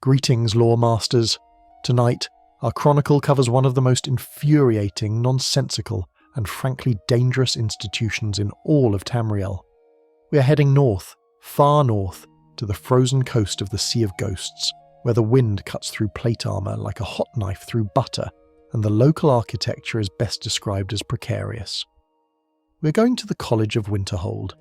Greetings, lore masters. Tonight, our chronicle covers one of the most infuriating, nonsensical, and frankly dangerous institutions in all of Tamriel. We are heading north, far north, to the frozen coast of the Sea of Ghosts, where the wind cuts through plate armour like a hot knife through butter, and the local architecture is best described as precarious. We're going to the College of Winterhold.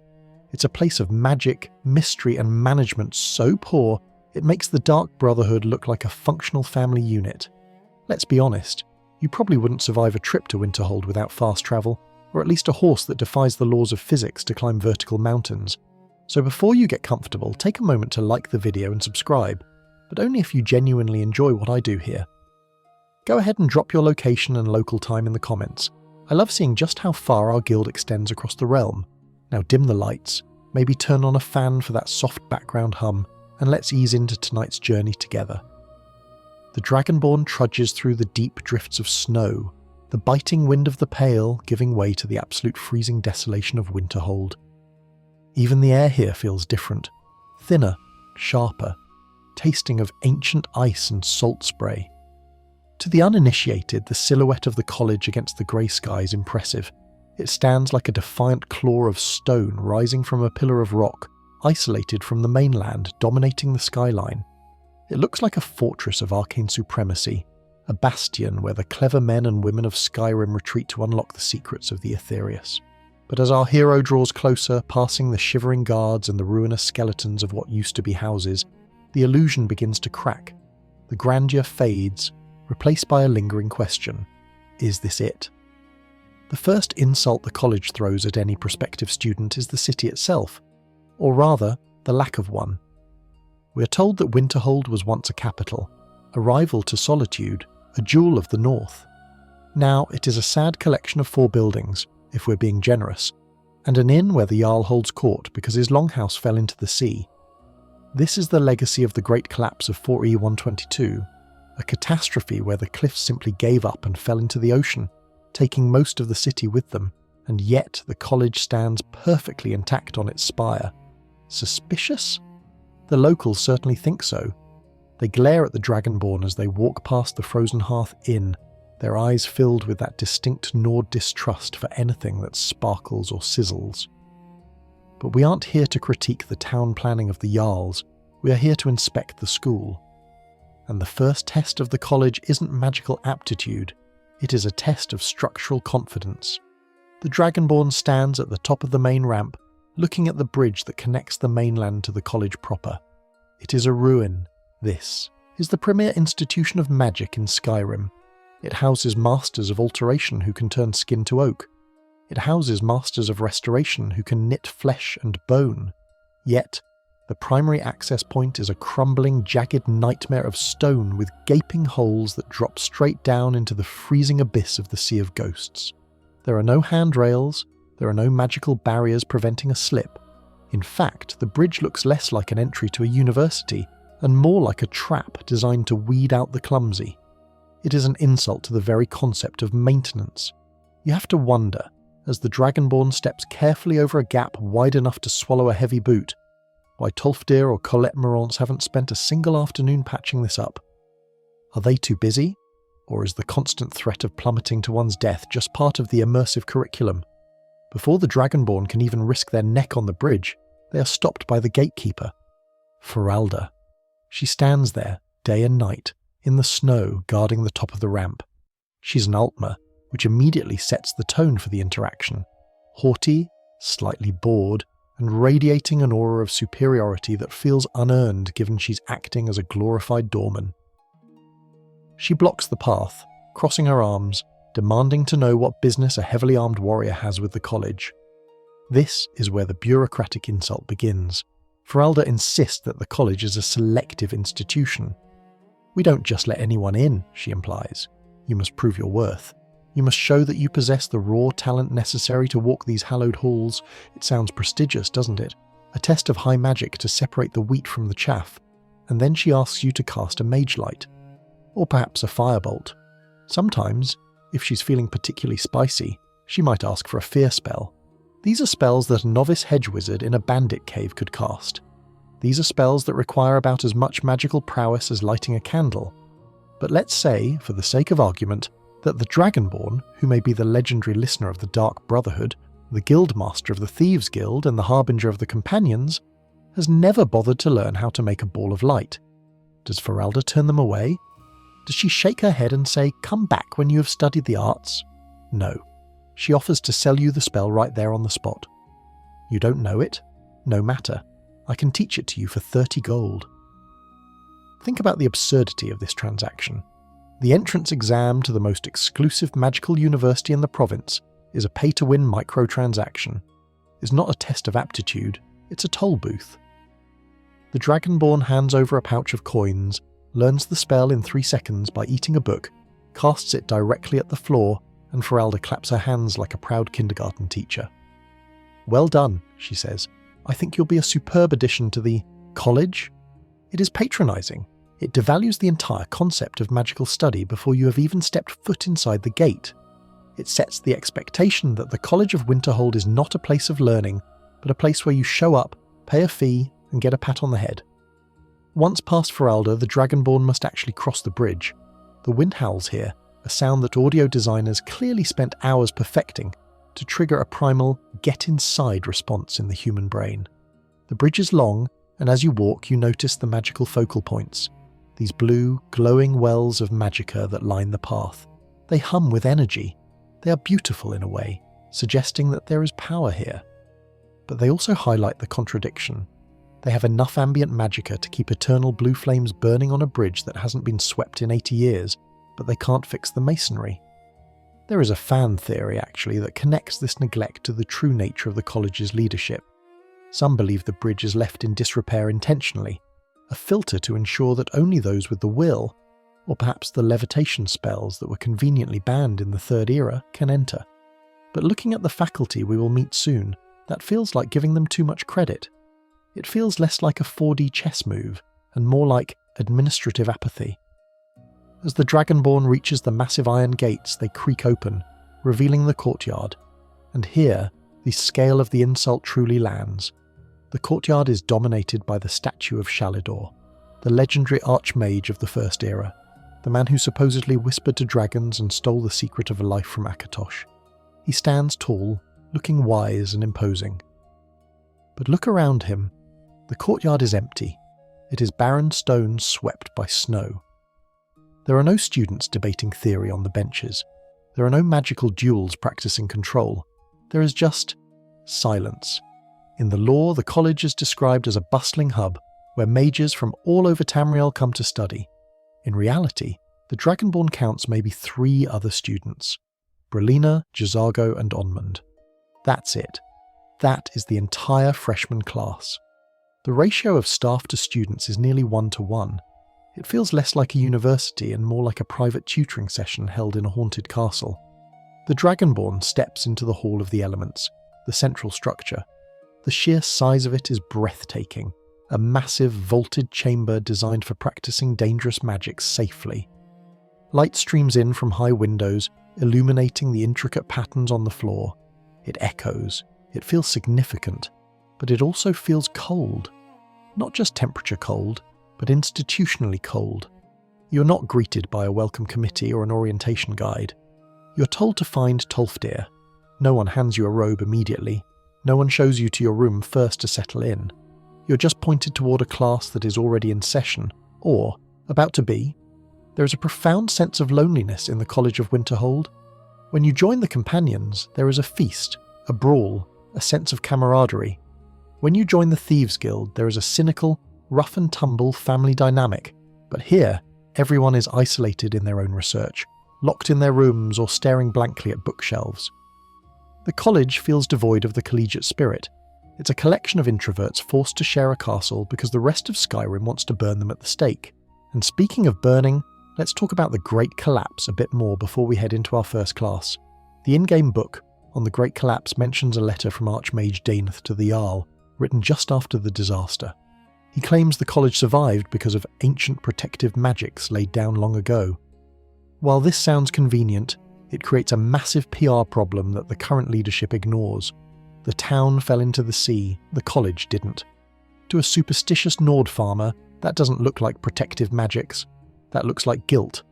It's a place of magic, mystery, and management so poor it makes the Dark Brotherhood look like a functional family unit. Let's be honest, you probably wouldn't survive a trip to Winterhold without fast travel, or at least a horse that defies the laws of physics to climb vertical mountains. So before you get comfortable, take a moment to like the video and subscribe, but only if you genuinely enjoy what I do here. Go ahead and drop your location and local time in the comments. I love seeing just how far our guild extends across the realm. Now dim the lights, maybe turn on a fan for that soft background hum, and let's ease into tonight's journey together. The Dragonborn trudges through the deep drifts of snow, the biting wind of the Pale giving way to the absolute freezing desolation of Winterhold. Even the air here feels different, thinner, sharper, tasting of ancient ice and salt spray. To the uninitiated, the silhouette of the college against the grey sky is impressive. It stands like a defiant claw of stone rising from a pillar of rock, isolated from the mainland, dominating the skyline. It looks like a fortress of arcane supremacy, a bastion where the clever men and women of Skyrim retreat to unlock the secrets of the Aetherius. But as our hero draws closer, passing the shivering guards and the ruinous skeletons of what used to be houses, the illusion begins to crack. The grandeur fades, replaced by a lingering question. Is this it? The first insult the college throws at any prospective student is the city itself, or rather, the lack of one. We are told that Winterhold was once a capital, a rival to Solitude, a jewel of the north. Now it is a sad collection of 4 buildings, if we're being generous, and an inn where the Jarl holds court because his longhouse fell into the sea. This is the legacy of the Great Collapse of 4E122, a catastrophe where the cliffs simply gave up and fell into the ocean, taking most of the city with them, and yet the college stands perfectly intact on its spire. Suspicious? The locals certainly think so. They glare at the Dragonborn as they walk past the Frozen Hearth Inn, their eyes filled with that distinct gnawed distrust for anything that sparkles or sizzles. But we aren't here to critique the town planning of the Jarls, we are here to inspect the school. And the first test of the college isn't magical aptitude, it is a test of structural confidence. The Dragonborn stands at the top of the main ramp, looking at the bridge that connects the mainland to the college proper. It is a ruin. This is the premier institution of magic in Skyrim. It houses masters of alteration who can turn skin to oak. It houses masters of restoration who can knit flesh and bone. Yet, the primary access point is a crumbling, jagged nightmare of stone with gaping holes that drop straight down into the freezing abyss of the Sea of Ghosts. There are no handrails, there are no magical barriers preventing a slip. In fact, the bridge looks less like an entry to a university and more like a trap designed to weed out the clumsy. It is an insult to the very concept of maintenance. You have to wonder, as the Dragonborn steps carefully over a gap wide enough to swallow a heavy boot, why Tolfdir or Colette Morance haven't spent a single afternoon patching this up. Are they too busy? Or is the constant threat of plummeting to one's death just part of the immersive curriculum? Before the Dragonborn can even risk their neck on the bridge, they are stopped by the gatekeeper, Feralda. She stands there, day and night, in the snow guarding the top of the ramp. She's an Altmer, which immediately sets the tone for the interaction. Haughty, slightly bored, and radiating an aura of superiority that feels unearned given she's acting as a glorified doorman. She blocks the path, crossing her arms, demanding to know what business a heavily armed warrior has with the college. This is where the bureaucratic insult begins. Feralda insists that the college is a selective institution. We don't just let anyone in, she implies. You must prove your worth. You must show that you possess the raw talent necessary to walk these hallowed halls. It sounds prestigious, doesn't it? A test of high magic to separate the wheat from the chaff. And then she asks you to cast a mage light. Or perhaps a firebolt. Sometimes, if she's feeling particularly spicy, she might ask for a fear spell. These are spells that a novice hedge wizard in a bandit cave could cast. These are spells that require about as much magical prowess as lighting a candle. But let's say, for the sake of argument, that the Dragonborn, who may be the legendary listener of the Dark Brotherhood, the Guildmaster of the Thieves' Guild and the Harbinger of the Companions, has never bothered to learn how to make a ball of light. Does Feralda turn them away? Does she shake her head and say, "Come back when you have studied the arts"? No. She offers to sell you the spell right there on the spot. You don't know it? No matter. I can teach it to you for 30 gold. Think about the absurdity of this transaction. The entrance exam to the most exclusive magical university in the province is a pay-to-win microtransaction. It's not a test of aptitude, it's a toll booth. The Dragonborn hands over a pouch of coins, learns the spell in 3 seconds by eating a book, casts it directly at the floor, and Feralda claps her hands like a proud kindergarten teacher. "Well done," she says. "I think you'll be a superb addition to the college." It is patronising. It devalues the entire concept of magical study before you have even stepped foot inside the gate. It sets the expectation that the College of Winterhold is not a place of learning, but a place where you show up, pay a fee, and get a pat on the head. Once past Feralda, the Dragonborn must actually cross the bridge. The wind howls here, a sound that audio designers clearly spent hours perfecting to trigger a primal get inside response in the human brain. The bridge is long, and as you walk you notice the magical focal points, these blue, glowing wells of magicka that line the path. They hum with energy. They are beautiful in a way, suggesting that there is power here. But they also highlight the contradiction. They have enough ambient magicka to keep eternal blue flames burning on a bridge that hasn't been swept in 80 years, but they can't fix the masonry. There is a fan theory, actually, that connects this neglect to the true nature of the college's leadership. Some believe the bridge is left in disrepair intentionally, a filter to ensure that only those with the will, or perhaps the levitation spells that were conveniently banned in the Third Era, can enter. But looking at the faculty we will meet soon, that feels like giving them too much credit. It feels less like a 4D chess move, and more like administrative apathy. As the Dragonborn reaches the massive iron gates, they creak open, revealing the courtyard. And here, the scale of the insult truly lands. The courtyard is dominated by the statue of Shalidor, the legendary Arch-Mage of the First Era, the man who supposedly whispered to dragons and stole the secret of a life from Akatosh. He stands tall, looking wise and imposing. But look around him. The courtyard is empty. It is barren stones swept by snow. There are no students debating theory on the benches. There are no magical duels practicing control. There is just silence. In the lore, the college is described as a bustling hub where mages from all over Tamriel come to study. In reality, the Dragonborn counts maybe 3 other students: Brelina, Jazago, and Onmund. That's it. That is the entire freshman class. The ratio of staff to students is nearly 1-to-1. It feels less like a university and more like a private tutoring session held in a haunted castle. The Dragonborn steps into the Hall of the Elements, the central structure. The sheer size of it is breathtaking, a massive vaulted chamber designed for practicing dangerous magic safely. Light streams in from high windows, illuminating the intricate patterns on the floor. It echoes, it feels significant, but it also feels cold. Not just temperature cold, but institutionally cold. You're not greeted by a welcome committee or an orientation guide. You're told to find Tolfdir. No one hands you a robe immediately. No one shows you to your room first to settle in. You're just pointed toward a class that is already in session, or about to be. There is a profound sense of loneliness in the College of Winterhold. When you join the Companions, there is a feast, a brawl, a sense of camaraderie. When you join the Thieves' Guild, there is a cynical, rough-and-tumble family dynamic, but here, everyone is isolated in their own research, locked in their rooms or staring blankly at bookshelves. The college feels devoid of the collegiate spirit. It's a collection of introverts forced to share a castle because the rest of Skyrim wants to burn them at the stake. And speaking of burning, let's talk about the Great Collapse a bit more before we head into our first class. The in-game book on the Great Collapse mentions a letter from Arch-Mage Daeneth to the Jarl, written just after the disaster. He claims the college survived because of ancient protective magics laid down long ago. While this sounds convenient, it creates a massive PR problem that the current leadership ignores. The town fell into the sea, the college didn't. To a superstitious Nord farmer, that doesn't look like protective magics. That looks like guilt.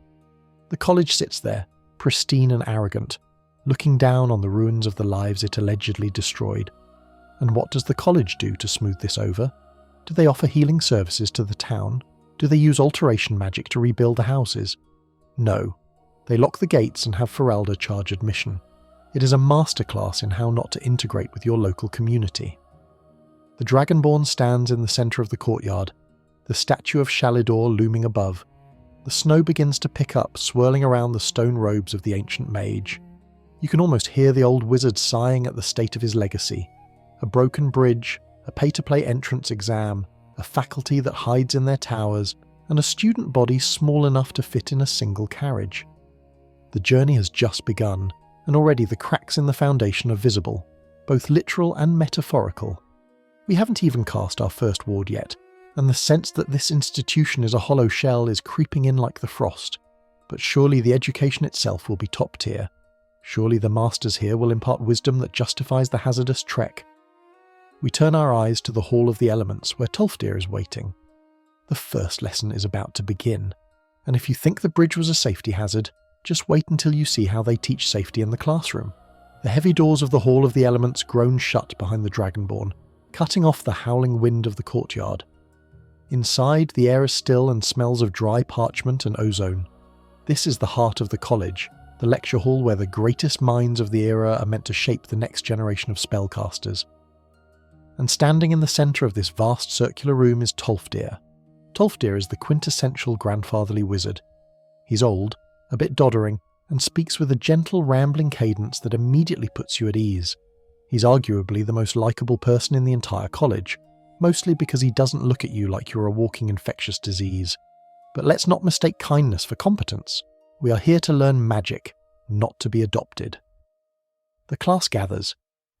The college sits there, pristine and arrogant, looking down on the ruins of the lives it allegedly destroyed. And what does the college do to smooth this over? Do they offer healing services to the town? Do they use alteration magic to rebuild the houses? No. They lock the gates and have Ferelda charge admission. It is a masterclass in how not to integrate with your local community. The Dragonborn stands in the centre of the courtyard, the statue of Shalidor looming above. The snow begins to pick up, swirling around the stone robes of the ancient mage. You can almost hear the old wizard sighing at the state of his legacy. A broken bridge, a pay-to-play entrance exam, a faculty that hides in their towers, and a student body small enough to fit in a single carriage. The journey has just begun, and already the cracks in the foundation are visible, both literal and metaphorical. We haven't even cast our first ward yet, and the sense that this institution is a hollow shell is creeping in like the frost. But surely the education itself will be top tier. Surely the masters here will impart wisdom that justifies the hazardous trek. We turn our eyes to the Hall of the Elements, where Tolfdir is waiting. The first lesson is about to begin, and if you think the bridge was a safety hazard, just wait until you see how they teach safety in the classroom. The heavy doors of the Hall of the Elements groan shut behind the Dragonborn, cutting off the howling wind of the courtyard. Inside, the air is still and smells of dry parchment and ozone. This is the heart of the college, the lecture hall where the greatest minds of the era are meant to shape the next generation of spellcasters. And standing in the centre of this vast circular room is Tolfdir. Tolfdir is the quintessential grandfatherly wizard. He's old, a bit doddering, and speaks with a gentle rambling cadence that immediately puts you at ease. He's arguably the most likeable person in the entire college, mostly because he doesn't look at you like you're a walking infectious disease. But let's not mistake kindness for competence. We are here to learn magic, not to be adopted. The class gathers.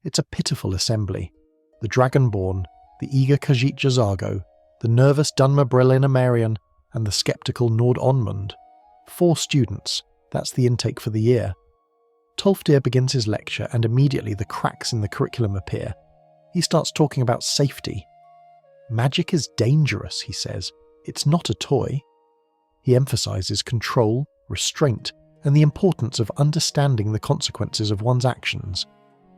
It's a pitiful assembly. The Dragonborn, the eager Khajiit Jazago, the nervous Dunmer Marian, and the sceptical Nord Onmund. 4 students, that's the intake for the year. Tolfdir begins his lecture and immediately the cracks in the curriculum appear. He starts talking about safety. Magic is dangerous, he says. It's not a toy. He emphasises control, restraint, and the importance of understanding the consequences of one's actions.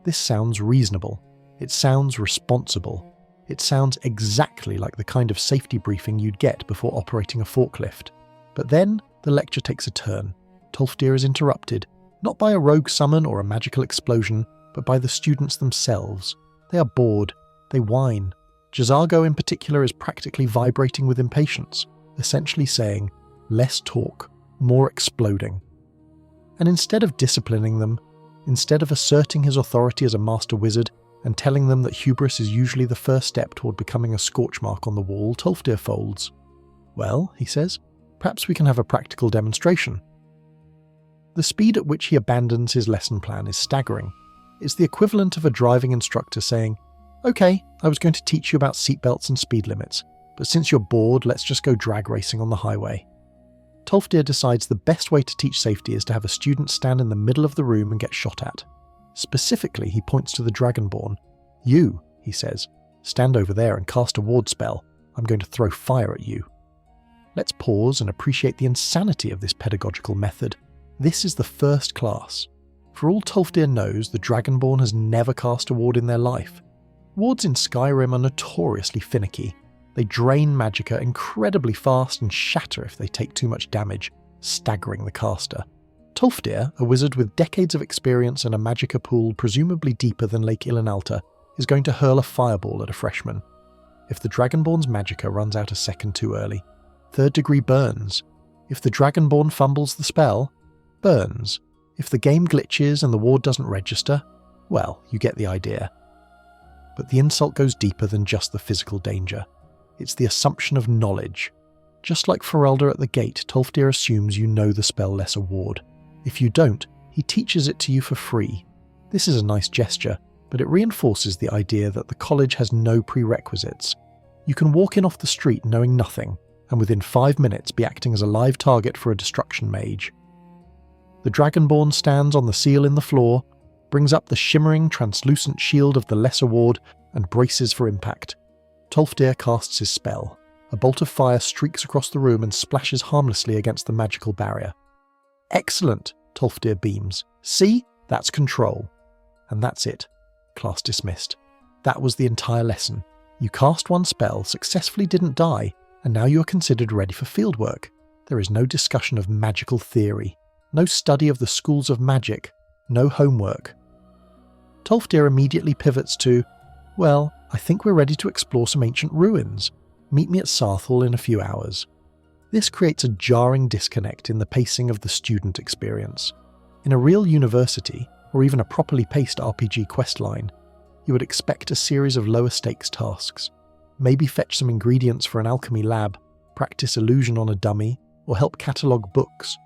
This sounds reasonable. It sounds responsible. It sounds exactly like the kind of safety briefing you'd get before operating a forklift. But then, the lecture takes a turn. Tolfdir is interrupted, not by a rogue summon or a magical explosion, but by the students themselves. They are bored. They whine. Jazago in particular is practically vibrating with impatience, essentially saying, less talk, more exploding. And instead of disciplining them, instead of asserting his authority as a master wizard and telling them that hubris is usually the first step toward becoming a scorch mark on the wall, Tolfdir folds. Well, he says, perhaps we can have a practical demonstration. The speed at which he abandons his lesson plan is staggering. It's the equivalent of a driving instructor saying, "Okay, I was going to teach you about seatbelts and speed limits, but since you're bored, let's just go drag racing on the highway." Tolfdir decides the best way to teach safety is to have a student stand in the middle of the room and get shot at. Specifically, he points to the Dragonborn. "You," he says, "stand over there and cast a ward spell. I'm going to throw fire at you." Let's pause and appreciate the insanity of this pedagogical method. This is the first class. For all Tolfdir knows, the Dragonborn has never cast a ward in their life. Wards in Skyrim are notoriously finicky. They drain magicka incredibly fast and shatter if they take too much damage, staggering the caster. Tolfdir, a wizard with decades of experience and a magicka pool presumably deeper than Lake Ilinalta, is going to hurl a fireball at a freshman. If the Dragonborn's magicka runs out a second too early, 3rd degree burns. If the Dragonborn fumbles the spell, burns. If the game glitches and the ward doesn't register, well, you get the idea. But the insult goes deeper than just the physical danger. It's the assumption of knowledge. Just like Ferelda at the gate, Tolfdir assumes you know the spell Lesser Ward. If you don't, he teaches it to you for free. This is a nice gesture, but it reinforces the idea that the college has no prerequisites. You can walk in off the street knowing nothing, and within 5 minutes be acting as a live target for a destruction mage. The Dragonborn stands on the seal in the floor, brings up the shimmering, translucent shield of the Lesser Ward, and braces for impact. Tolfdir casts his spell. A bolt of fire streaks across the room and splashes harmlessly against the magical barrier. "Excellent," Tolfdir beams. "See? That's control." And that's it. Class dismissed. That was the entire lesson. You cast one spell, successfully didn't die, and now you are considered ready for fieldwork. There is no discussion of magical theory, no study of the schools of magic, no homework. Tolfdir immediately pivots to, "Well, I think we're ready to explore some ancient ruins. Meet me at Saarthal in a few hours." This creates a jarring disconnect in the pacing of the student experience. In a real university, or even a properly paced RPG questline, you would expect a series of lower stakes tasks. Maybe fetch some ingredients for an alchemy lab, practice illusion on a dummy, or help catalogue books.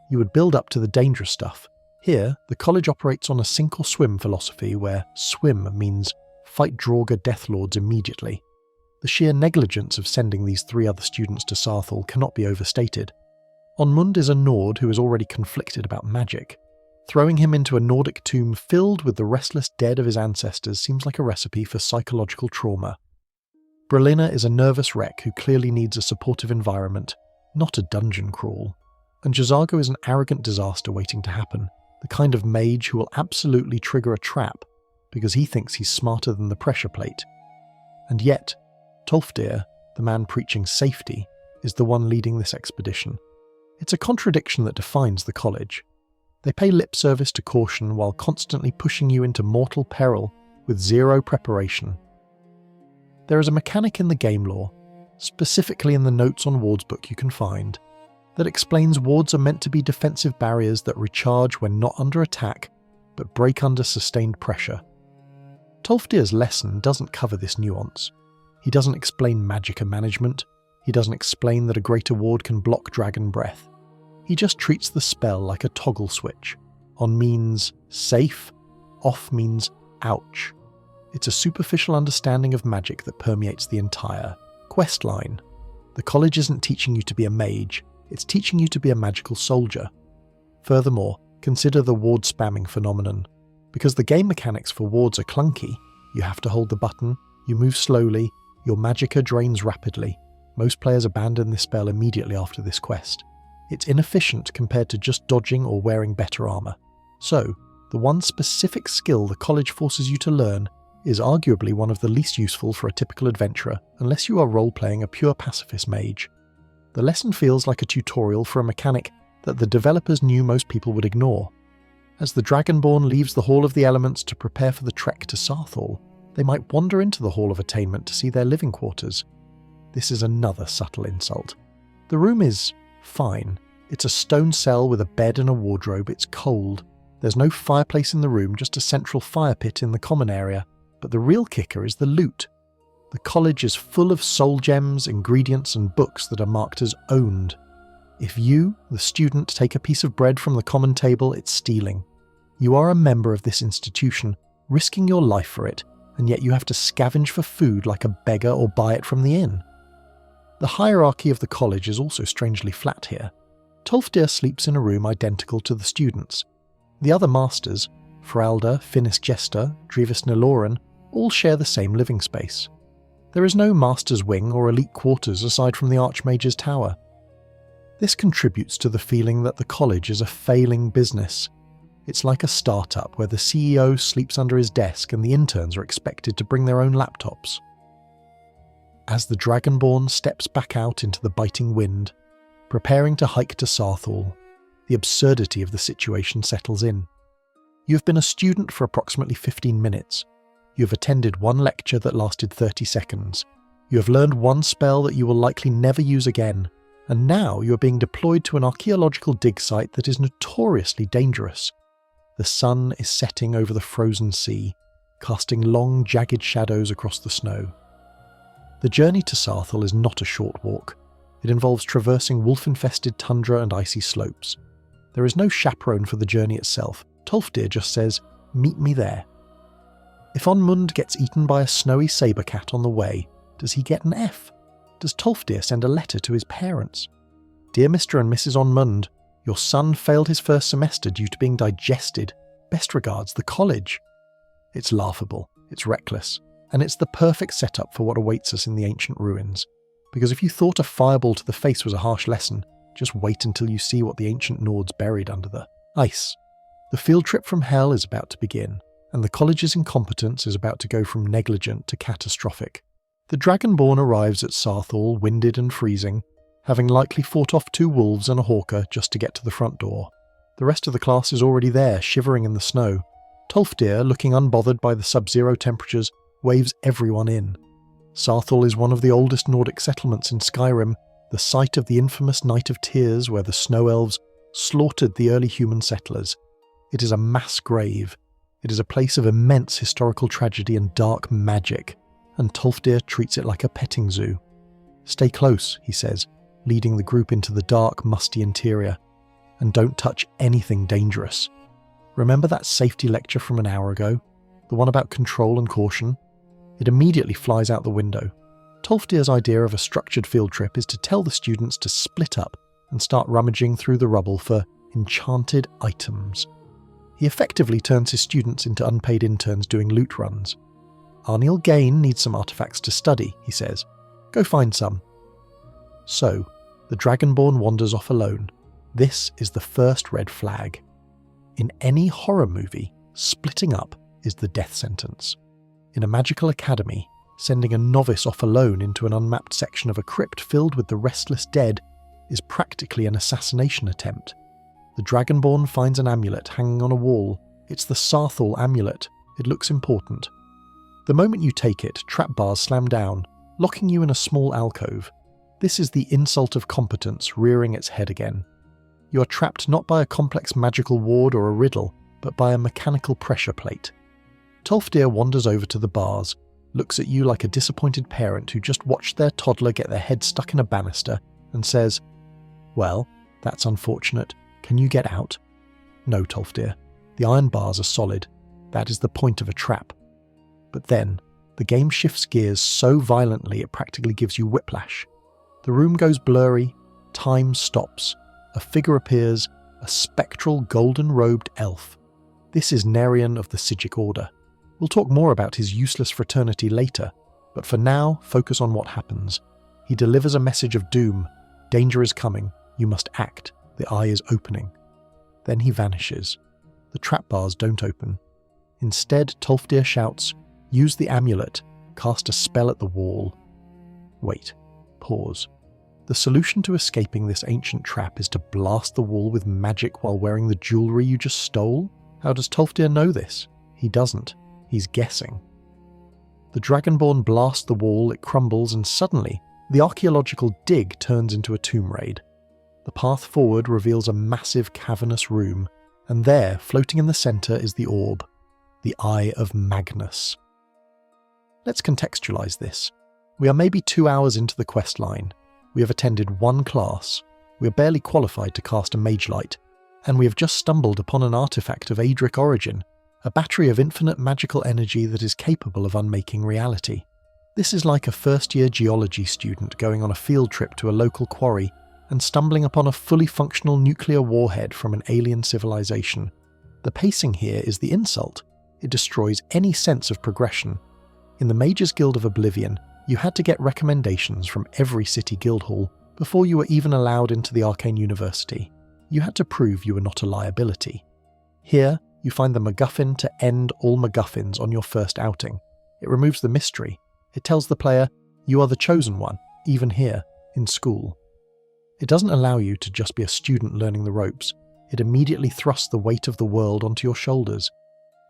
You would build up to the dangerous stuff. Here, the college operates on a sink or swim philosophy where swim means fight Draugr Deathlords immediately. The sheer negligence of sending these 3 other students to Saarthal cannot be overstated. Onmund is a Nord who is already conflicted about magic. Throwing him into a Nordic tomb filled with the restless dead of his ancestors seems like a recipe for psychological trauma. Brelina is a nervous wreck who clearly needs a supportive environment, not a dungeon crawl. And Jazago is an arrogant disaster waiting to happen, the kind of mage who will absolutely trigger a trap because he thinks he's smarter than the pressure plate. And yet, Tolfdir, the man preaching safety, is the one leading this expedition. It's a contradiction that defines the college. They pay lip service to caution while constantly pushing you into mortal peril with zero preparation. There is a mechanic in the game lore, specifically in the notes on Ward's book you can find, that explains wards are meant to be defensive barriers that recharge when not under attack, but break under sustained pressure. Tolfdir's lesson doesn't cover this nuance. He doesn't explain magicka management. He doesn't explain that a greater ward can block dragon breath. He just treats the spell like a toggle switch. On means safe, off means ouch. It's a superficial understanding of magic that permeates the entire questline. The college isn't teaching you to be a mage, it's teaching you to be a magical soldier. Furthermore, consider the ward spamming phenomenon. Because the game mechanics for wards are clunky, you have to hold the button, you move slowly, your magicka drains rapidly. Most players abandon this spell immediately after this quest. It's inefficient compared to just dodging or wearing better armour. So, the one specific skill the college forces you to learn is arguably one of the least useful for a typical adventurer unless you are role-playing a pure pacifist mage. The lesson feels like a tutorial for a mechanic that the developers knew most people would ignore. As the Dragonborn leaves the Hall of the Elements to prepare for the trek to Saarthal, they might wander into the Hall of Attainment to see their living quarters. This is another subtle insult. The room is fine. It's a stone cell with a bed and a wardrobe. It's cold. There's no fireplace in the room, just a central fire pit in the common area. But the real kicker is the loot. The college is full of soul gems, ingredients, and books that are marked as owned. If you, the student, take a piece of bread from the common table, it's stealing. You are a member of this institution, risking your life for it, and yet you have to scavenge for food like a beggar or buy it from the inn. The hierarchy of the college is also strangely flat here. Tolfdir sleeps in a room identical to the students. The other masters, Feralda, Finis Jester, Drevis Niloran, all share the same living space. There is no master's wing or elite quarters aside from the Arch-Mage's tower. This contributes to the feeling that the college is a failing business. It's like a startup where the CEO sleeps under his desk and the interns are expected to bring their own laptops. As the Dragonborn steps back out into the biting wind, preparing to hike to Saarthal, the absurdity of the situation settles in. You have been a student for approximately 15 minutes. You have attended one lecture that lasted 30 seconds. You have learned one spell that you will likely never use again, and now you are being deployed to an archaeological dig site that is notoriously dangerous. The sun is setting over the frozen sea, casting long, jagged shadows across the snow. The journey to Saarthal is not a short walk. It involves traversing wolf-infested tundra and icy slopes. There is no chaperone for the journey itself. Tolfdir just says, "Meet me there." If Onmund gets eaten by a snowy saber cat on the way, does he get an F? Does Tolfdir send a letter to his parents? "Dear Mr. and Mrs. Onmund, your son failed his first semester due to being digested. Best regards, the college." It's laughable. It's reckless. And it's the perfect setup for what awaits us in the ancient ruins. Because if you thought a fireball to the face was a harsh lesson, just wait until you see what the ancient Nords buried under the ice. The field trip from hell is about to begin, and the college's incompetence is about to go from negligent to catastrophic. The Dragonborn arrives at Saarthal winded and freezing, having likely fought off 2 wolves and a hawker just to get to the front door. The rest of the class is already there, shivering in the snow. Tolfdir, looking unbothered by the sub-zero temperatures, waves everyone in. Saarthal is one of the oldest Nordic settlements in Skyrim, the site of the infamous Night of Tears where the snow elves slaughtered the early human settlers. It is a mass grave. It is a place of immense historical tragedy and dark magic, and Tolfdir treats it like a petting zoo. "Stay close," he says, leading the group into the dark, musty interior. "And don't touch anything dangerous. Remember that safety lecture from an hour ago? The one about control and caution?" It immediately flies out the window. Tolfdir's idea of a structured field trip is to tell the students to split up and start rummaging through the rubble for enchanted items. He effectively turns his students into unpaid interns doing loot runs. "Arniel Gain needs some artifacts to study," he says. "Go find some." So, the Dragonborn wanders off alone. This is the first red flag. In any horror movie, splitting up is the death sentence. In a magical academy, sending a novice off alone into an unmapped section of a crypt filled with the restless dead is practically an assassination attempt. The Dragonborn finds an amulet hanging on a wall. It's the Saarthal amulet. It looks important. The moment you take it, trap bars slam down, locking you in a small alcove. This is the insult of competence rearing its head again. You are trapped not by a complex magical ward or a riddle, but by a mechanical pressure plate. Tolfdir wanders over to the bars, looks at you like a disappointed parent who just watched their toddler get their head stuck in a banister, and says, "Well, that's unfortunate. Can you get out?" "No, Tolfdir. The iron bars are solid. That is the point of a trap." But then, the game shifts gears so violently it practically gives you whiplash. The room goes blurry, time stops, a figure appears, a spectral golden-robed elf. This is Nerian of the Psijic Order. We'll talk more about his useless fraternity later, but for now, focus on what happens. He delivers a message of doom. Danger is coming. You must act. The eye is opening. Then he vanishes. The trap bars don't open. Instead, Tolfdir shouts, "Use the amulet. Cast a spell at the wall." Wait. Pause. The solution to escaping this ancient trap is to blast the wall with magic while wearing the jewellery you just stole? How does Tolfdir know this? He doesn't. He's guessing. The Dragonborn blast the wall, it crumbles, and suddenly, the archaeological dig turns into a tomb raid. The path forward reveals a massive cavernous room, and there, floating in the centre, is the orb, the Eye of Magnus. Let's contextualise this. We are maybe 2 hours into the questline. We have attended 1 class. We are barely qualified to cast a mage light, and we have just stumbled upon an artifact of Adric origin, a battery of infinite magical energy that is capable of unmaking reality. This is like a first-year geology student going on a field trip to a local quarry and stumbling upon a fully functional nuclear warhead from an alien civilization. The pacing here is the insult. It destroys any sense of progression. In the Mages Guild of Oblivion, you had to get recommendations from every city guild hall before you were even allowed into the Arcane University. You had to prove you were not a liability. Here, you find the MacGuffin to end all MacGuffins on your first outing. It removes the mystery. It tells the player, you are the chosen one, even here, in school. It doesn't allow you to just be a student learning the ropes. It immediately thrusts the weight of the world onto your shoulders.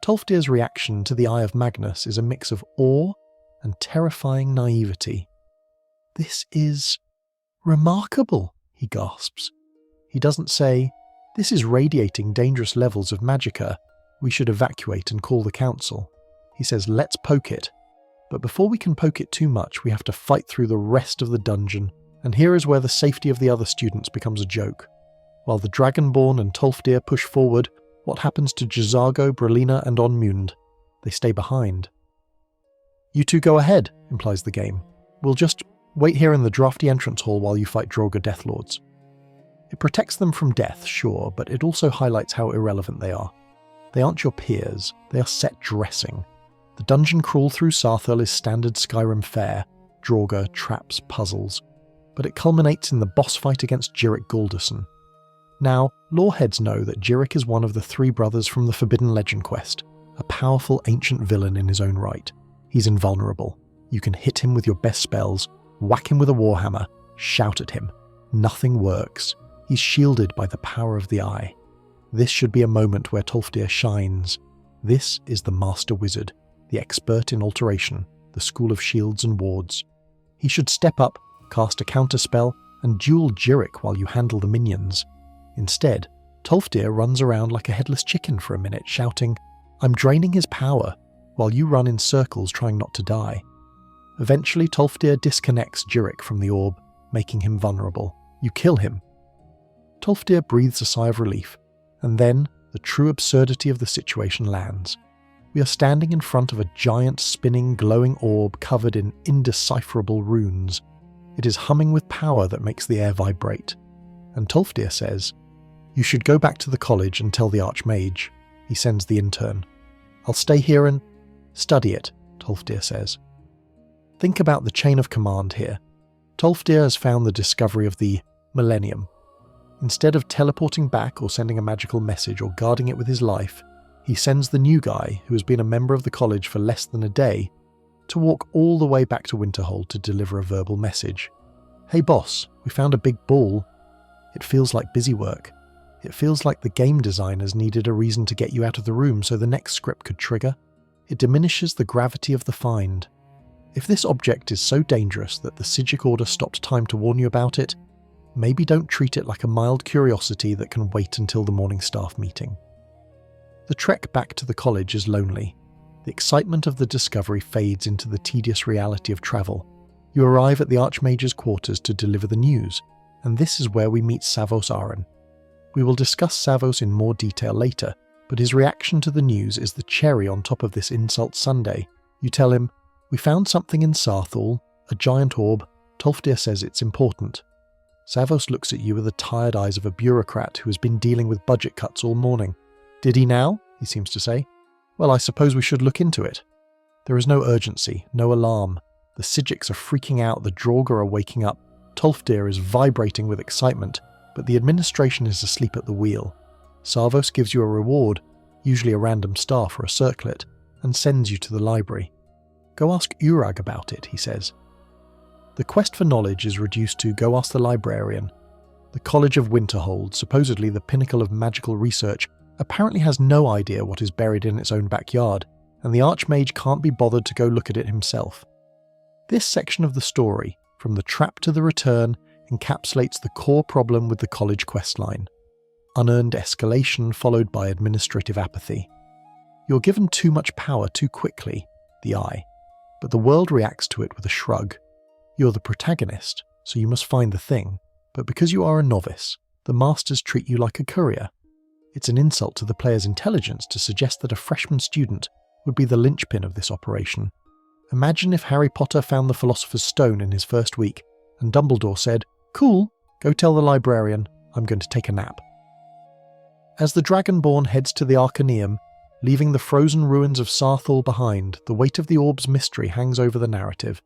Tolfdir's reaction to the Eye of Magnus is a mix of awe and terrifying naivety. "This is remarkable," he gasps. He doesn't say, "This is radiating dangerous levels of magicka. We should evacuate and call the council." He says, "Let's poke it." But before we can poke it too much, we have to fight through the rest of the dungeon, and here is where the safety of the other students becomes a joke. While the Dragonborn and Tolfdir push forward, what happens to Jazago, Brelina and Onmund? They stay behind. "You two go ahead," implies the game. "We'll just wait here in the drafty entrance hall while you fight Draugr Deathlords." It protects them from death, sure, but it also highlights how irrelevant they are. They aren't your peers, they are set dressing. The dungeon crawl through Saarthal is standard Skyrim fare, Draugr, traps, puzzles, but it culminates in the boss fight against Jirik Galderson. Now, loreheads know that Jirik is one of the three brothers from the Forbidden Legend quest, a powerful ancient villain in his own right. He's invulnerable. You can hit him with your best spells, whack him with a warhammer, shout at him. Nothing works. He's shielded by the power of the Eye. This should be a moment where Tolfdir shines. This is the Master Wizard, the expert in alteration, the school of shields and wards. He should step up, cast a counterspell, and duel Jirik while you handle the minions. Instead, Tolfdir runs around like a headless chicken for a minute, shouting, "I'm draining his power," while you run in circles trying not to die. Eventually, Tolfdir disconnects Jirik from the orb, making him vulnerable. You kill him. Tolfdir breathes a sigh of relief, and then the true absurdity of the situation lands. We are standing in front of a giant spinning glowing orb covered in indecipherable runes. It is humming with power that makes the air vibrate. And Tolfdir says, "You should go back to the college and tell the Arch-Mage." He sends the intern. "I'll stay here and study it," Tolfdir says. Think about the chain of command here. Tolfdir has found the discovery of the Millennium. Instead of teleporting back or sending a magical message or guarding it with his life, he sends the new guy, who has been a member of the college for less than a day, to walk all the way back to Winterhold to deliver a verbal message. "Hey boss, we found a big ball." It feels like busy work. It feels like the game designers needed a reason to get you out of the room so the next script could trigger. It diminishes the gravity of the find. If this object is so dangerous that the Psijic Order stopped time to warn you about it, maybe don't treat it like a mild curiosity that can wait until the morning staff meeting. The trek back to the college is lonely. The excitement of the discovery fades into the tedious reality of travel. You arrive at the Arch-Mage's quarters to deliver the news, and this is where we meet Savos Aren. We will discuss Savos in more detail later, but his reaction to the news is the cherry on top of this insult sundae. You tell him, "We found something in Saarthal, a giant orb. Tolfdir says it's important." Savos looks at you with the tired eyes of a bureaucrat who has been dealing with budget cuts all morning. "Did he now?" he seems to say. "Well, I suppose we should look into it." There is no urgency, no alarm. The Psijics are freaking out, the Draugr are waking up, Tolfdir is vibrating with excitement, but the administration is asleep at the wheel. Savos gives you a reward, usually a random star for a circlet, and sends you to the library. "Go ask Urag about it," he says. The quest for knowledge is reduced to go ask the librarian. The College of Winterhold, supposedly the pinnacle of magical research, apparently has no idea what is buried in its own backyard, and the Arch-Mage can't be bothered to go look at it himself. This section of the story, from the trap to the return, encapsulates the core problem with the college questline. Unearned escalation followed by administrative apathy. You're given too much power too quickly, the Eye, but the world reacts to it with a shrug. You're the protagonist, so you must find the thing, but because you are a novice, the masters treat you like a courier. It's an insult to the player's intelligence to suggest that a freshman student would be the linchpin of this operation. Imagine if Harry Potter found the Philosopher's Stone in his first week, and Dumbledore said, "Cool, go tell the librarian, I'm going to take a nap." As the Dragonborn heads to the Arcaneum, leaving the frozen ruins of Saarthal behind, the weight of the orb's mystery hangs over the narrative.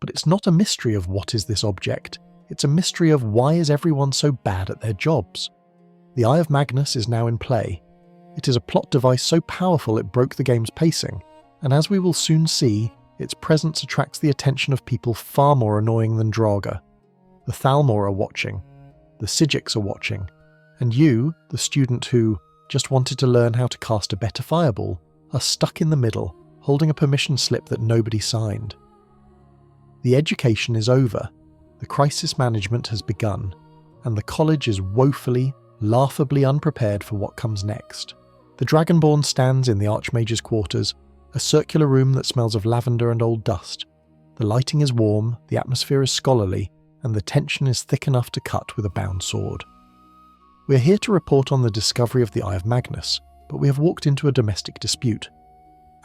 But it's not a mystery of what is this object, it's a mystery of why is everyone so bad at their jobs. The Eye of Magnus is now in play. It is a plot device so powerful it broke the game's pacing, and as we will soon see, its presence attracts the attention of people far more annoying than Draugr. The Thalmor are watching, the Psijics are watching, and you, the student who just wanted to learn how to cast a better fireball, are stuck in the middle, holding a permission slip that nobody signed. The education is over, the crisis management has begun, and the college is woefully, laughably unprepared for what comes next. The Dragonborn stands in the Arch-Mage's quarters, a circular room that smells of lavender and old dust. The lighting is warm, the atmosphere is scholarly, and the tension is thick enough to cut with a bound sword. We are here to report on the discovery of the Eye of Magnus, but we have walked into a domestic dispute.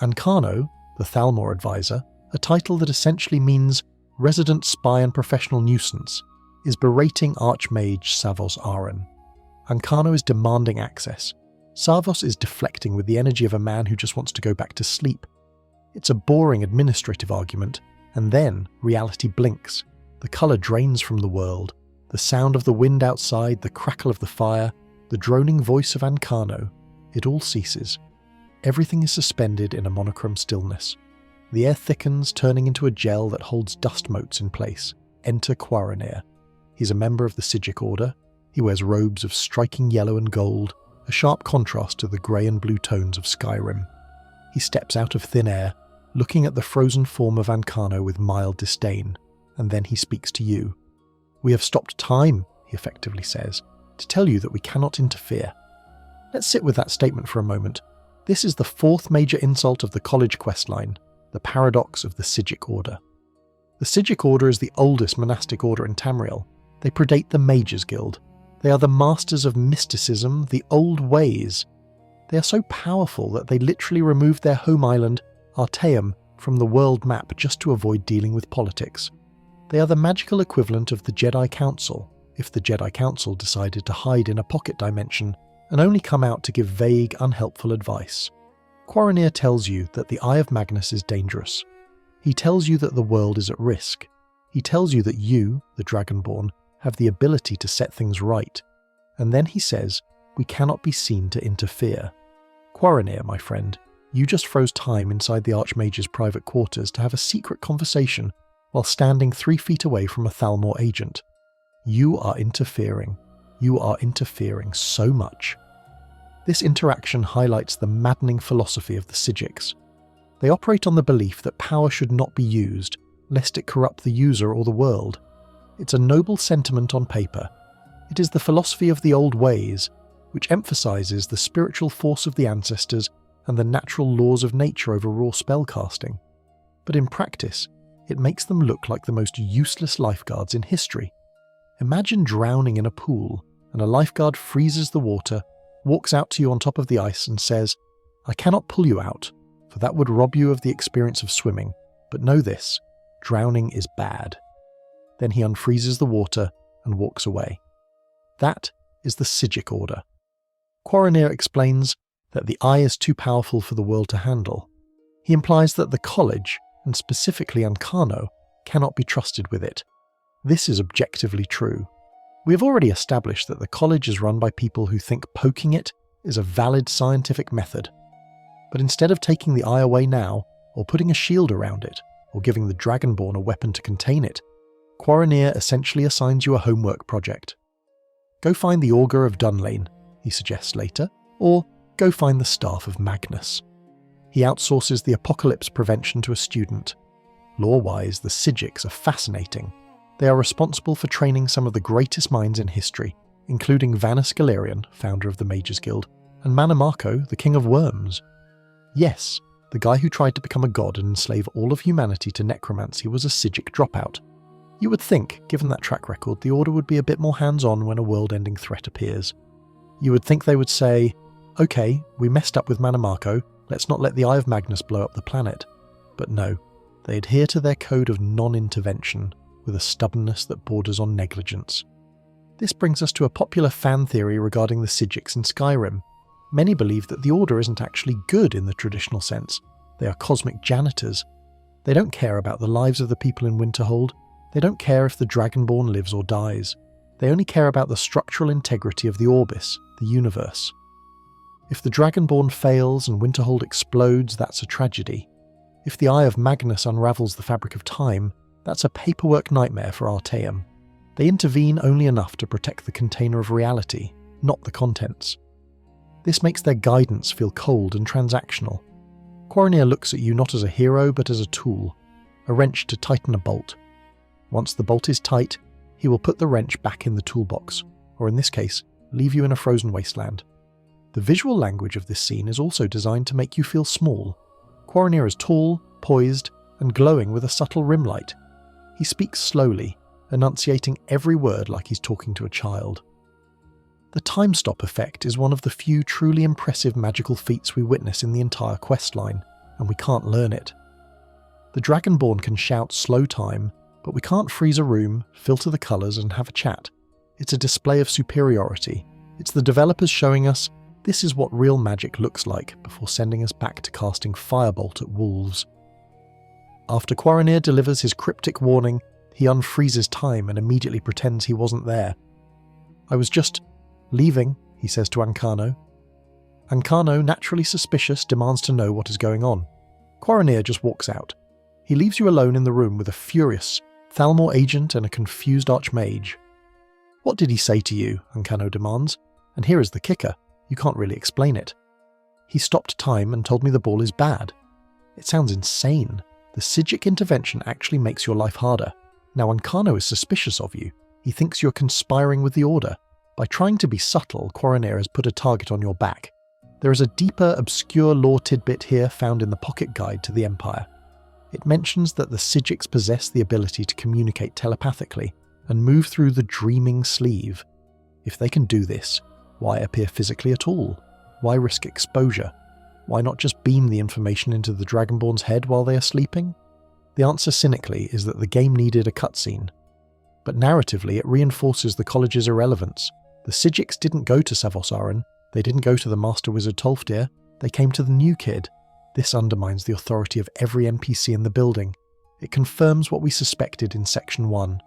Ancano, the Thalmor advisor, a title that essentially means resident spy and professional nuisance, is berating Arch-Mage Savos Aren. Ancano is demanding access. Savos is deflecting with the energy of a man who just wants to go back to sleep. It's a boring administrative argument, and then reality blinks. The colour drains from the world. The sound of the wind outside, the crackle of the fire, the droning voice of Ancano, it all ceases. Everything is suspended in a monochrome stillness. The air thickens, turning into a gel that holds dust motes in place. Enter Quaranir. He's a member of the Psijic Order. He wears robes of striking yellow and gold, a sharp contrast to the grey and blue tones of Skyrim. He steps out of thin air, looking at the frozen form of Ancano with mild disdain, and then he speaks to you. "We have stopped time," he effectively says, "to tell you that we cannot interfere." Let's sit with that statement for a moment. This is the fourth major insult of the College Questline, the paradox of the Psijic Order. The Psijic Order is the oldest monastic order in Tamriel. They predate the Mages Guild. They are the masters of mysticism, the old ways. They are so powerful that they literally removed their home island, Artaeum, from the world map just to avoid dealing with politics. They are the magical equivalent of the Jedi Council, if the Jedi Council decided to hide in a pocket dimension and only come out to give vague, unhelpful advice. Quaranir tells you that the Eye of Magnus is dangerous. He tells you that the world is at risk. He tells you that you, the Dragonborn, have the ability to set things right. And then he says, we cannot be seen to interfere. Quaranir, my friend, you just froze time inside the Arch-Mage's private quarters to have a secret conversation while standing 3 feet away from a Thalmor agent. You are interfering. You are interfering so much. This interaction highlights the maddening philosophy of the Psijics. They operate on the belief that power should not be used, lest it corrupt the user or the world. It's a noble sentiment on paper. It is the philosophy of the old ways, which emphasizes the spiritual force of the ancestors and the natural laws of nature over raw spellcasting. But in practice, it makes them look like the most useless lifeguards in history. Imagine drowning in a pool, and a lifeguard freezes the water, walks out to you on top of the ice and says, "I cannot pull you out, for that would rob you of the experience of swimming, but know this, drowning is bad." Then he unfreezes the water and walks away. That is the Psijic Order. Quaranir explains that the eye is too powerful for the world to handle. He implies that the College, and specifically Ancano, cannot be trusted with it. This is objectively true. We have already established that the College is run by people who think poking it is a valid scientific method. But instead of taking the eye away now, or putting a shield around it, or giving the Dragonborn a weapon to contain it, Quaranir essentially assigns you a homework project. Go find the Augur of Dunlain, he suggests later, or go find the Staff of Magnus. He outsources the apocalypse prevention to a student. Lore-wise, the Psijics are fascinating. They are responsible for training some of the greatest minds in history, including Vanus Galerian, founder of the Mages Guild, and Manamako, the King of Worms. Yes, the guy who tried to become a god and enslave all of humanity to necromancy was a Psijic dropout. You would think, given that track record, the Order would be a bit more hands-on when a world-ending threat appears. You would think they would say, "Okay, we messed up with Manamako, let's not let the Eye of Magnus blow up the planet." But no, they adhere to their code of non-intervention, with a stubbornness that borders on negligence. This brings us to a popular fan theory regarding the Psijics in Skyrim. Many believe that the Order isn't actually good in the traditional sense. They are cosmic janitors. They don't care about the lives of the people in Winterhold. They don't care if the Dragonborn lives or dies. They only care about the structural integrity of the Orbis, the universe. If the Dragonborn fails and Winterhold explodes, that's a tragedy. If the Eye of Magnus unravels the fabric of time, that's a paperwork nightmare for Artaeum. They intervene only enough to protect the container of reality, not the contents. This makes their guidance feel cold and transactional. Quaranir looks at you not as a hero but as a tool, a wrench to tighten a bolt. Once the bolt is tight, he will put the wrench back in the toolbox, or in this case, leave you in a frozen wasteland. The visual language of this scene is also designed to make you feel small. Quaranir is tall, poised, and glowing with a subtle rim light. He speaks slowly, enunciating every word like he's talking to a child. The time stop effect is one of the few truly impressive magical feats we witness in the entire questline, and we can't learn it. The Dragonborn can shout slow time, but we can't freeze a room, filter the colours and have a chat. It's a display of superiority. It's the developers showing us this is what real magic looks like before sending us back to casting Firebolt at wolves. After Quaranir delivers his cryptic warning, he unfreezes time and immediately pretends he wasn't there. "I was just leaving," he says to Ancano. Ancano, naturally suspicious, demands to know what is going on. Quaranir just walks out. He leaves you alone in the room with a furious Thalmor agent and a confused Arch-Mage. "What did he say to you?" Ancano demands. And here is the kicker. You can't really explain it. "He stopped time and told me the ball is bad." It sounds insane. The Psijic intervention actually makes your life harder. Now Ancano is suspicious of you. He thinks you're conspiring with the Order. By trying to be subtle, Quaranir has put a target on your back. There is a deeper, obscure lore tidbit here found in the Pocket Guide to the Empire. It mentions that the Psijics possess the ability to communicate telepathically and move through the dreaming sleeve. If they can do this, why appear physically at all? Why risk exposure? Why not just beam the information into the Dragonborn's head while they are sleeping? The answer cynically is that the game needed a cutscene. But narratively it reinforces the college's irrelevance. The Psijics didn't go to Savos Aren, they didn't go to the Master Wizard Tolfdir, they came to the new kid. This undermines the authority of every NPC in the building. It confirms what we suspected in Section 1.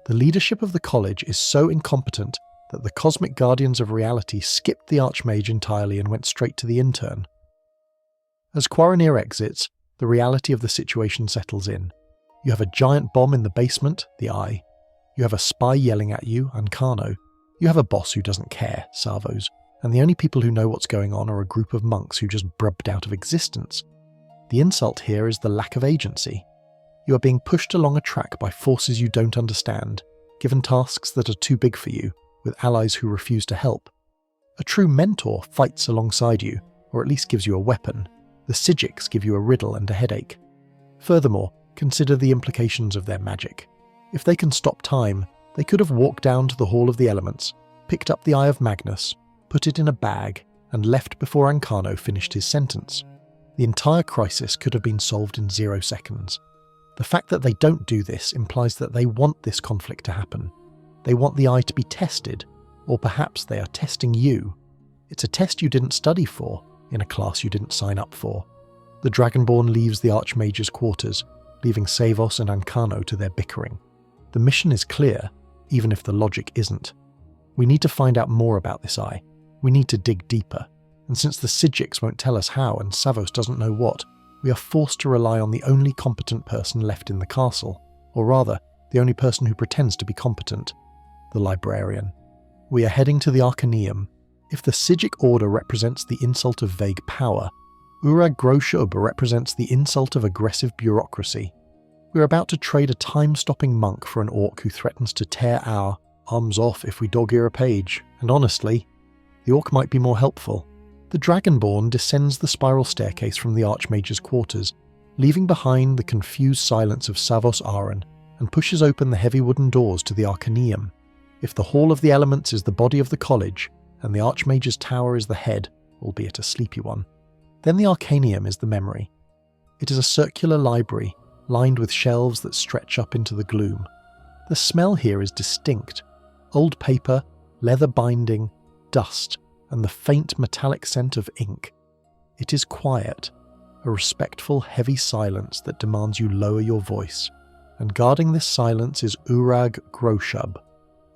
The leadership of the college is so incompetent that the Cosmic Guardians of Reality skipped the Arch-Mage entirely and went straight to the intern. As Quaranir exits, the reality of the situation settles in. You have a giant bomb in the basement, the Eye. You have a spy yelling at you, Ancano. You have a boss who doesn't care, Savos. And the only people who know what's going on are a group of monks who just brubbed out of existence. The insult here is the lack of agency. You are being pushed along a track by forces you don't understand, given tasks that are too big for you, with allies who refuse to help. A true mentor fights alongside you, or at least gives you a weapon. The Psijics give you a riddle and a headache. Furthermore, consider the implications of their magic. If they can stop time, they could have walked down to the Hall of the Elements, picked up the Eye of Magnus, put it in a bag, and left before Ancano finished his sentence. The entire crisis could have been solved in 0 seconds. The fact that they don't do this implies that they want this conflict to happen. They want the Eye to be tested, or perhaps they are testing you. It's a test you didn't study for, in a class you didn't sign up for. The Dragonborn leaves the Arch-Mage's quarters, leaving Savos and Ancano to their bickering. The mission is clear, even if the logic isn't. We need to find out more about this Eye. We need to dig deeper. And since the Psijics won't tell us how and Savos doesn't know what, we are forced to rely on the only competent person left in the castle, or rather, the only person who pretends to be competent, the Librarian. We are heading to the Arcaneum. If the Psijic Order represents the insult of vague power, Urag Groshub represents the insult of aggressive bureaucracy. We are about to trade a time-stopping monk for an orc who threatens to tear our arms off if we dog-ear a page, and honestly, the orc might be more helpful. The Dragonborn descends the spiral staircase from the Arch-Mage's quarters, leaving behind the confused silence of Savos Aren, and pushes open the heavy wooden doors to the Arcaneum. If the Hall of the Elements is the body of the college, and the Arch-Mage's tower is the head, albeit a sleepy one, then the Arcaneum is the memory. It is a circular library, lined with shelves that stretch up into the gloom. The smell here is distinct. Old paper, leather binding, dust, and the faint metallic scent of ink. It is quiet, a respectful, heavy silence that demands you lower your voice. And guarding this silence is Urag Groshub.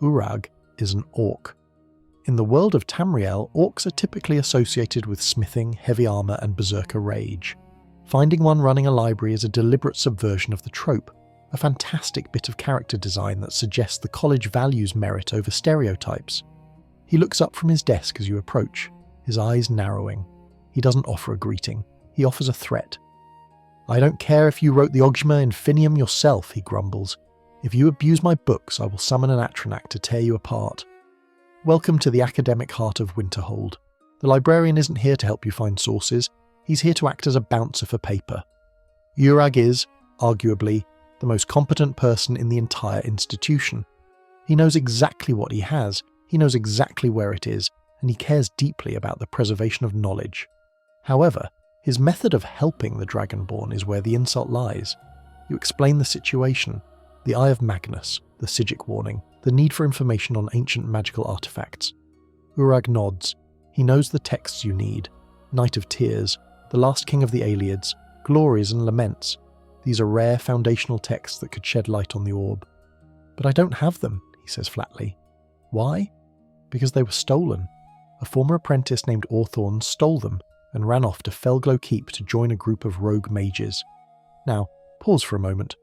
Urag is an orc. In the world of Tamriel, orcs are typically associated with smithing, heavy armour and berserker rage. Finding one running a library is a deliberate subversion of the trope, a fantastic bit of character design that suggests the college values merit over stereotypes. He looks up from his desk as you approach, his eyes narrowing. He doesn't offer a greeting, he offers a threat. "I don't care if you wrote the Ogma Infinium yourself," he grumbles. "If you abuse my books, I will summon an Atronach to tear you apart." Welcome to the academic heart of Winterhold. The librarian isn't here to help you find sources, he's here to act as a bouncer for paper. Urag is, arguably, the most competent person in the entire institution. He knows exactly what he has, he knows exactly where it is, and he cares deeply about the preservation of knowledge. However, his method of helping the Dragonborn is where the insult lies. You explain the situation, the Eye of Magnus, the Psijic warning, the need for information on ancient magical artifacts. Urag nods. He knows the texts you need. Night of Tears, The Last King of the Aelids, Glories and Laments. These are rare foundational texts that could shed light on the orb. But I don't have them, he says flatly. Why? Because they were stolen. A former apprentice named Orthorn stole them and ran off to Felglow Keep to join a group of rogue mages. Now, pause for a moment.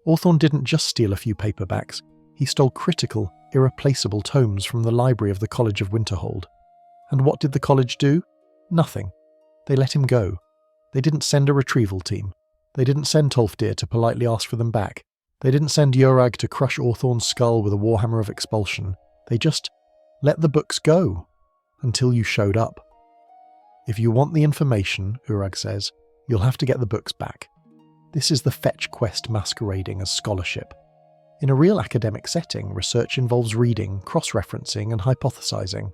Orthorn didn't just steal a few paperbacks, he stole critical, irreplaceable tomes from the library of the College of Winterhold. And what did the college do? Nothing. They let him go. They didn't send a retrieval team. They didn't send Tolfdir to politely ask for them back. They didn't send Urag to crush Orthorn's skull with a warhammer of expulsion. They just let the books go. Until you showed up. If you want the information, Urag says, you'll have to get the books back. This is the fetch quest masquerading as scholarship. In a real academic setting, research involves reading, cross-referencing and hypothesizing.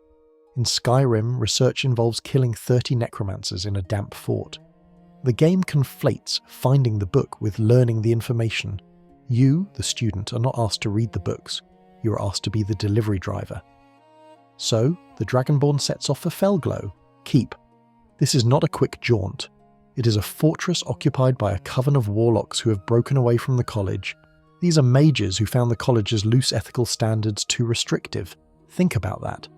In Skyrim, research involves killing 30 necromancers in a damp fort. The game conflates finding the book with learning the information. You, the student, are not asked to read the books. You are asked to be the delivery driver. So, the Dragonborn sets off for Felglow Keep. This is not a quick jaunt. It is a fortress occupied by a coven of warlocks who have broken away from the college. These are mages who found the college's loose ethical standards too restrictive. Think about that.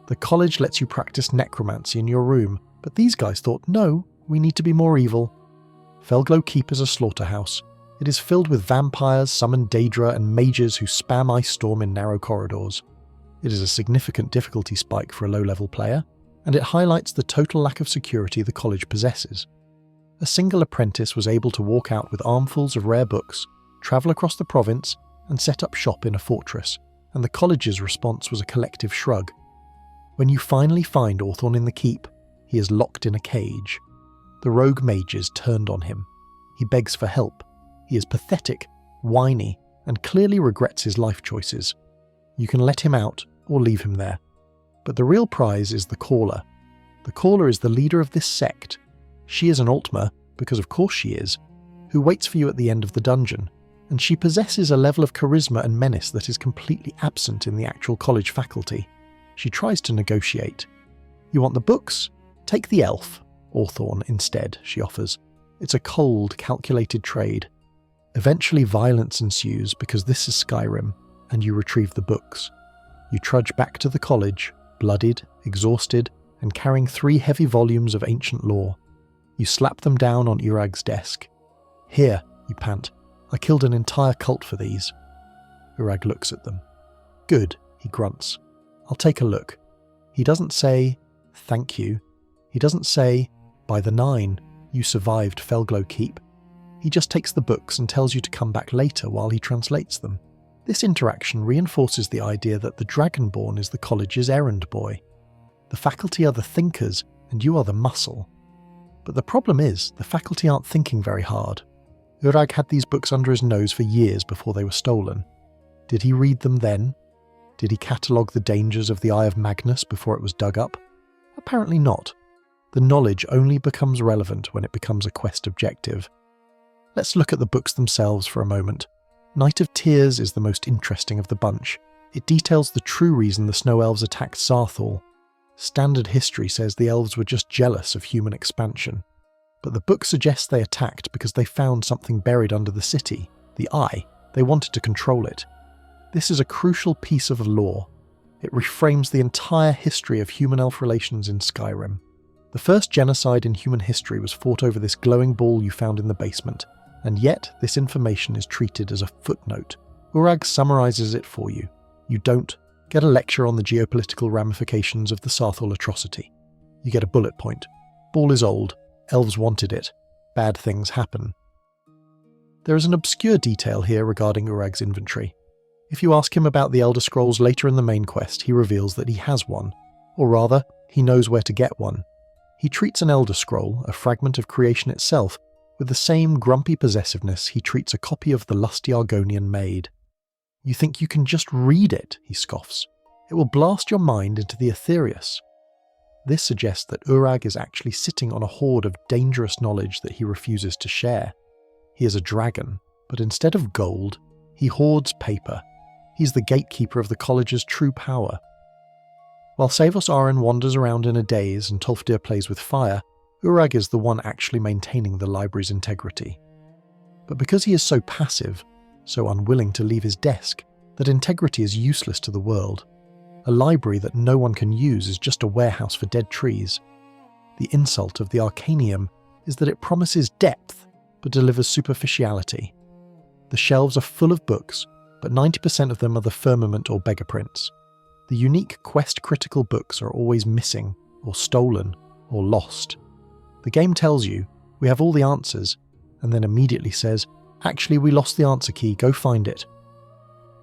The college lets you practice necromancy in your room, but these guys thought, no, we need to be more evil. Felglow Keep is a slaughterhouse. It is filled with vampires, summoned Daedra, and mages who spam Ice Storm in narrow corridors. It is a significant difficulty spike for a low-level player, and it highlights the total lack of security the college possesses. A single apprentice was able to walk out with armfuls of rare books, travel across the province, and set up shop in a fortress, and the college's response was a collective shrug. When you finally find Orthorn in the keep, he is locked in a cage. The rogue mages turned on him. He begs for help. He is pathetic, whiny, and clearly regrets his life choices. You can let him out or leave him there. But the real prize is the Caller. The Caller is the leader of this sect. She is an Altmer, because of course she is, who waits for you at the end of the dungeon, and she possesses a level of charisma and menace that is completely absent in the actual college faculty. She tries to negotiate. You want the books? Take the elf, Orthorn, instead, she offers. It's a cold, calculated trade. Eventually violence ensues because this is Skyrim, and you retrieve the books. You trudge back to the college, bloodied, exhausted, and carrying 3 heavy volumes of ancient lore. You slap them down on Urag's desk. Here, you pant. I killed an entire cult for these. Urag looks at them. Good, he grunts. I'll take a look. He doesn't say, thank you. He doesn't say, by the 9, you survived Felglow Keep. He just takes the books and tells you to come back later while he translates them. This interaction reinforces the idea that the Dragonborn is the college's errand boy. The faculty are the thinkers, and you are the muscle. But the problem is, the faculty aren't thinking very hard. Urag had these books under his nose for years before they were stolen. Did he read them then? Did he catalogue the dangers of the Eye of Magnus before it was dug up? Apparently not. The knowledge only becomes relevant when it becomes a quest objective. Let's look at the books themselves for a moment. Night of Tears is the most interesting of the bunch. It details the true reason the Snow Elves attacked Saarthal. Standard history says the elves were just jealous of human expansion. But the book suggests they attacked because they found something buried under the city, the Eye. They wanted to control it. This is a crucial piece of lore. It reframes the entire history of human-elf relations in Skyrim. The first genocide in human history was fought over this glowing ball you found in the basement, and yet this information is treated as a footnote. Urag summarizes it for you. You don't get a lecture on the geopolitical ramifications of the Saarthal atrocity. You get a bullet point. Ball is old. Elves wanted it. Bad things happen. There is an obscure detail here regarding Urag's inventory. If you ask him about the Elder Scrolls later in the main quest, he reveals that he has one. Or rather, he knows where to get one. He treats an Elder Scroll, a fragment of creation itself, with the same grumpy possessiveness he treats a copy of the lusty Argonian maid. You think you can just read it, he scoffs. It will blast your mind into the Aetherius. This suggests that Urag is actually sitting on a hoard of dangerous knowledge that he refuses to share. He is a dragon, but instead of gold, he hoards paper. He's the gatekeeper of the college's true power. While Savos Aren wanders around in a daze and Tolfdir plays with fire, Urag is the one actually maintaining the library's integrity. But because he is so passive, so unwilling to leave his desk, that integrity is useless to the world. A library that no one can use is just a warehouse for dead trees. The insult of the Arcanium is that it promises depth, but delivers superficiality. The shelves are full of books, but 90% of them are the Firmament or Beggar Prince. The unique quest-critical books are always missing, or stolen, or lost. The game tells you, we have all the answers, and then immediately says, actually we lost the answer key, go find it.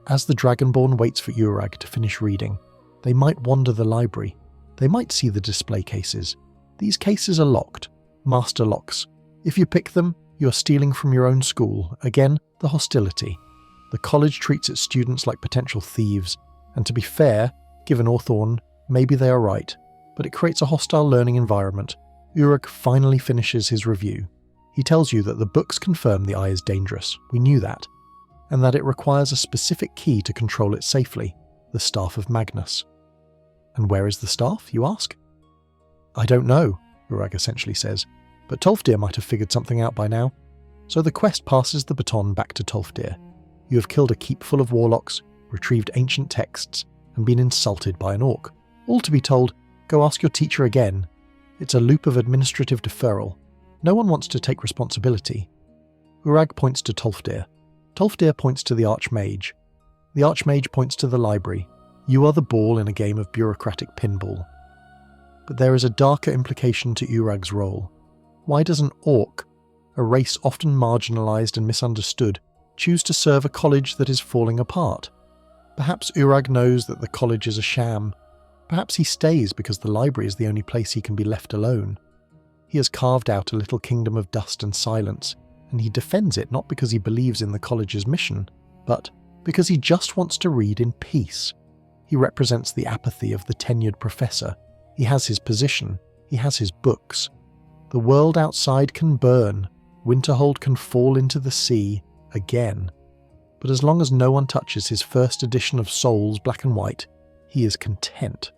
As the Dragonborn waits for Urag to finish reading, they might wander the library. They might see the display cases. These cases are locked, master locks. If you pick them, you are stealing from your own school. Again, the hostility. The college treats its students like potential thieves, and to be fair, given Orthorn, maybe they are right, but it creates a hostile learning environment. Urag finally finishes his review. He tells you that the books confirm the eye is dangerous, we knew that, and that it requires a specific key to control it safely, the Staff of Magnus. And where is the staff, you ask? I don't know, Urag essentially says, but Tolfdir might have figured something out by now. So the quest passes the baton back to Tolfdir. You have killed a keep full of warlocks, retrieved ancient texts, and been insulted by an orc. All to be told, go ask your teacher again. It's a loop of administrative deferral. No one wants to take responsibility. Urag points to Tolfdir. Tolfdir points to the Arch-Mage. The Arch-Mage points to the library. You are the ball in a game of bureaucratic pinball. But there is a darker implication to Urag's role. Why does an orc, a race often marginalised and misunderstood, choose to serve a college that is falling apart? Perhaps Urag knows that the college is a sham. Perhaps he stays because the library is the only place he can be left alone. He has carved out a little kingdom of dust and silence, and he defends it not because he believes in the college's mission, but because he just wants to read in peace. He represents the apathy of the tenured professor. He has his position. He has his books. The world outside can burn. Winterhold can fall into the sea again. But as long as no one touches his first edition of Souls black and white, he is content.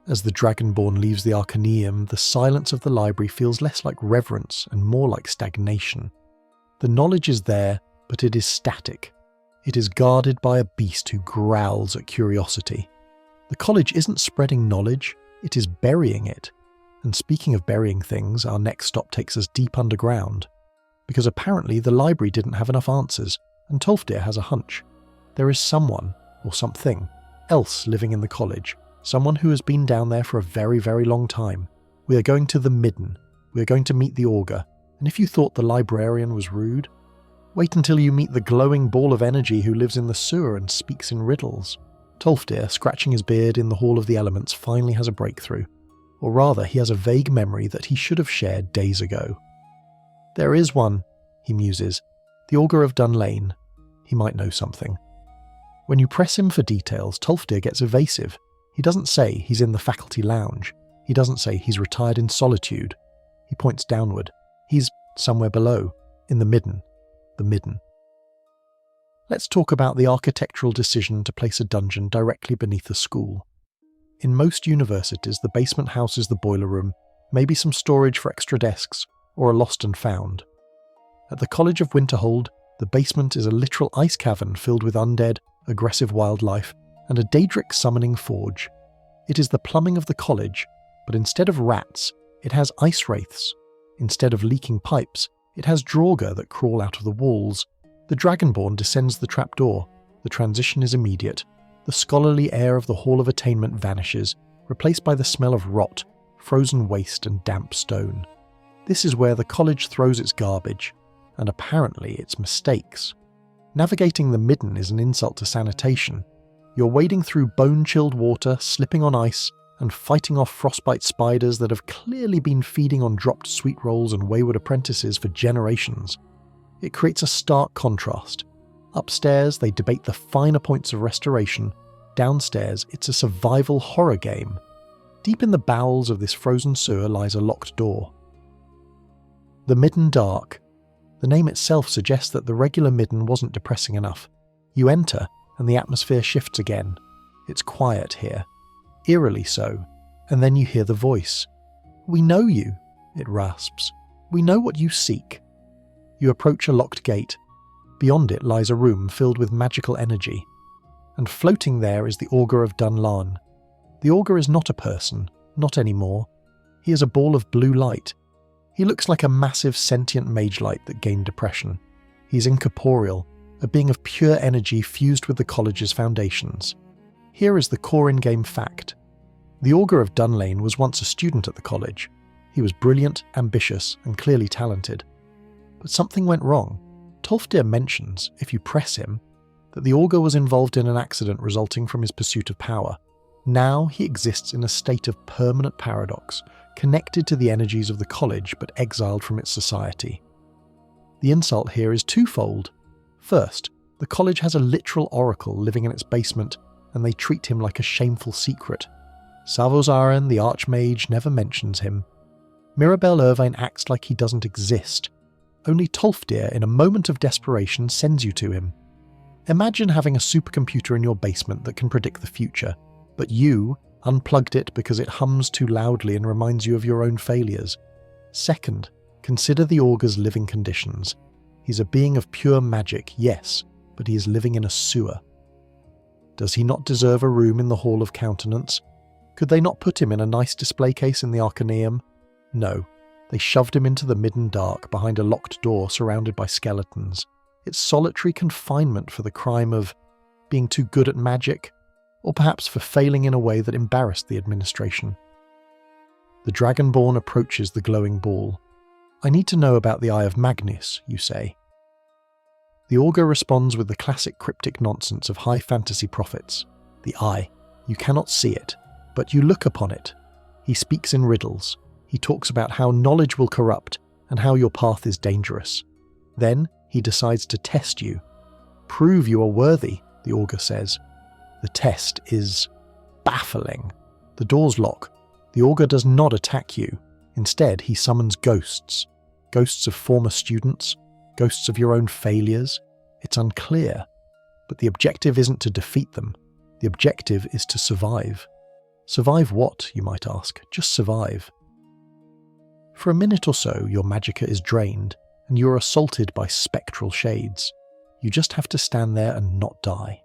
As the Dragonborn leaves the Arcanium, the silence of the library feels less like reverence and more like stagnation. The knowledge is there, but it is static. It is guarded by a beast who growls at curiosity. The college isn't spreading knowledge, it is burying it. And speaking of burying things, our next stop takes us deep underground. Because apparently the library didn't have enough answers, and Tolfdir has a hunch. There is someone, or something, else living in the college. Someone who has been down there for a very, very long time. We are going to the Midden. We are going to meet the Augur. And if you thought the librarian was rude, wait until you meet the glowing ball of energy who lives in the sewer and speaks in riddles. Tolfdir, scratching his beard in the Hall of the Elements, finally has a breakthrough. Or rather, he has a vague memory that he should have shared days ago. There is one, he muses. The Augur of Dunlain. He might know something. When you press him for details, Tolfdir gets evasive. He doesn't say he's in the faculty lounge. He doesn't say he's retired in solitude. He points downward. He's somewhere below, in the Midden. The Midden. Let's talk about the architectural decision to place a dungeon directly beneath a school. In most universities, the basement houses the boiler room, maybe some storage for extra desks, or a lost and found. At the College of Winterhold, the basement is a literal ice cavern filled with undead, aggressive wildlife, and a Daedric summoning forge. It is the plumbing of the college, but instead of rats, it has ice wraiths. Instead of leaking pipes, it has Draugr that crawl out of the walls. The Dragonborn descends the trapdoor. The transition is immediate. The scholarly air of the Hall of Attainment vanishes, replaced by the smell of rot, frozen waste and damp stone. This is where the college throws its garbage, and apparently its mistakes. Navigating the Midden is an insult to sanitation. You're wading through bone-chilled water, slipping on ice, and fighting off frostbite spiders that have clearly been feeding on dropped sweet rolls and wayward apprentices for generations. It creates a stark contrast. Upstairs, they debate the finer points of restoration. Downstairs, it's a survival horror game. Deep in the bowels of this frozen sewer lies a locked door. The Midden Dark. The name itself suggests that the regular Midden wasn't depressing enough. You enter, and the atmosphere shifts again. It's quiet here. Eerily so. And then you hear the voice. "We know you," it rasps. "We know what you seek." You approach a locked gate. Beyond it lies a room filled with magical energy. And floating there is the Augur of Dunlain. The Augur is not a person, not anymore. He is a ball of blue light. He looks like a massive sentient mage light that gained depression. He's incorporeal, a being of pure energy fused with the college's foundations. Here is the core in-game fact. The Augur of Dunlain was once a student at the college. He was brilliant, ambitious, and clearly talented. But something went wrong. Tolfdir mentions, if you press him, that the Augur was involved in an accident resulting from his pursuit of power. Now he exists in a state of permanent paradox, connected to the energies of the college but exiled from its society. The insult here is twofold. First, the college has a literal oracle living in its basement, and they treat him like a shameful secret. Savos Aren, the Arch-Mage, never mentions him. Mirabel Irvine acts like he doesn't exist. Only Tolfdir, in a moment of desperation, sends you to him. Imagine having a supercomputer in your basement that can predict the future, but you unplugged it because it hums too loudly and reminds you of your own failures. Second, consider the Augur's living conditions. He's a being of pure magic, yes, but he is living in a sewer. Does he not deserve a room in the Hall of Countenance? Could they not put him in a nice display case in the Arcaneum? No, they shoved him into the midden dark behind a locked door surrounded by skeletons. It's solitary confinement for the crime of being too good at magic, or perhaps for failing in a way that embarrassed the administration. The Dragonborn approaches the glowing ball. I need to know about the Eye of Magnus, you say. The Augur responds with the classic cryptic nonsense of high fantasy prophets. The eye. You cannot see it, but you look upon it. He speaks in riddles. He talks about how knowledge will corrupt and how your path is dangerous. Then he decides to test you. Prove you are worthy, the Augur says. The test is baffling. The doors lock. The Augur does not attack you. Instead, he summons ghosts. Ghosts of former students, ghosts of your own failures. It's unclear. But the objective isn't to defeat them. The objective is to survive. Survive what, you might ask? Just survive. For a minute or so, your magicka is drained, and you're assaulted by spectral shades. You just have to stand there and not die.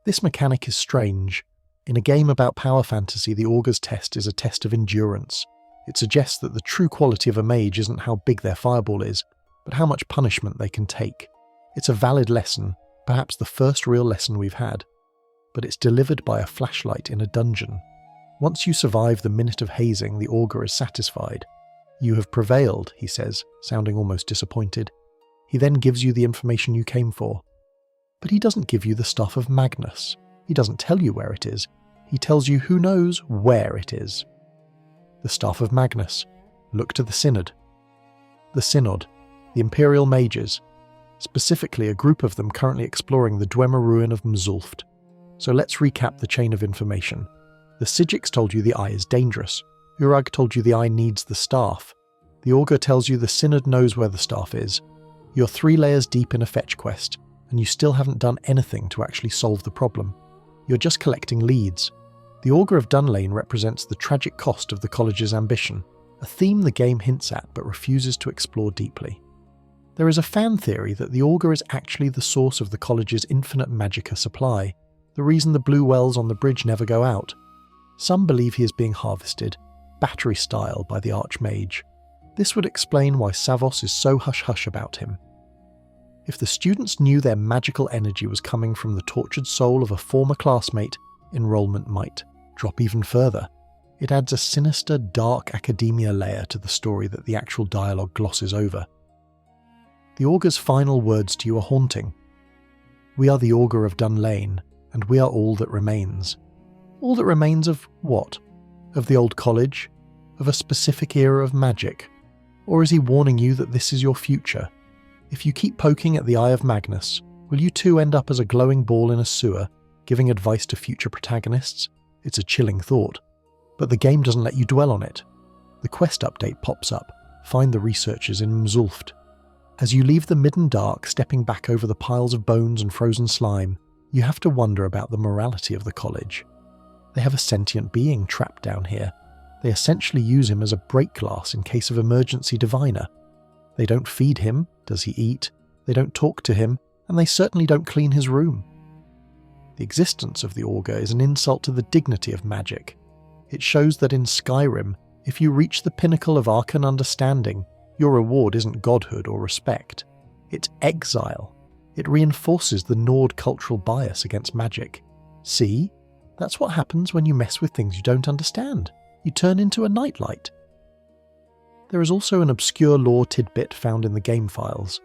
This mechanic is strange. In a game about power fantasy, the Augur's test is a test of endurance. It suggests that the true quality of a mage isn't how big their fireball is, but how much punishment they can take. It's a valid lesson, perhaps the first real lesson we've had, but it's delivered by a flashlight in a dungeon. Once you survive the minute of hazing, the Augur is satisfied. You have prevailed, he says, sounding almost disappointed. He then gives you the information you came for. But he doesn't give you the Staff of Magnus. He doesn't tell you where it is. He tells you who knows where it is. The Staff of Magnus. Look to the Synod. The Synod, the Imperial Mages, specifically a group of them currently exploring the Dwemer ruin of Mzulft. So let's recap the chain of information. The Psijics told you the eye is dangerous. Urag told you the eye needs the staff. The Augur tells you the Synod knows where the staff is. You're 3 layers deep in a fetch quest, and you still haven't done anything to actually solve the problem. You're just collecting leads. The Augur of Dunlain represents the tragic cost of the college's ambition, a theme the game hints at but refuses to explore deeply. There is a fan theory that the Augur is actually the source of the college's infinite magicka supply, the reason the blue wells on the bridge never go out. Some believe he is being harvested, battery-style, by the Arch-Mage. This would explain why Savos is so hush-hush about him. If the students knew their magical energy was coming from the tortured soul of a former classmate, enrollment might drop even further. It adds a sinister, dark academia layer to the story that the actual dialogue glosses over. The Augur's final words to you are haunting. We are the Augur of Dunlain, and we are all that remains. All that remains of what? Of the old college? Of a specific era of magic? Or is he warning you that this is your future? If you keep poking at the Eye of Magnus, will you too end up as a glowing ball in a sewer, giving advice to future protagonists? It's a chilling thought. But the game doesn't let you dwell on it. The quest update pops up. Find the researchers in Mzulft. As you leave the midden dark, stepping back over the piles of bones and frozen slime, you have to wonder about the morality of the college. They have a sentient being trapped down here. They essentially use him as a break glass in case of emergency diviner. They don't feed him, does he eat, they don't talk to him, and they certainly don't clean his room. The existence of the Augur is an insult to the dignity of magic. It shows that in Skyrim, if you reach the pinnacle of arcane understanding, your reward isn't godhood or respect. It's exile. It reinforces the Nord cultural bias against magic. See? That's what happens when you mess with things you don't understand. You turn into a nightlight. There is also an obscure lore tidbit found in the game files.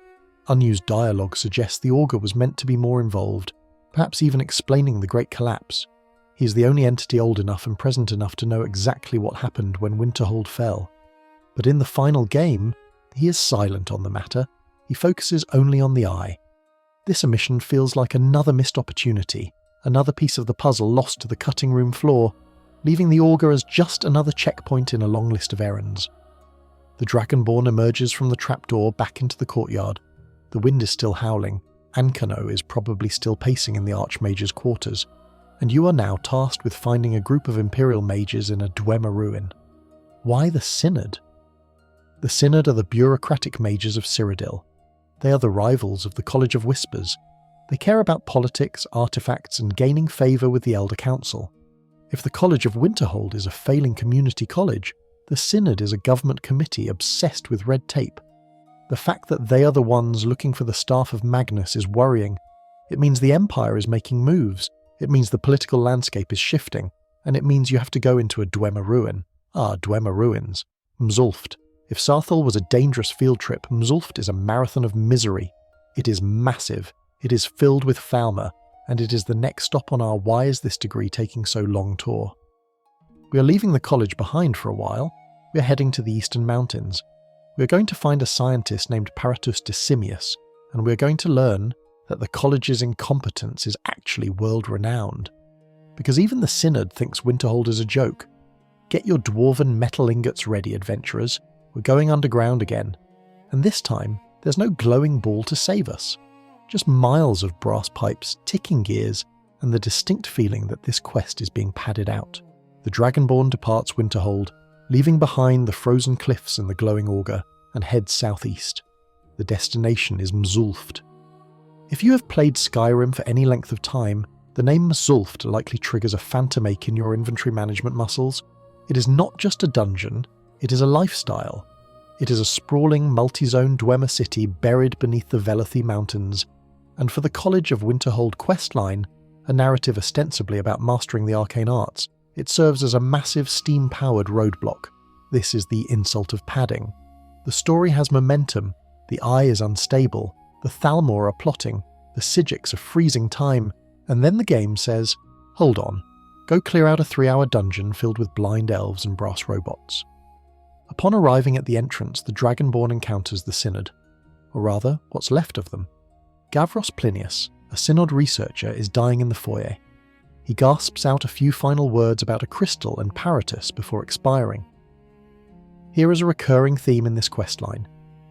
Unused dialogue suggests the Augur was meant to be more involved, perhaps even explaining the Great Collapse. He is the only entity old enough and present enough to know exactly what happened when Winterhold fell. But in the final game, he is silent on the matter. He focuses only on the Eye. This omission feels like another missed opportunity, another piece of the puzzle lost to the cutting room floor, leaving the Augur as just another checkpoint in a long list of errands. The Dragonborn emerges from the trapdoor back into the courtyard. The wind is still howling. Ancano is probably still pacing in the Arch-Mage's quarters, and you are now tasked with finding a group of Imperial mages in a Dwemer ruin. Why the Synod? The Synod are the bureaucratic mages of Cyrodiil. They are the rivals of the College of Whispers. They care about politics, artifacts, and gaining favour with the Elder Council. If the College of Winterhold is a failing community college, the Synod is a government committee obsessed with red tape. The fact that they are the ones looking for the staff of Magnus is worrying. It means the Empire is making moves. It means the political landscape is shifting. And it means you have to go into a Dwemer ruin. Dwemer ruins. Mzulft. If Saarthal was a dangerous field trip, Mzulft is a marathon of misery. It is massive. It is filled with Thalmor. And it is the next stop on our why is this degree taking so long tour. We are leaving the college behind for a while. We are heading to the Eastern Mountains. We are going to find a scientist named Paratus Decimius, and we are going to learn that the college's incompetence is actually world-renowned. Because even the Synod thinks Winterhold is a joke. Get your dwarven metal ingots ready, adventurers. We're going underground again. And this time, there's no glowing ball to save us. Just miles of brass pipes, ticking gears, and the distinct feeling that this quest is being padded out. The Dragonborn departs Winterhold, leaving behind the frozen cliffs and the glowing Augur, and heads southeast. The destination is Mzulft. If you have played Skyrim for any length of time, the name Mzulft likely triggers a phantom ache in your inventory management muscles. It is not just a dungeon, it is a lifestyle. It is a sprawling, multi-zone Dwemer city buried beneath the Velathi Mountains, and for the College of Winterhold questline, a narrative ostensibly about mastering the arcane arts, it serves as a massive steam-powered roadblock. This is the insult of padding. The story has momentum, the Eye is unstable, the Thalmor are plotting, the Psijics are freezing time, and then the game says, hold on, go clear out a 3-hour dungeon filled with blind elves and brass robots. Upon arriving at the entrance, the Dragonborn encounters the Synod, or rather, what's left of them. Gavros Plinius, a Synod researcher, is dying in the foyer. He gasps out a few final words about a crystal and Paratus before expiring. Here is a recurring theme in this questline: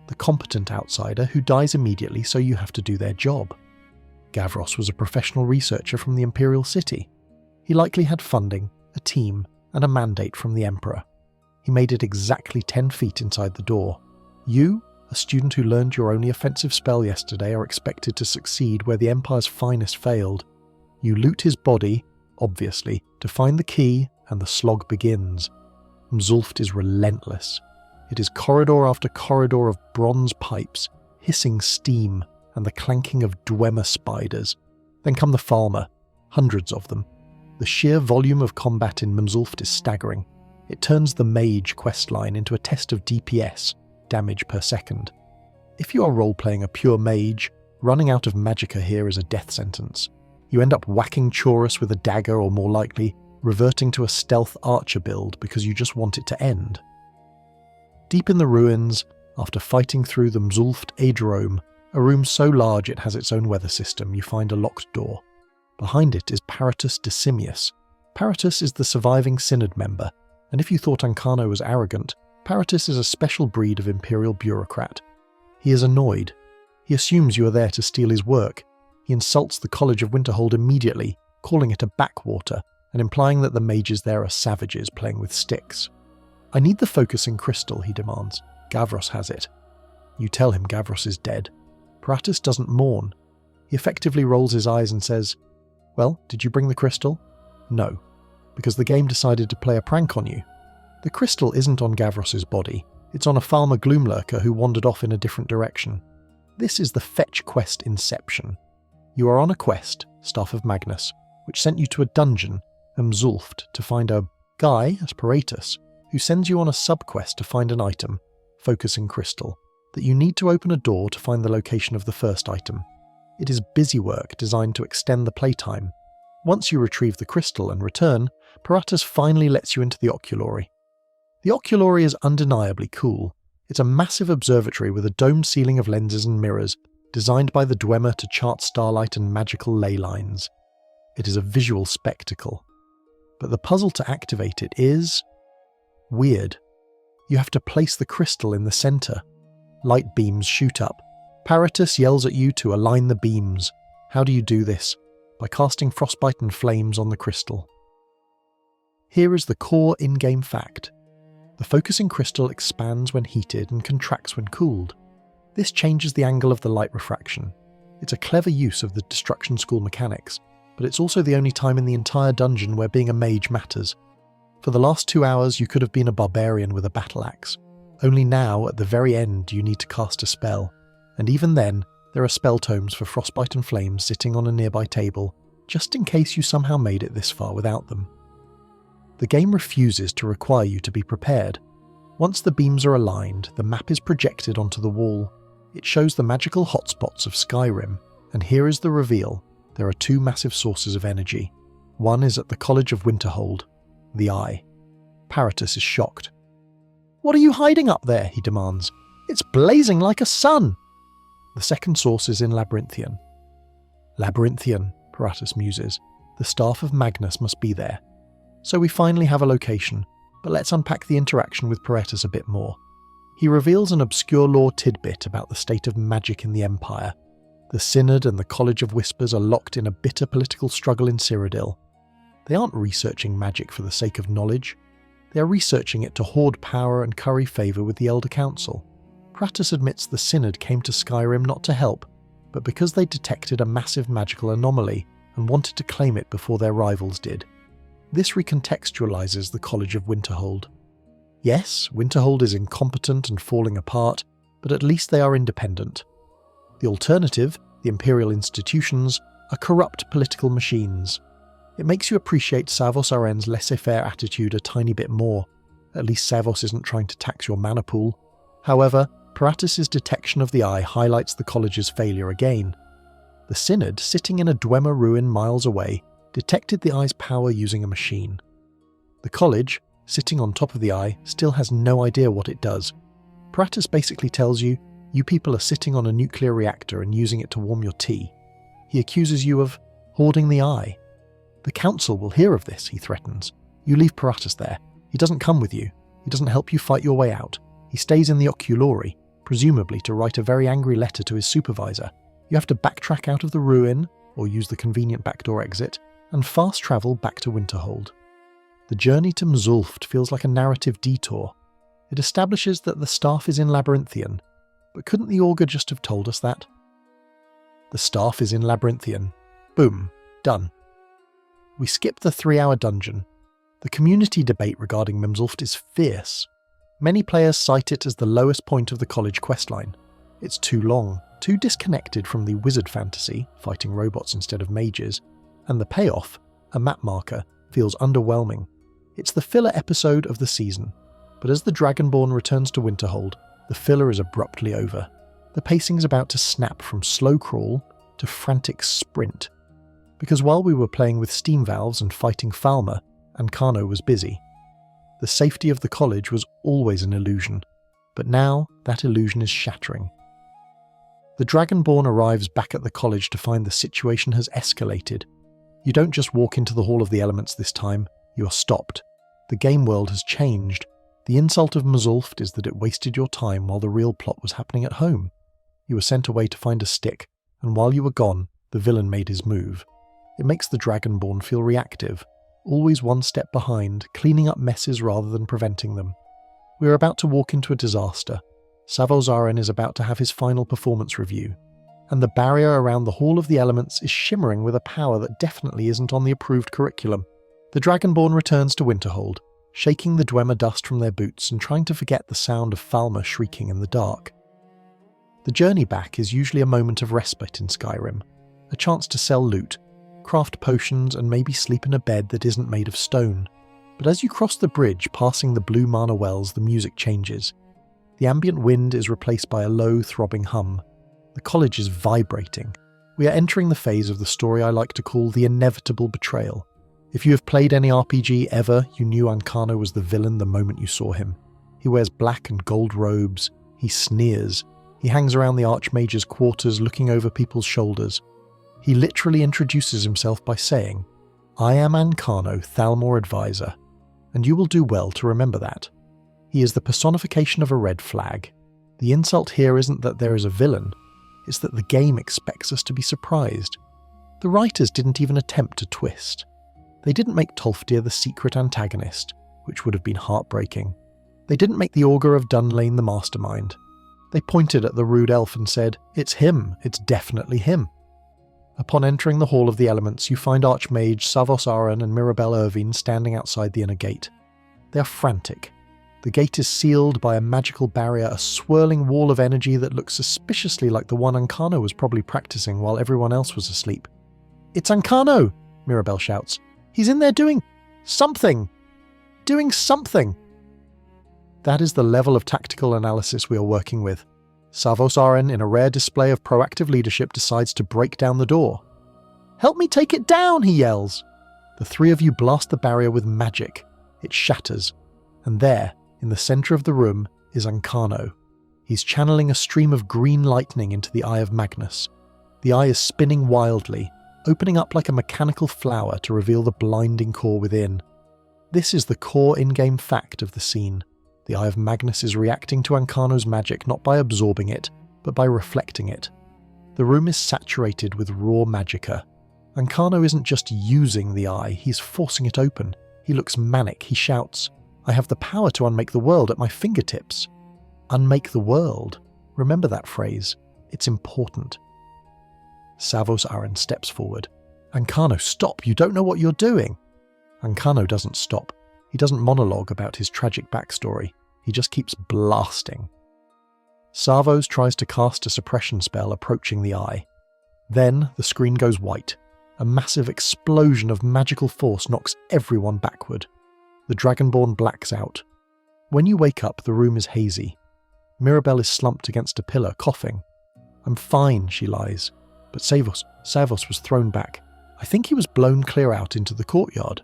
the competent outsider who dies immediately so you have to do their job. Gavros was a professional researcher from the Imperial City. He likely had funding, a team, and a mandate from the Emperor. He made it exactly 10 feet inside the door. You, a student who learned your only offensive spell yesterday, are expected to succeed where the Empire's finest failed. You loot his body, obviously, to find the key, and the slog begins. Mzulft is relentless. It is corridor after corridor of bronze pipes, hissing steam, and the clanking of Dwemer spiders. Then come the Thalmor, hundreds of them. The sheer volume of combat in Mzulft is staggering. It turns the Mage questline into a test of DPS, damage per second. If you are role-playing a pure mage, running out of magicka here is a death sentence. You end up whacking Chorus with a dagger, or more likely, reverting to a stealth archer build because you just want it to end. Deep in the ruins, after fighting through the Mzulft Aedrome, a room so large it has its own weather system, you find a locked door. Behind it is Paratus Decimius. Paratus is the surviving Synod member, and if you thought Ancano was arrogant, Paratus is a special breed of Imperial bureaucrat. He is annoyed. He assumes you are there to steal his work. He insults the College of Winterhold immediately, calling it a backwater, and implying that the mages there are savages playing with sticks. I need the focusing crystal, he demands. Gavros has it. You tell him Gavros is dead. Paratus doesn't mourn. He effectively rolls his eyes and says, "Well, did you bring the crystal?" "No, because the game decided to play a prank on you. The crystal isn't on Gavros's body, it's on a Thalmor Gloomlurker who wandered off in a different direction. This is the fetch quest Inception. You are on a quest, Staff of Magnus, which sent you to a dungeon, Mzulft, to find a guy, as Paratus, who sends you on a sub-quest to find an item, focusing crystal, that you need to open a door to find the location of the first item. It is busy work designed to extend the playtime. Once you retrieve the crystal and return, Paratus finally lets you into the Oculary. The Oculary is undeniably cool. It's a massive observatory with a domed ceiling of lenses and mirrors, designed by the Dwemer to chart starlight and magical ley lines. It is a visual spectacle. But the puzzle to activate it is weird. You have to place the crystal in the centre. Light beams shoot up. Paratus yells at you to align the beams. How do you do this? By casting frostbite and flames on the crystal. Here is the core in-game fact. The focusing crystal expands when heated and contracts when cooled. This changes the angle of the light refraction. It's a clever use of the Destruction School mechanics, but it's also the only time in the entire dungeon where being a mage matters. For the last 2 hours you could have been a barbarian with a battle axe. Only now, at the very end, you need to cast a spell. And even then, there are spell tomes for frostbite and flames sitting on a nearby table, just in case you somehow made it this far without them. The game refuses to require you to be prepared. Once the beams are aligned, the map is projected onto the wall. It shows the magical hotspots of Skyrim, and here is the reveal. There are 2 massive sources of energy. One is at the College of Winterhold, the Eye. Paratus is shocked. "What are you hiding up there?" he demands. "It's blazing like a sun!" The second source is in Labyrinthian. Labyrinthian, Paratus muses. The Staff of Magnus must be there. So we finally have a location, but let's unpack the interaction with Paratus a bit more. He reveals an obscure lore tidbit about the state of magic in the Empire. The Synod and the College of Whispers are locked in a bitter political struggle in Cyrodiil. They aren't researching magic for the sake of knowledge. They are researching it to hoard power and curry favour with the Elder Council. Paratus admits the Synod came to Skyrim not to help, but because they detected a massive magical anomaly and wanted to claim it before their rivals did. This recontextualises the College of Winterhold. Yes, Winterhold is incompetent and falling apart, but at least they are independent. The alternative, the imperial institutions, are corrupt political machines. It makes you appreciate Savos Aren's laissez-faire attitude a tiny bit more. At least Savos isn't trying to tax your mana pool. However, Paratus' detection of the Eye highlights the college's failure again. The Synod, sitting in a Dwemer ruin miles away, detected the Eye's power using a machine. The college, sitting on top of the Eye, still has no idea what it does. Paratus basically tells you, you people are sitting on a nuclear reactor and using it to warm your tea. He accuses you of hoarding the Eye. The council will hear of this, he threatens. You leave Paratus there. He doesn't come with you. He doesn't help you fight your way out. He stays in the Oculary, presumably to write a very angry letter to his supervisor. You have to backtrack out of the ruin, or use the convenient backdoor exit, and fast travel back to Winterhold. The journey to Mzulft feels like a narrative detour. It establishes that the staff is in Labyrinthian, but couldn't the Augur just have told us that? The staff is in Labyrinthian. Boom. Done. We skip the 3-hour dungeon. The community debate regarding Mzulft is fierce. Many players cite it as the lowest point of the college questline. It's too long, too disconnected from the wizard fantasy, fighting robots instead of mages, and the payoff, a map marker, feels underwhelming. It's the filler episode of the season, but as the Dragonborn returns to Winterhold, the filler is abruptly over. The pacing's about to snap from slow crawl to frantic sprint. Because while we were playing with steam valves and fighting Thalmor, Ancano was busy. The safety of the college was always an illusion, but now that illusion is shattering. The Dragonborn arrives back at the college to find the situation has escalated. You don't just walk into the Hall of the Elements this time, you are stopped. The game world has changed. The insult of Mzulft is that it wasted your time while the real plot was happening at home. You were sent away to find a stick, and while you were gone, the villain made his move. It makes the Dragonborn feel reactive, always one step behind, cleaning up messes rather than preventing them. We are about to walk into a disaster. Savos Aren is about to have his final performance review, and the barrier around the Hall of the Elements is shimmering with a power that definitely isn't on the approved curriculum. The Dragonborn returns to Winterhold, shaking the Dwemer dust from their boots and trying to forget the sound of Thalmor shrieking in the dark. The journey back is usually a moment of respite in Skyrim, a chance to sell loot, craft potions and maybe sleep in a bed that isn't made of stone. But as you cross the bridge passing the blue mana wells, the music changes. The ambient wind is replaced by a low, throbbing hum. The college is vibrating. We are entering the phase of the story I like to call the inevitable betrayal. If you have played any RPG ever, you knew Ancano was the villain the moment you saw him. He wears black and gold robes, he sneers, he hangs around the Arch-Mage's quarters looking over people's shoulders. He literally introduces himself by saying, "I am Ancano, Thalmor advisor," and you will do well to remember that. He is the personification of a red flag. The insult here isn't that there is a villain, it's that the game expects us to be surprised. The writers didn't even attempt to twist. They didn't make Tolfdir the secret antagonist, which would have been heartbreaking. They didn't make the Augur of Dunlain the mastermind. They pointed at the rude elf and said, "It's him, it's definitely him." Upon entering the Hall of the Elements, you find Arch-Mage Savos Aren and Mirabelle Irvine standing outside the inner gate. They are frantic. The gate is sealed by a magical barrier, a swirling wall of energy that looks suspiciously like the one Ancano was probably practicing while everyone else was asleep. "It's Ancano!" Mirabelle shouts. "He's in there doing something! Doing something!" That is the level of tactical analysis we are working with. Savos Aren, in a rare display of proactive leadership, decides to break down the door. "Help me take it down!" he yells. The three of you blast the barrier with magic. It shatters. And there, in the centre of the room, is Ancano. He's channeling a stream of green lightning into the Eye of Magnus. The eye is spinning wildly, opening up like a mechanical flower to reveal the blinding core within. This is the core in-game fact of the scene. The Eye of Magnus is reacting to Ancano's magic not by absorbing it, but by reflecting it. The room is saturated with raw magicka. Ancano isn't just using the eye, he's forcing it open. He looks manic, he shouts, "I have the power to unmake the world at my fingertips." Unmake the world. Remember that phrase. It's important. Savos Aren steps forward. "Ancano, stop! You don't know what you're doing!" Ancano doesn't stop. He doesn't monologue about his tragic backstory. He just keeps blasting. Savos tries to cast a suppression spell approaching the eye. Then the screen goes white. A massive explosion of magical force knocks everyone backward. The Dragonborn blacks out. When you wake up, the room is hazy. Mirabelle is slumped against a pillar, coughing. "I'm fine," she lies. But Savos was thrown back. I think he was blown clear out into the courtyard.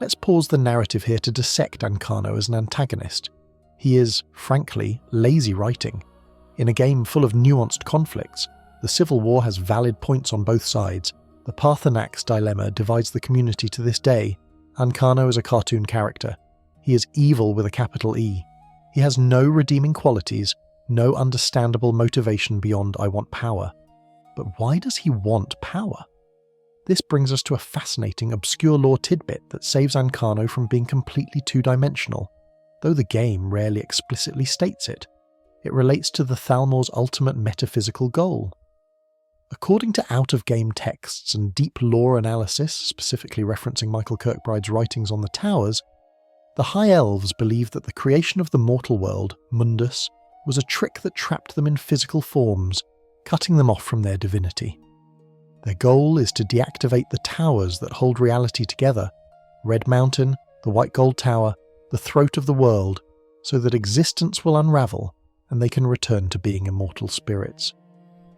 Let's pause the narrative here to dissect Ancano as an antagonist. He is, frankly, lazy writing. In a game full of nuanced conflicts, the civil war has valid points on both sides. The Paarthurnax dilemma divides the community to this day. Ancano is a cartoon character. He is evil with a capital E. He has no redeeming qualities, no understandable motivation beyond "I want power." But why does he want power? This brings us to a fascinating, obscure lore tidbit that saves Ancano from being completely two-dimensional, though the game rarely explicitly states it. It relates to the Thalmor's ultimate metaphysical goal. According to out-of-game texts and deep lore analysis, specifically referencing Michael Kirkbride's writings on the Towers, the High Elves believed that the creation of the mortal world, Mundus, was a trick that trapped them in physical forms, cutting them off from their divinity. Their goal is to deactivate the towers that hold reality together, Red Mountain, the White Gold Tower, the throat of the world, so that existence will unravel and they can return to being immortal spirits.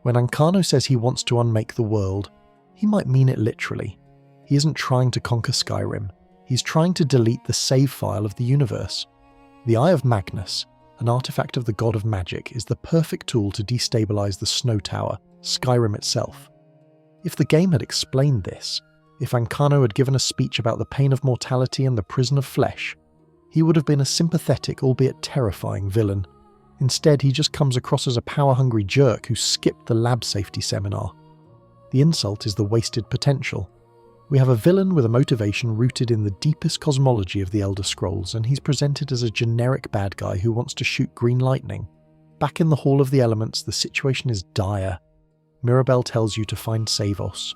When Ancano says he wants to unmake the world, he might mean it literally. He isn't trying to conquer Skyrim, he's trying to delete the save file of the universe. The Eye of Magnus, an artifact of the god of magic, is the perfect tool to destabilize the Snow Tower, Skyrim itself. If the game had explained this, if Ancano had given a speech about the pain of mortality and the prison of flesh, he would have been a sympathetic, albeit terrifying villain. Instead, he just comes across as a power-hungry jerk who skipped the lab safety seminar. The insult is the wasted potential. We have a villain with a motivation rooted in the deepest cosmology of the Elder Scrolls, and he's presented as a generic bad guy who wants to shoot green lightning. Back in the Hall of the Elements, the situation is dire. Mirabelle tells you to find Savos.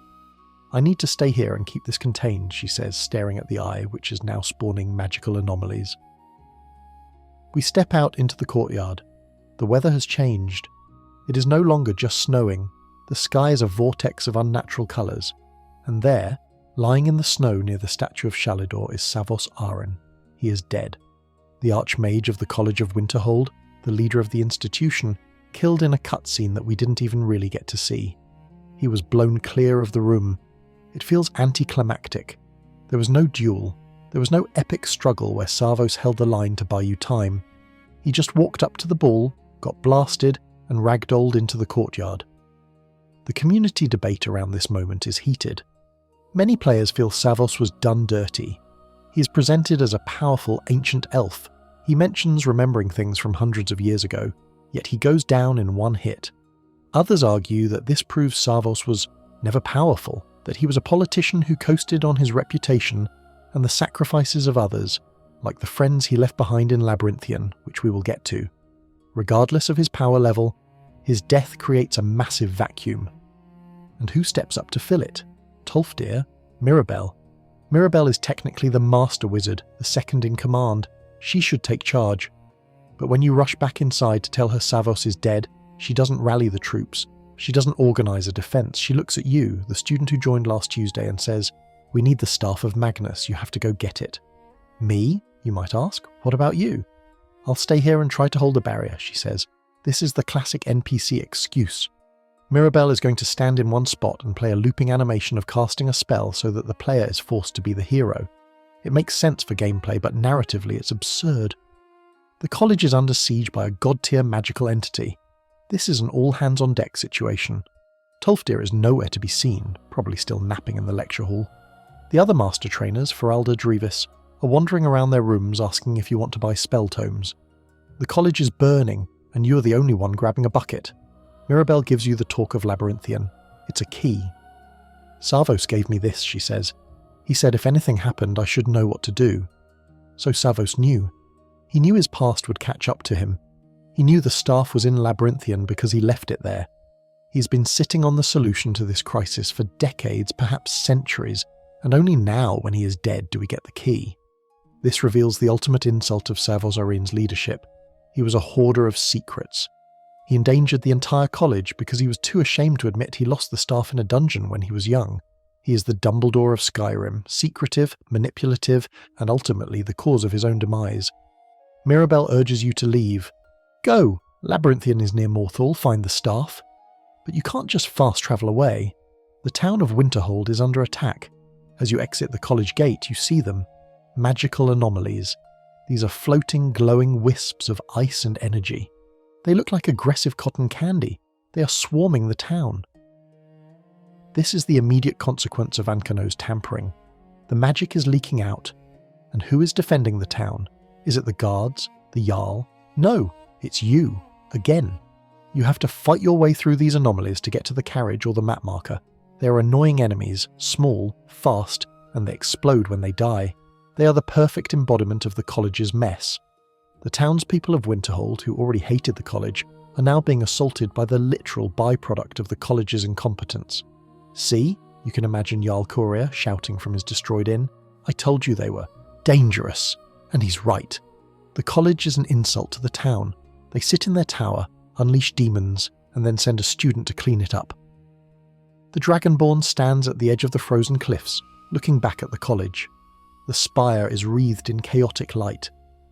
I need to stay here and keep this contained, she says, staring at the eye, which is now spawning magical anomalies. We step out into the courtyard. The weather has changed. It is no longer just snowing. The sky is a vortex of unnatural colours. And there, lying in the snow near the statue of Shalidor, is Savos Aren. He is dead. The Arch-Mage of the College of Winterhold, the leader of the institution, killed in a cutscene that we didn't even really get to see. He was blown clear of the room. It feels anticlimactic. There was no duel. There was no epic struggle where Savos held the line to buy you time. He just walked up to the ball, got blasted, and ragdolled into the courtyard. The community debate around this moment is heated. Many players feel Savos was done dirty. He is presented as a powerful ancient elf. He mentions remembering things from hundreds of years ago, yet he goes down in one hit. Others argue that this proves Savos was never powerful, that he was a politician who coasted on his reputation and the sacrifices of others, like the friends he left behind in Labyrinthian, which we will get to. Regardless of his power level, his death creates a massive vacuum. And who steps up to fill it? Tolfdir? Mirabelle? Mirabelle is technically the master wizard, the second in command. She should take charge. But when you rush back inside to tell her Savos is dead, she doesn't rally the troops. She doesn't organise a defence. She looks at you, the student who joined last Tuesday, and says, "We need the staff of Magnus, you have to go get it." Me? You might ask. What about you? "I'll stay here and try to hold a barrier," she says. This is the classic NPC excuse. Mirabelle is going to stand in one spot and play a looping animation of casting a spell so that the player is forced to be the hero. It makes sense for gameplay, but narratively it's absurd. The college is under siege by a god-tier magical entity. This is an all-hands-on-deck situation. Tolfdir is nowhere to be seen, probably still napping in the lecture hall. The other master trainers, Feralda, Drevis, are wandering around their rooms asking if you want to buy spell tomes. The college is burning, and you are the only one grabbing a bucket. Mirabelle gives you the talk of Labyrinthian. It's a key. "Savos gave me this," she says. "He said if anything happened, I should know what to do." So Savos knew. He knew his past would catch up to him. He knew the staff was in Labyrinthian because he left it there. He's been sitting on the solution to this crisis for decades, perhaps centuries, and only now, when he is dead, do we get the key. This reveals the ultimate insult of Savos Aren's leadership. He was a hoarder of secrets. He endangered the entire college because he was too ashamed to admit he lost the staff in a dungeon when he was young. He is the Dumbledore of Skyrim, secretive, manipulative, and ultimately the cause of his own demise. Mirabelle urges you to leave. Go! Labyrinthian is near Morthal, find the staff. But you can't just fast travel away. The town of Winterhold is under attack. As you exit the college gate, you see them. Magical anomalies. These are floating, glowing wisps of ice and energy. They look like aggressive cotton candy. They are swarming the town. This is the immediate consequence of Ancano's tampering. The magic is leaking out. And who is defending the town? Is it the guards? The Jarl? No, it's you. Again. You have to fight your way through these anomalies to get to the carriage or the map marker. They are annoying enemies, small, fast, and they explode when they die. They are the perfect embodiment of the college's mess. The townspeople of Winterhold, who already hated the college, are now being assaulted by the literal byproduct of the college's incompetence. See? You can imagine Jarl Courier shouting from his destroyed inn. I told you they were dangerous. And he's right. The college is an insult to the town. They sit in their tower, unleash demons, and then send a student to clean it up. The Dragonborn stands at the edge of the frozen cliffs, looking back at the college. The spire is wreathed in chaotic light.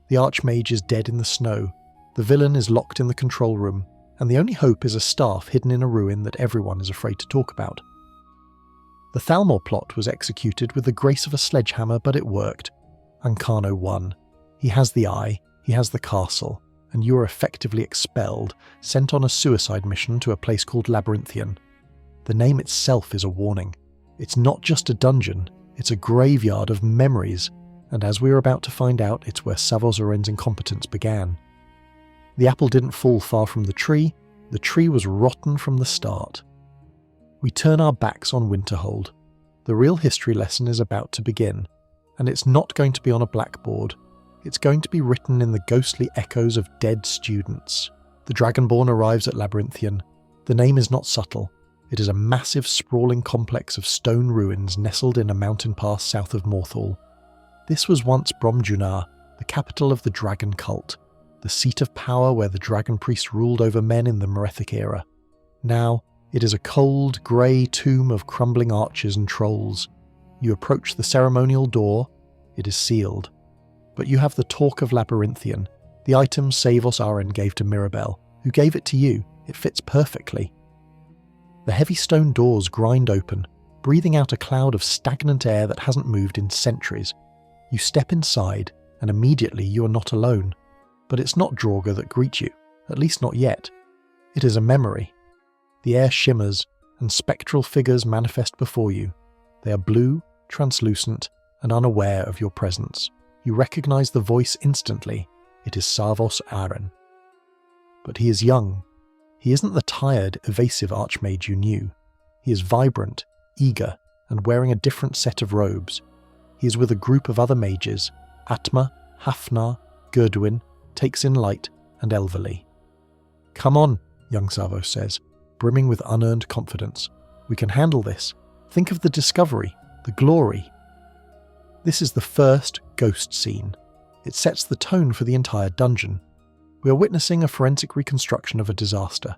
The Arch-Mage is dead in the snow. The villain is locked in the control room, and the only hope is a staff hidden in a ruin that everyone is afraid to talk about. The Thalmor plot was executed with the grace of a sledgehammer, but it worked. Ancano won. He has the eye, he has the castle, and you are effectively expelled, sent on a suicide mission to a place called Labyrinthian. The name itself is a warning. It's not just a dungeon, it's a graveyard of memories, and as we are about to find out, it's where Savos Aren's incompetence began. The apple didn't fall far from the tree was rotten from the start. We turn our backs on Winterhold. The real history lesson is about to begin, and it's not going to be on a blackboard. It's going to be written in the ghostly echoes of dead students. The Dragonborn arrives at Labyrinthian. The name is not subtle. It is a massive, sprawling complex of stone ruins nestled in a mountain pass south of Morthal. This was once Bromjunar, the capital of the dragon cult, the seat of power where the dragon priest ruled over men in the Merethic era. Now, it is a cold, grey tomb of crumbling arches and trolls. You approach the ceremonial door. It is sealed. But you have the Talk of Labyrinthian, the item Savos Aren gave to Mirabelle, who gave it to you. It fits perfectly. The heavy stone doors grind open, breathing out a cloud of stagnant air that hasn't moved in centuries. You step inside, and immediately you are not alone. But it's not Draugr that greets you, at least not yet. It is a memory. The air shimmers, and spectral figures manifest before you. They are blue, translucent, and unaware of your presence. You recognize the voice instantly. It is Savos Aren. But he is young. He isn't the tired, evasive Arch-Mage you knew. He is vibrant, eager, and wearing a different set of robes. He is with a group of other mages, Atma, Hafnar, Gerdwin, Takes in Light, and Elverly. "Come on," young Savos says, brimming with unearned confidence. "We can handle this. Think of the discovery, the glory." This is the first ghost scene. It sets the tone for the entire dungeon. We are witnessing a forensic reconstruction of a disaster.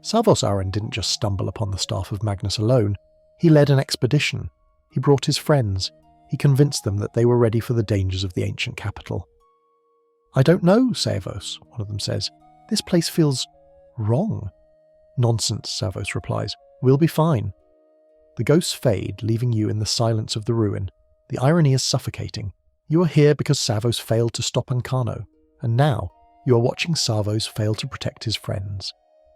Savos Aren didn't just stumble upon the staff of Magnus alone. He led an expedition. He brought his friends. He convinced them that they were ready for the dangers of the ancient capital. "I don't know, Savos," one of them says. "This place feels wrong." "Nonsense," Savos replies. "We'll be fine." The ghosts fade, leaving you in the silence of the ruin. The irony is suffocating. You are here because Savos failed to stop Ancano, and now you are watching Savos fail to protect his friends.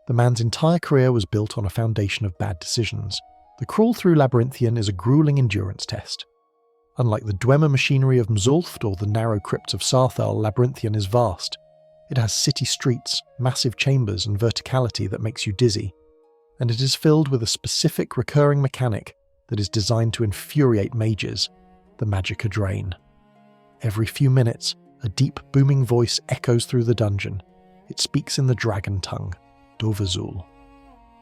The man's entire career was built on a foundation of bad decisions. The crawl through Labyrinthian is a grueling endurance test. Unlike the Dwemer machinery of Mzulft or the narrow crypts of Saarthal, Labyrinthian is vast. It has city streets, massive chambers, and verticality that makes you dizzy. And it is filled with a specific recurring mechanic that is designed to infuriate mages, the Magicka Drain. Every few minutes, a deep, booming voice echoes through the dungeon. It speaks in the dragon tongue, Dovazul.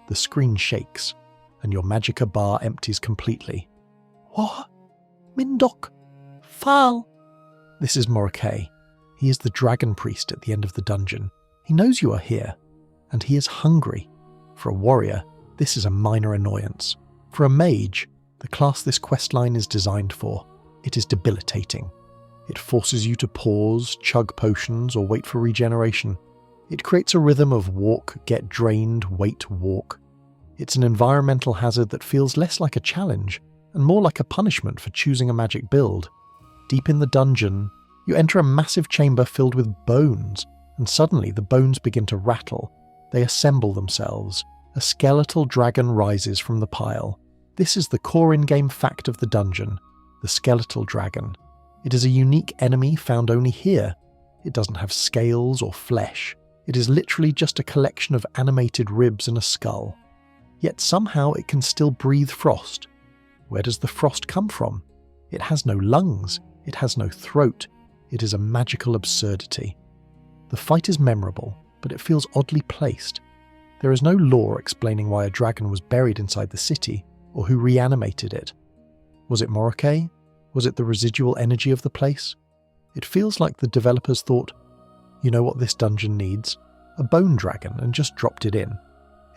The screen shakes, and your Magicka bar empties completely. "What? Mindok? Fal?" This is Morake. He is the dragon priest at the end of the dungeon. He knows you are here, and he is hungry. For a warrior, this is a minor annoyance. For a mage, the class this questline is designed for, it is debilitating. It forces you to pause, chug potions, or wait for regeneration. It creates a rhythm of walk, get drained, wait, walk. It's an environmental hazard that feels less like a challenge and more like a punishment for choosing a magic build. Deep in the dungeon, you enter a massive chamber filled with bones, and suddenly the bones begin to rattle. They assemble themselves. A skeletal dragon rises from the pile. This is the core in-game fact of the dungeon, the skeletal dragon. It is a unique enemy found only here. It doesn't have scales or flesh. It is literally just a collection of animated ribs and a skull. Yet somehow it can still breathe frost. Where does the frost come from? It has no lungs. It has no throat. It is a magical absurdity. The fight is memorable, but it feels oddly placed. There is no lore explaining why a dragon was buried inside the city, or who reanimated it. Was it Morake? Was it the residual energy of the place? It feels like the developers thought, you know what this dungeon needs? A bone dragon, and just dropped it in.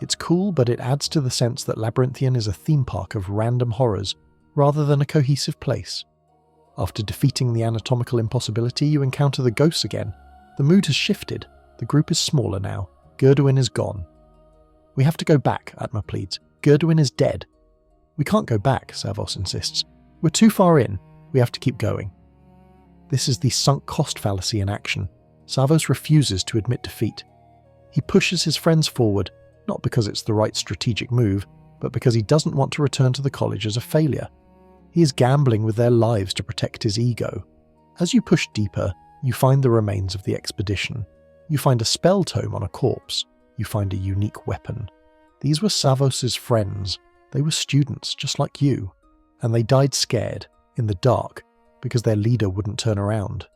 It's cool, but it adds to the sense that Labyrinthian is a theme park of random horrors, rather than a cohesive place. After defeating the anatomical impossibility, you encounter the ghosts again. The mood has shifted. The group is smaller now. Gerdwin is gone. "We have to go back," Atma pleads. "Gerdwin is dead." "We can't go back," Savos insists. "We're too far in. We have to keep going." This is the sunk cost fallacy in action. Savos refuses to admit defeat. He pushes his friends forward, not because it's the right strategic move, but because he doesn't want to return to the college as a failure. He is gambling with their lives to protect his ego. As you push deeper, you find the remains of the expedition. You find a spell tome on a corpse. You find a unique weapon. These were Savos' friends. They were students, just like you. And they died scared, in the dark, because their leader wouldn't turn around.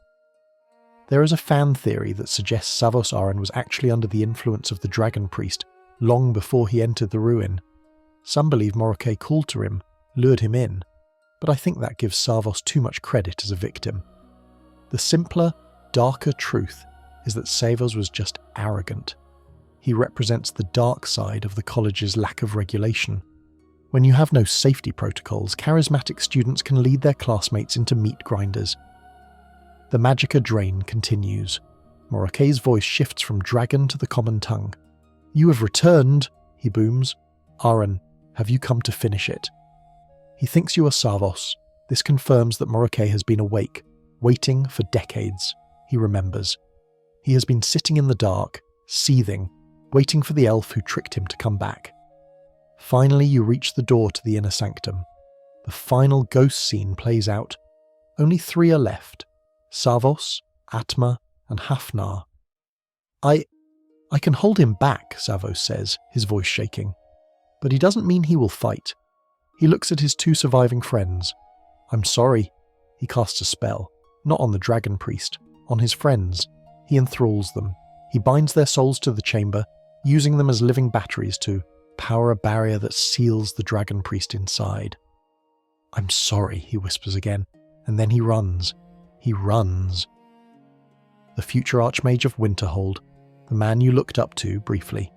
There is a fan theory that suggests Savos Aren was actually under the influence of the Dragon Priest long before he entered the ruin. Some believe Morocco called to him, lured him in, but I think that gives Savos too much credit as a victim. The simpler, darker truth is that Savos was just arrogant. He represents the dark side of the college's lack of regulation. When you have no safety protocols, charismatic students can lead their classmates into meat grinders. The Magicka drain continues. Morocco's voice shifts from dragon to the common tongue. "You have returned," he booms. "Aren, have you come to finish it?" He thinks you are Savos. This confirms that Morocco has been awake, waiting for decades. He remembers. He has been sitting in the dark, seething, waiting for the elf who tricked him to come back. Finally, you reach the door to the inner sanctum. The final ghost scene plays out. Only 3 are left: Savos, Atma, and Hafnar. I can hold him back, Savos says, his voice shaking. But he doesn't mean he will fight. He looks at his 2 surviving friends. "I'm sorry." He casts a spell, not on the Dragon Priest, on his friends. He enthralls them. He binds their souls to the chamber, using them as living batteries to power a barrier that seals the Dragon Priest inside. "I'm sorry," he whispers again, and then he runs. He runs. The future Arch-Mage of Winterhold, the man you looked up to briefly,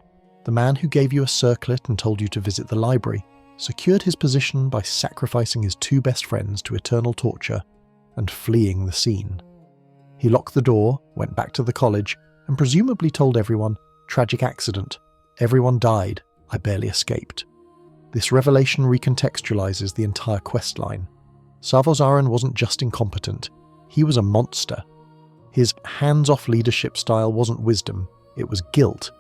the man who gave you a circlet and told you to visit the library, secured his position by sacrificing his 2 best friends to eternal torture and fleeing the scene. He locked the door, went back to the college, and presumably told everyone, "Tragic accident. Everyone died. I barely escaped." This revelation recontextualizes the entire questline. Savos Aren wasn't just incompetent, he was a monster. His hands-off leadership style wasn't wisdom, it was guilt.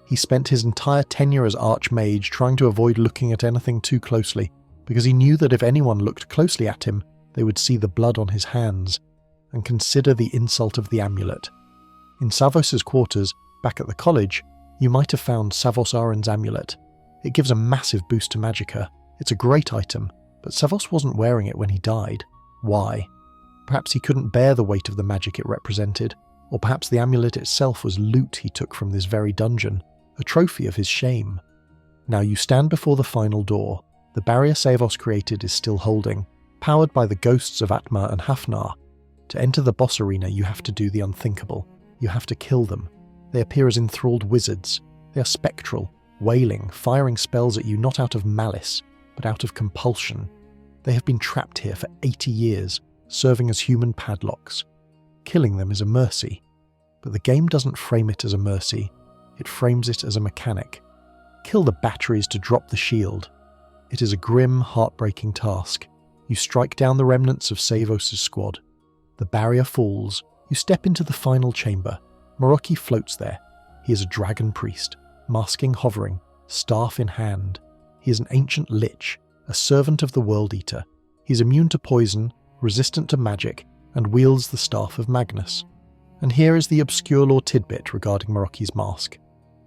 He spent his entire tenure as Arch-Mage trying to avoid looking at anything too closely, because he knew that if anyone looked closely at him, they would see the blood on his hands, and consider the insult of the amulet. In Savos' quarters, back at the college, you might have found Savos Aren's amulet. It gives a massive boost to Magicka. It's a great item, but Savos wasn't wearing it when he died. Why? Perhaps he couldn't bear the weight of the magic it represented, or perhaps the amulet itself was loot he took from this very dungeon, a trophy of his shame. Now you stand before the final door. The barrier Savos created is still holding, powered by the ghosts of Atma and Hafnar. To enter the boss arena, you have to do the unthinkable. You have to kill them. They appear as enthralled wizards. They are spectral, wailing, firing spells at you not out of malice, but out of compulsion. They have been trapped here for 80 years, serving as human padlocks. Killing them is a mercy, but the game doesn't frame it as a mercy, it frames it as a mechanic. Kill the batteries to drop the shield. It is a grim, heartbreaking task. You strike down the remnants of Savos' squad. The barrier falls. You step into the final chamber. Morocco floats there. He is a dragon priest, masking hovering, staff in hand. He is an ancient lich, a servant of the World Eater. He is immune to poison, resistant to magic, and wields the Staff of Magnus. And here is the obscure lore tidbit regarding Morocco's mask.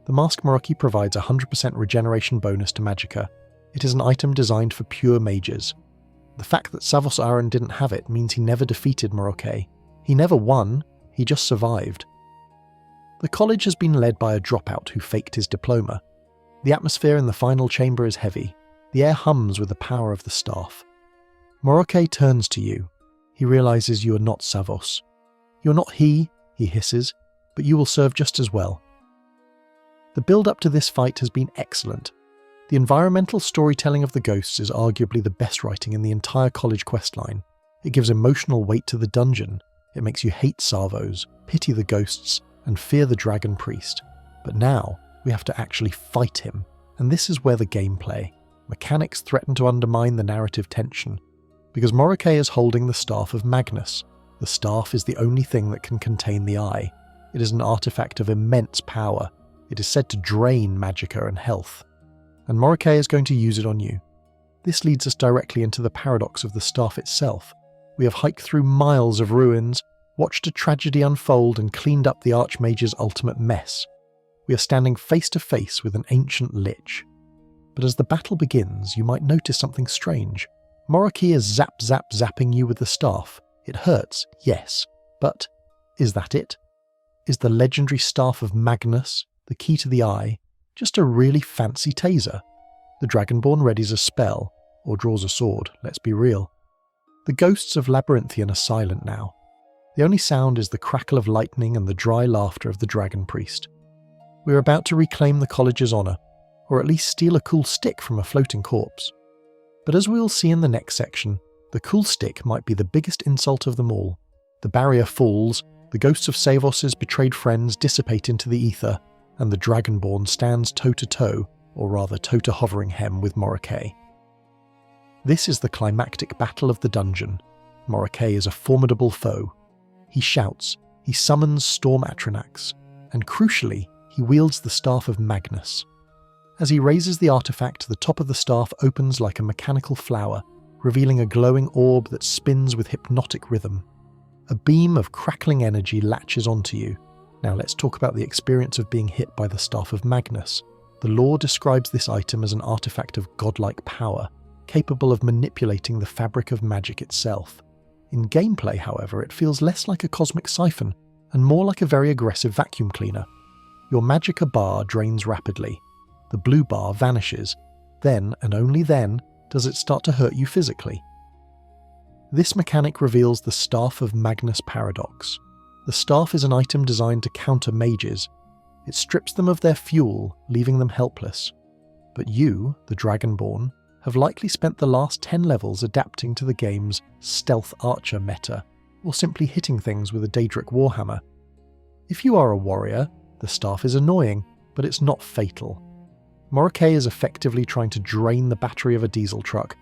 The mask Morocco provides a 100% regeneration bonus to Magicka. It is an item designed for pure mages. The fact that Savos Aren didn't have it means he never defeated Morocco. He never won, he just survived. The college has been led by a dropout who faked his diploma. The atmosphere in the final chamber is heavy. The air hums with the power of the staff. Morocco turns to you. He realizes you are not Savos. You're not he hisses, but you will serve just as well. The build-up to this fight has been excellent. The environmental storytelling of the ghosts is arguably the best writing in the entire college questline. It gives emotional weight to the dungeon. It makes you hate Savos, pity the ghosts, and fear the dragon priest. But now, we have to actually fight him, and this is where the gameplay, mechanics threaten to undermine the narrative tension. Because Morocco is holding the Staff of Magnus. The staff is the only thing that can contain the eye. It is an artifact of immense power. It is said to drain Magicka and health. And Morocco is going to use it on you. This leads us directly into the paradox of the staff itself. We have hiked through miles of ruins, watched a tragedy unfold, and cleaned up the Arch-Mage's ultimate mess. We are standing face to face with an ancient lich. But as the battle begins, you might notice something strange. Morocco is zapping you with the staff. It hurts, yes, but Is that it? Is the legendary Staff of Magnus, the key to the Eye, just a really fancy taser? The Dragonborn readies a spell, or draws a sword, let's be real. The ghosts of Labyrinthian are silent now. The only sound is the crackle of lightning and the dry laughter of the Dragon Priest. We're about to reclaim the college's honour, or at least steal a cool stick from a floating corpse. But as we'll see in the next section, the cool stick might be the biggest insult of them all. The barrier falls, the ghosts of Savos' betrayed friends dissipate into the ether, and the Dragonborn stands toe-to-toe, or rather toe-to-hovering hem with Morake. This is the climactic battle of the dungeon. Morake is a formidable foe. He shouts, he summons Storm Atronax, and crucially, he wields the Staff of Magnus. As he raises the artifact, the top of the staff opens like a mechanical flower, revealing a glowing orb that spins with hypnotic rhythm. A beam of crackling energy latches onto you. Now let's talk about the experience of being hit by the Staff of Magnus. The lore describes this item as an artifact of godlike power, capable of manipulating the fabric of magic itself. In gameplay, however, it feels less like a cosmic siphon, and more like a very aggressive vacuum cleaner. Your magicka bar drains rapidly. The blue bar vanishes. Then, and only then, does it start to hurt you physically. This mechanic reveals the Staff of Magnus paradox. The staff is an item designed to counter mages. It strips them of their fuel, leaving them helpless. But you, the Dragonborn, have likely spent the last 10 levels adapting to the game's stealth archer meta, or simply hitting things with a Daedric Warhammer. If you are a warrior, the staff is annoying, but it's not fatal. Morake is effectively trying to drain the battery of a diesel truck.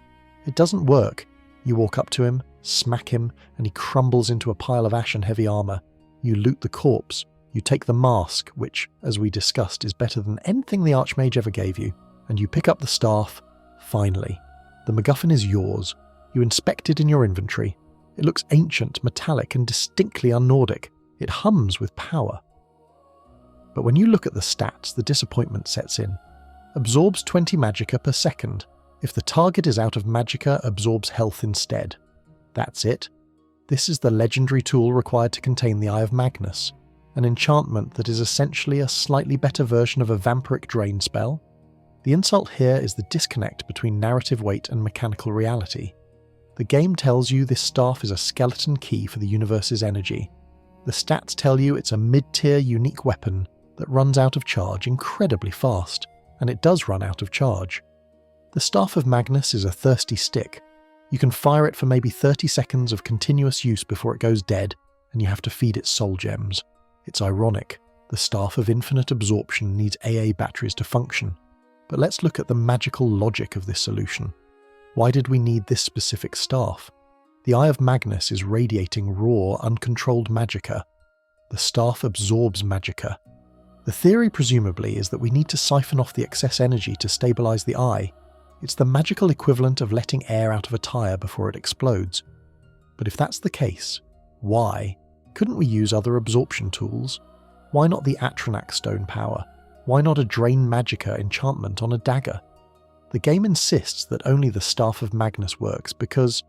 It doesn't work. You walk up to him, smack him, and he crumbles into a pile of ash and heavy armour. You loot the corpse. You take the mask, which, as we discussed, is better than anything the Arch-Mage ever gave you, and you pick up the staff. Finally, the MacGuffin is yours. You inspect it in your inventory. It looks ancient, metallic, and distinctly un-Nordic. It hums with power. But when you look at the stats, the disappointment sets in. Absorbs 20 magicka per second. If the target is out of magicka, absorbs health instead. That's it. This is the legendary tool required to contain the Eye of Magnus, an enchantment that is essentially a slightly better version of a vampiric drain spell. The insult here is the disconnect between narrative weight and mechanical reality. The game tells you this staff is a skeleton key for the universe's energy. The stats tell you it's a mid-tier unique weapon that runs out of charge incredibly fast, and it does run out of charge. The Staff of Magnus is a thirsty stick. You can fire it for maybe 30 seconds of continuous use before it goes dead, and you have to feed it soul gems. It's ironic. The Staff of Infinite Absorption needs AA batteries to function. But let's look at the magical logic of this solution. Why did we need this specific staff? The Eye of Magnus is radiating raw, uncontrolled magicka. The staff absorbs magicka. The theory, presumably, is that we need to siphon off the excess energy to stabilize the eye. It's the magical equivalent of letting air out of a tire before it explodes. But if that's the case, why? Couldn't we use other absorption tools? Why not the Atronax stone power? Why not a drain magicka enchantment on a dagger? The game insists that only the Staff of Magnus works because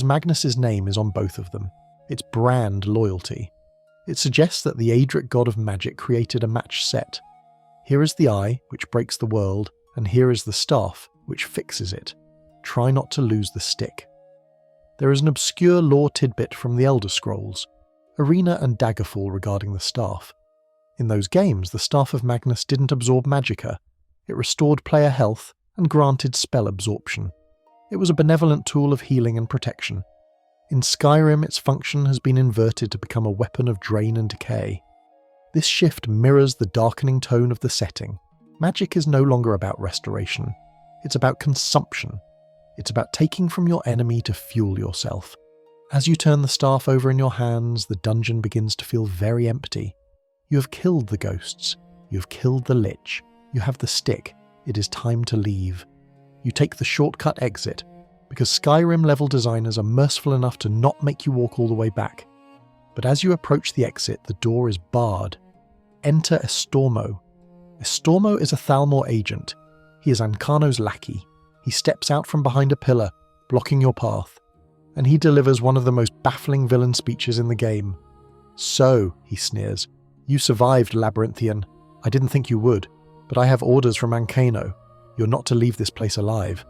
Magnus's name is on both of them. It's brand loyalty. It suggests that the Aedric god of magic created a match set. Here is the eye, which breaks the world, and here is the staff, which fixes it. Try not to lose the stick. There is an obscure lore tidbit from the Elder Scrolls, Arena and Daggerfall regarding the staff. In those games, the Staff of Magnus didn't absorb magicka. It restored player health and granted spell absorption. It was a benevolent tool of healing and protection. In Skyrim, its function has been inverted to become a weapon of drain and decay. This shift mirrors the darkening tone of the setting. Magic is no longer about restoration. It's about consumption. It's about taking from your enemy to fuel yourself. As you turn the staff over in your hands, the dungeon begins to feel very empty. You have killed the ghosts. You have killed the lich. You have the stick. It is time to leave. You take the shortcut exit, because Skyrim level designers are merciful enough to not make you walk all the way back. But as you approach the exit, the door is barred. Enter Estormo. Estormo is a Thalmor agent. He is Ancano's lackey. He steps out from behind a pillar, blocking your path, and he delivers one of the most baffling villain speeches in the game. "So," he sneers, "you survived, Labyrinthian. I didn't think you would, but I have orders from Ancano. You're not to leave this place alive."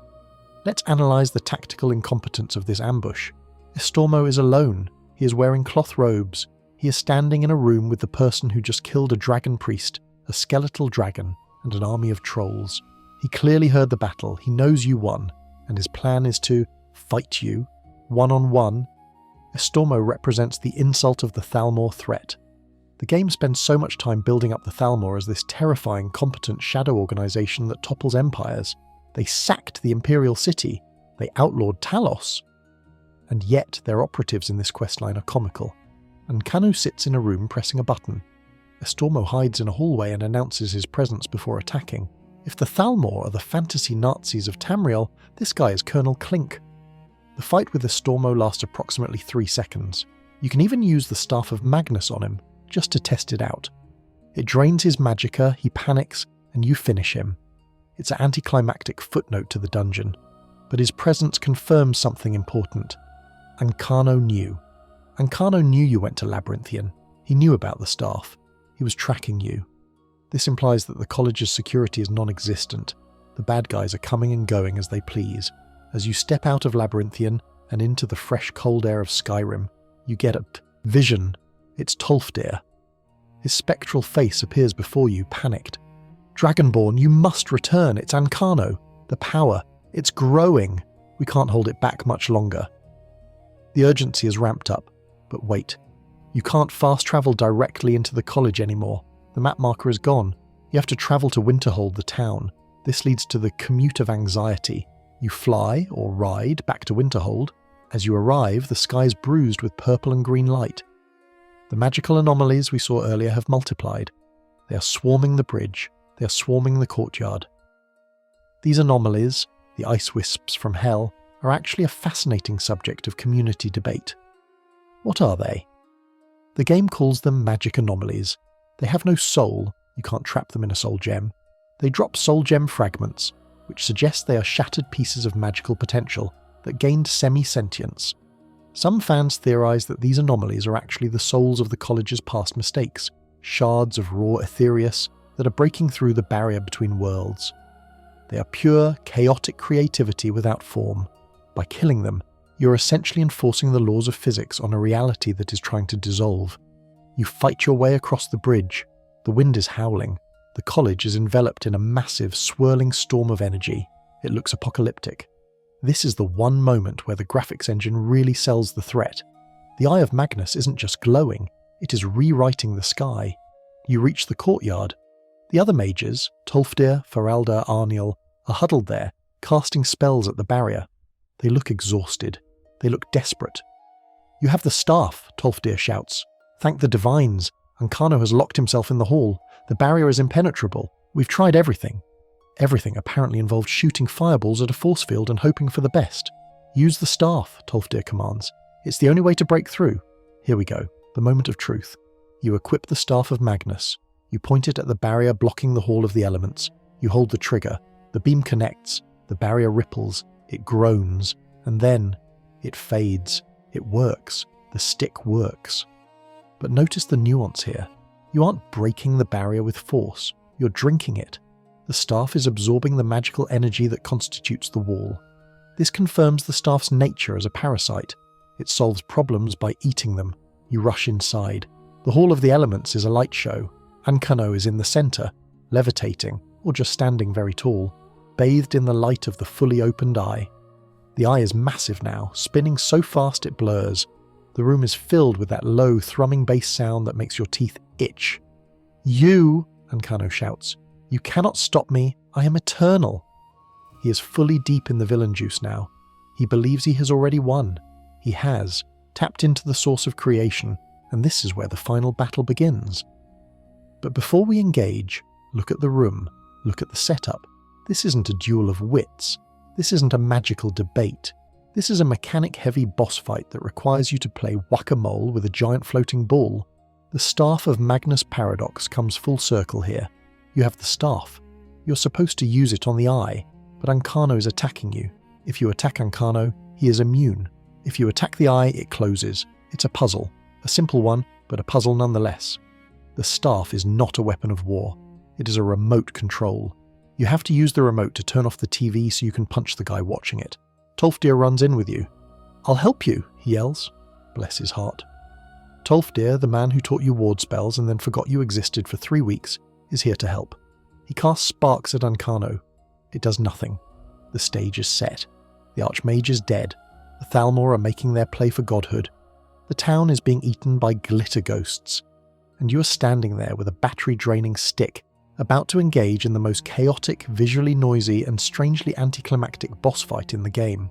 Let's analyse the tactical incompetence of this ambush. Estormo is alone. He is wearing cloth robes. He is standing in a room with the person who just killed a dragon priest, a skeletal dragon, and an army of trolls. He clearly heard the battle. He knows you won, and his plan is to fight you, one-on-one. Estormo represents the insult of the Thalmor threat. The game spends so much time building up the Thalmor as this terrifying, competent shadow organisation that topples empires. They sacked the Imperial City. They outlawed Talos. And yet their operatives in this questline are comical. Ancano sits in a room pressing a button. Estormo hides in a hallway and announces his presence before attacking. If the Thalmor are the fantasy Nazis of Tamriel, this guy is Colonel Clink. The fight with Estormo lasts approximately 3 seconds. You can even use the Staff of Magnus on him, just to test it out. It drains his magicka, he panics, and you finish him. It's an anticlimactic footnote to the dungeon, but his presence confirms something important. Ancano knew. Ancano knew you went to Labyrinthian. He knew about the staff. He was tracking you. This implies that the college's security is non-existent. The bad guys are coming and going as they please. As you step out of Labyrinthian and into the fresh cold air of Skyrim, you get a vision. It's Tolfdir. His spectral face appears before you, panicked. "Dragonborn, you must return. It's Ancano. The power. It's growing. We can't hold it back much longer." The urgency is ramped up, but wait. You can't fast travel directly into the college anymore. The map marker is gone. You have to travel to Winterhold, the town. This leads to the commute of anxiety. You fly, or ride, back to Winterhold. As you arrive, the sky is bruised with purple and green light. The magical anomalies we saw earlier have multiplied. They are swarming the bridge. They are swarming the courtyard. These anomalies, the ice wisps from hell, are actually a fascinating subject of community debate. What are they? The game calls them magic anomalies. They have no soul. You can't trap them in a soul gem. They drop soul gem fragments, which suggest they are shattered pieces of magical potential that gained semi-sentience. Some fans theorize that these anomalies are actually the souls of the college's past mistakes, shards of raw Aetherius that are breaking through the barrier between worlds. They are pure, chaotic creativity without form. By killing them, you're essentially enforcing the laws of physics on a reality that is trying to dissolve. You fight your way across the bridge. The wind is howling. The college is enveloped in a massive, swirling storm of energy. It looks apocalyptic. This is the one moment where the graphics engine really sells the threat. The Eye of Magnus isn't just glowing, it is rewriting the sky. You reach the courtyard. The other mages, Tolfdir, Ferelda, Arniel, are huddled there, casting spells at the barrier. They look exhausted. They look desperate. "You have the staff," Tolfdir shouts. "Thank the divines. Ancano has locked himself in the hall. The barrier is impenetrable. We've tried everything." Everything apparently involved shooting fireballs at a force field and hoping for the best. "Use the staff," Tolfdir commands. "It's the only way to break through." Here we go, the moment of truth. You equip the Staff of Magnus. You point it at the barrier blocking the Hall of the Elements. You hold the trigger. The beam connects. The barrier ripples. It groans. And then it fades. It works. The stick works. But notice the nuance here. You aren't breaking the barrier with force. You're drinking it. The staff is absorbing the magical energy that constitutes the wall. This confirms the staff's nature as a parasite. It solves problems by eating them. You rush inside. The Hall of the Elements is a light show. Ancano is in the centre, levitating, or just standing very tall, bathed in the light of the fully opened eye. The eye is massive now, spinning so fast it blurs. The room is filled with that low, thrumming bass sound that makes your teeth itch. "You," Ancano shouts, "you cannot stop me. I am eternal." He is fully deep in the villain juice now. He believes he has already won. He has, tapped into the source of creation, and this is where the final battle begins. But before we engage, look at the room, look at the setup. This isn't a duel of wits. This isn't a magical debate. This is a mechanic-heavy boss fight that requires you to play whack-a-mole with a giant floating ball. The Staff of Magnus paradox comes full circle here. You have the staff. You're supposed to use it on the eye, but Ancano is attacking you. If you attack Ancano, he is immune. If you attack the eye, it closes. It's a puzzle. A simple one, but but a puzzle nonetheless. The staff is not a weapon of war. It is a remote control. You have to use the remote to turn off the TV so you can punch the guy watching it. Tolfdir runs in with you. "I'll help you," he yells. Bless his heart. Tolfdir, the man who taught you ward spells and then forgot you existed for 3 weeks, is here to help. He casts sparks at Ancano. It does nothing. The stage is set. The Arch-Mage is dead. The Thalmor are making their play for godhood. The town is being eaten by glitter ghosts. And you are standing there with a battery-draining stick, about to engage in the most chaotic, visually noisy, and strangely anticlimactic boss fight in the game.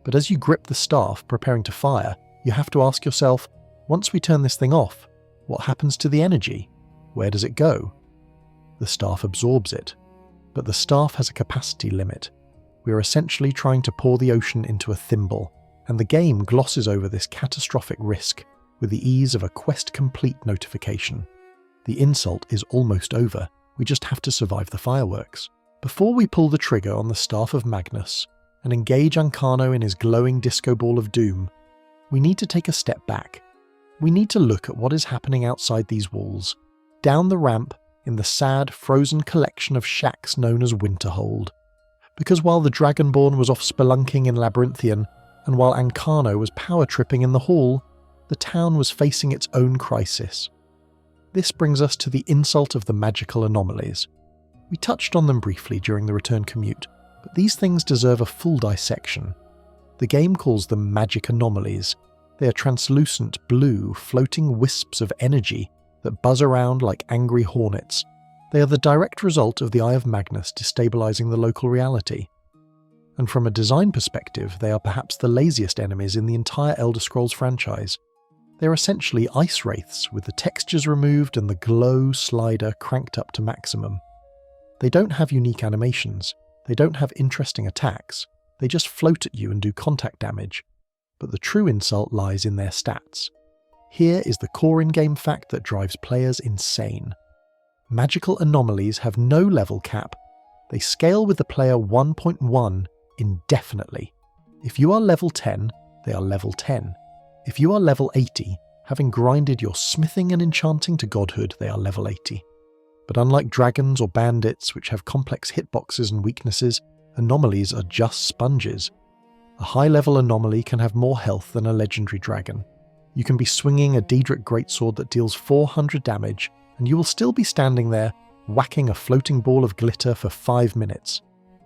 But as you grip the staff, preparing to fire, you have to ask yourself, once we turn this thing off, what happens to the energy? Where does it go? The staff absorbs it. But the staff has a capacity limit. We are essentially trying to pour the ocean into a thimble, and the game glosses over this catastrophic risk with the ease of a quest complete notification. The insult is almost over. We just have to survive the fireworks. Before we pull the trigger on the Staff of Magnus and engage Ancano in his glowing disco ball of doom, we need to take a step back. We need to look at what is happening outside these walls, down the ramp in the sad, frozen collection of shacks known as Winterhold. Because while the Dragonborn was off spelunking in Labyrinthian, and while Ancano was power-tripping in the hall, the town was facing its own crisis. This brings us to the insult of the magical anomalies. We touched on them briefly during the return commute, but these things deserve a full dissection. The game calls them magic anomalies. They are translucent, blue, floating wisps of energy that buzz around like angry hornets. They are the direct result of the Eye of Magnus destabilizing the local reality. And from a design perspective, they are perhaps the laziest enemies in the entire Elder Scrolls franchise. They're essentially ice wraiths with the textures removed and the glow slider cranked up to maximum. They don't have unique animations, they don't have interesting attacks, they just float at you and do contact damage. But the true insult lies in their stats. Here is the core in-game fact that drives players insane. Magical anomalies have no level cap. They scale with the player 1.1 indefinitely. If you are level 10, they are level 10. If you are level 80, having grinded your smithing and enchanting to godhood, they are level 80. But unlike dragons or bandits, which have complex hitboxes and weaknesses, anomalies are just sponges. A high-level anomaly can have more health than a legendary dragon. You can be swinging a Daedric greatsword that deals 400 damage, and you will still be standing there, whacking a floating ball of glitter for 5 minutes.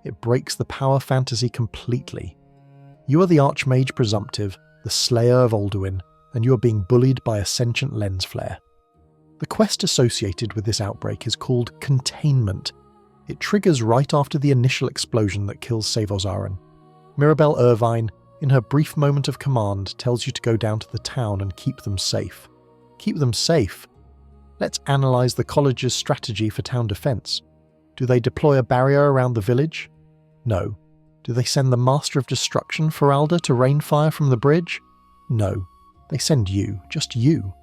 It breaks the power fantasy completely. You are the Arch-Mage presumptive, the Slayer of Alduin, and you are being bullied by a sentient lens flare. The quest associated with this outbreak is called Containment. It triggers right after the initial explosion that kills Savos Aren. Mirabelle Irvine, in her brief moment of command, tells you to go down to the town and keep them safe. Keep them safe? Let's analyse the college's strategy for town defence. Do they deploy a barrier around the village? No. Do they send the Master of Destruction, Feralda, to rain fire from the bridge? No. They send you, just you.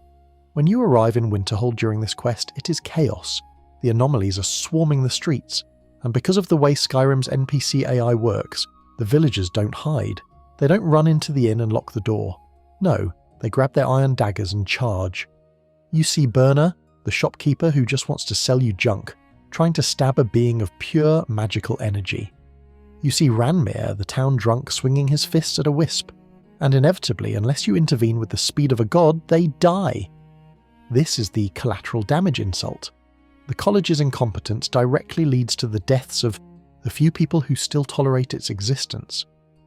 When you arrive in Winterhold during this quest, it is chaos. The anomalies are swarming the streets, and because of the way Skyrim's NPC AI works, the villagers don't hide. They don't run into the inn and lock the door. No, they grab their iron daggers and charge. You see Burner, the shopkeeper who just wants to sell you junk, trying to stab a being of pure magical energy. You see Ranmir, the town drunk, swinging his fists at a wisp, and inevitably, unless you intervene with the speed of a god, they die. This is the collateral damage insult. The college's incompetence directly leads to the deaths of the few people who still tolerate its existence.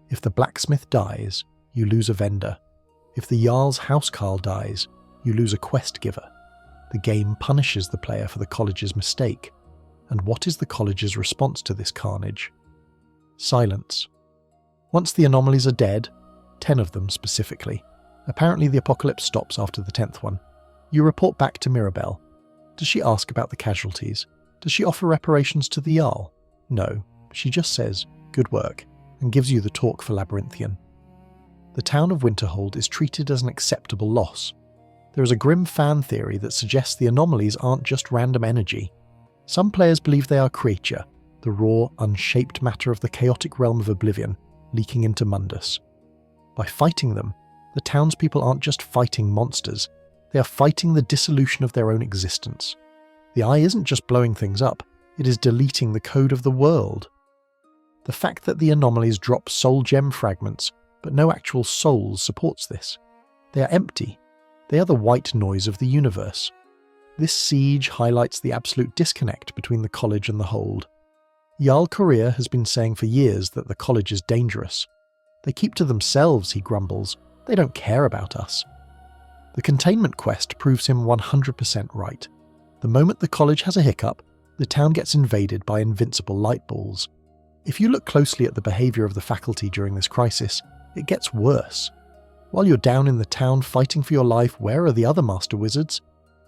If the blacksmith dies, you lose a vendor. If the Jarl's housecarl dies, you lose a quest giver. The game punishes the player for the college's mistake. And what is the college's response to this carnage? Silence. Once the anomalies are dead, 10 of them specifically, apparently the apocalypse stops after the 10th one, you report back to Mirabelle. Does she ask about the casualties? Does she offer reparations to the Jarl? No, she just says, "Good work," and gives you the talk for Labyrinthian. The town of Winterhold is treated as an acceptable loss. There is a grim fan theory that suggests the anomalies aren't just random energy. Some players believe they are creature, the raw, unshaped matter of the chaotic realm of Oblivion, leaking into Mundus. By fighting them, the townspeople aren't just fighting monsters, They are fighting the dissolution of their own existence. The Eye isn't just blowing things up, it is deleting the code of the world. The fact that the Anomalies drop soul gem fragments, but no actual souls, supports this. They are empty. They are the white noise of the universe. This siege highlights the absolute disconnect between the College and the Hold. Jarl Korea has been saying for years that the College is dangerous. They keep to themselves, he grumbles. They don't care about us. The containment quest proves him 100% right. The moment the College has a hiccup, the town gets invaded by invincible light balls. If you look closely at the behaviour of the faculty during this crisis, it gets worse. While you're down in the town fighting for your life, where are the other Master Wizards?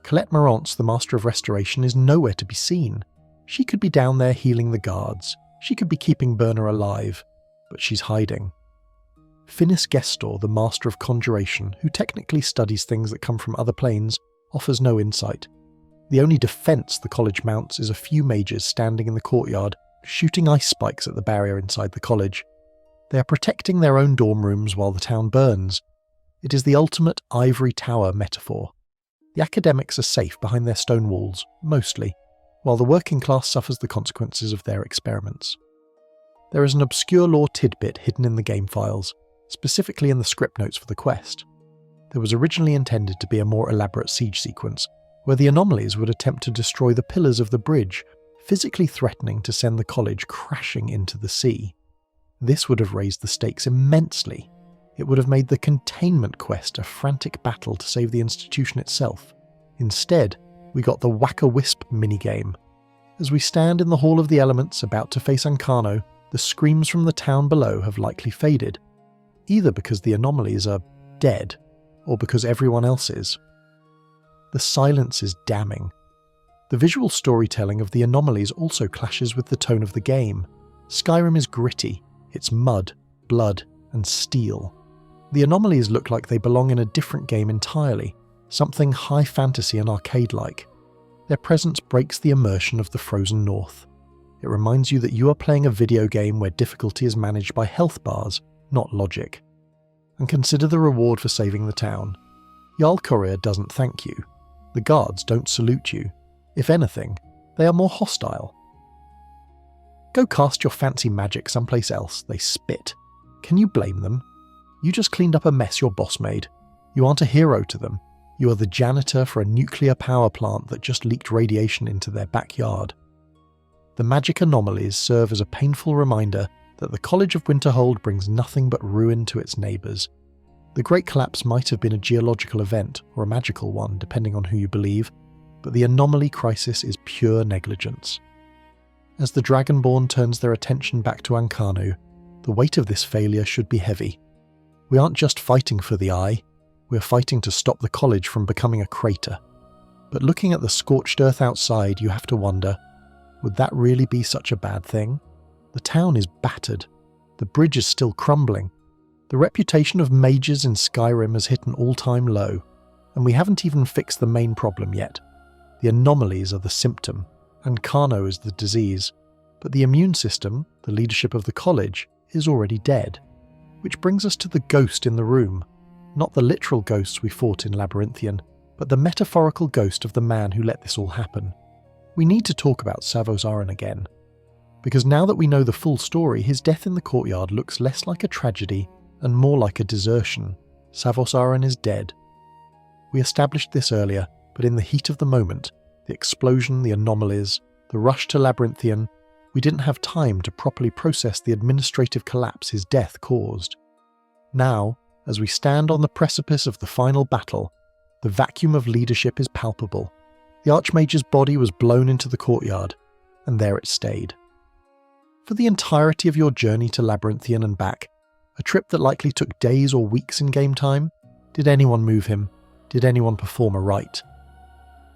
Colette Marantz, the Master of Restoration, is nowhere to be seen. She could be down there healing the guards. She could be keeping Berna alive. But she's hiding. Finis Gestor, the Master of Conjuration, who technically studies things that come from other planes, offers no insight. The only defence the College mounts is a few mages standing in the courtyard, shooting ice spikes at the barrier inside the College. They are protecting their own dorm rooms while the town burns. It is the ultimate ivory tower metaphor. The academics are safe behind their stone walls, mostly, while the working class suffers the consequences of their experiments. There is an obscure lore tidbit hidden in the game files, specifically in the script notes for the quest. There was originally intended to be a more elaborate siege sequence, where the Anomalies would attempt to destroy the pillars of the bridge, physically threatening to send the College crashing into the sea. This would have raised the stakes immensely. It would have made the containment quest a frantic battle to save the institution itself. Instead, we got the Whack-a-Wisp minigame. As we stand in the Hall of the Elements about to face Ancano, the screams from the town below have likely faded, either because the Anomalies are dead, or because everyone else is. The silence is damning. The visual storytelling of the Anomalies also clashes with the tone of the game. Skyrim is gritty, it's mud, blood, and steel. The Anomalies look like they belong in a different game entirely, something high fantasy and arcade-like. Their presence breaks the immersion of the frozen north. It reminds you that you are playing a video game where difficulty is managed by health bars, not logic. And consider the reward for saving the town. Jarl Korea doesn't thank you. The guards don't salute you. If anything, they are more hostile. Go cast your fancy magic someplace else, they spit. Can you blame them? You just cleaned up a mess your boss made. You aren't a hero to them. You are the janitor for a nuclear power plant that just leaked radiation into their backyard. The magic Anomalies serve as a painful reminder that the College of Winterhold brings nothing but ruin to its neighbours. The Great Collapse might have been a geological event, or a magical one, depending on who you believe, but the anomaly crisis is pure negligence. As the Dragonborn turns their attention back to Ancano, the weight of this failure should be heavy. We aren't just fighting for the Eye, we're fighting to stop the College from becoming a crater. But looking at the scorched earth outside, you have to wonder, would that really be such a bad thing? The town is battered. The bridge is still crumbling. The reputation of mages in Skyrim has hit an all-time low, and we haven't even fixed the main problem yet. The Anomalies are the symptom, and Ancano is the disease, but the immune system, the leadership of the College, is already dead. Which brings us to the ghost in the room. Not the literal ghosts we fought in Labyrinthian, but the metaphorical ghost of the man who let this all happen. We need to talk about Savos Aren again. Because now that we know the full story, his death in the courtyard looks less like a tragedy and more like a desertion. Savos Aren is dead. We established this earlier, but in the heat of the moment, the explosion, the Anomalies, the rush to Labyrinthian, we didn't have time to properly process the administrative collapse his death caused. Now, as we stand on the precipice of the final battle, the vacuum of leadership is palpable. The Arch-Mage's body was blown into the courtyard, and there it stayed. For the entirety of your journey to Labyrinthian and back, a trip that likely took days or weeks in game time, did anyone move him? Did anyone perform a rite?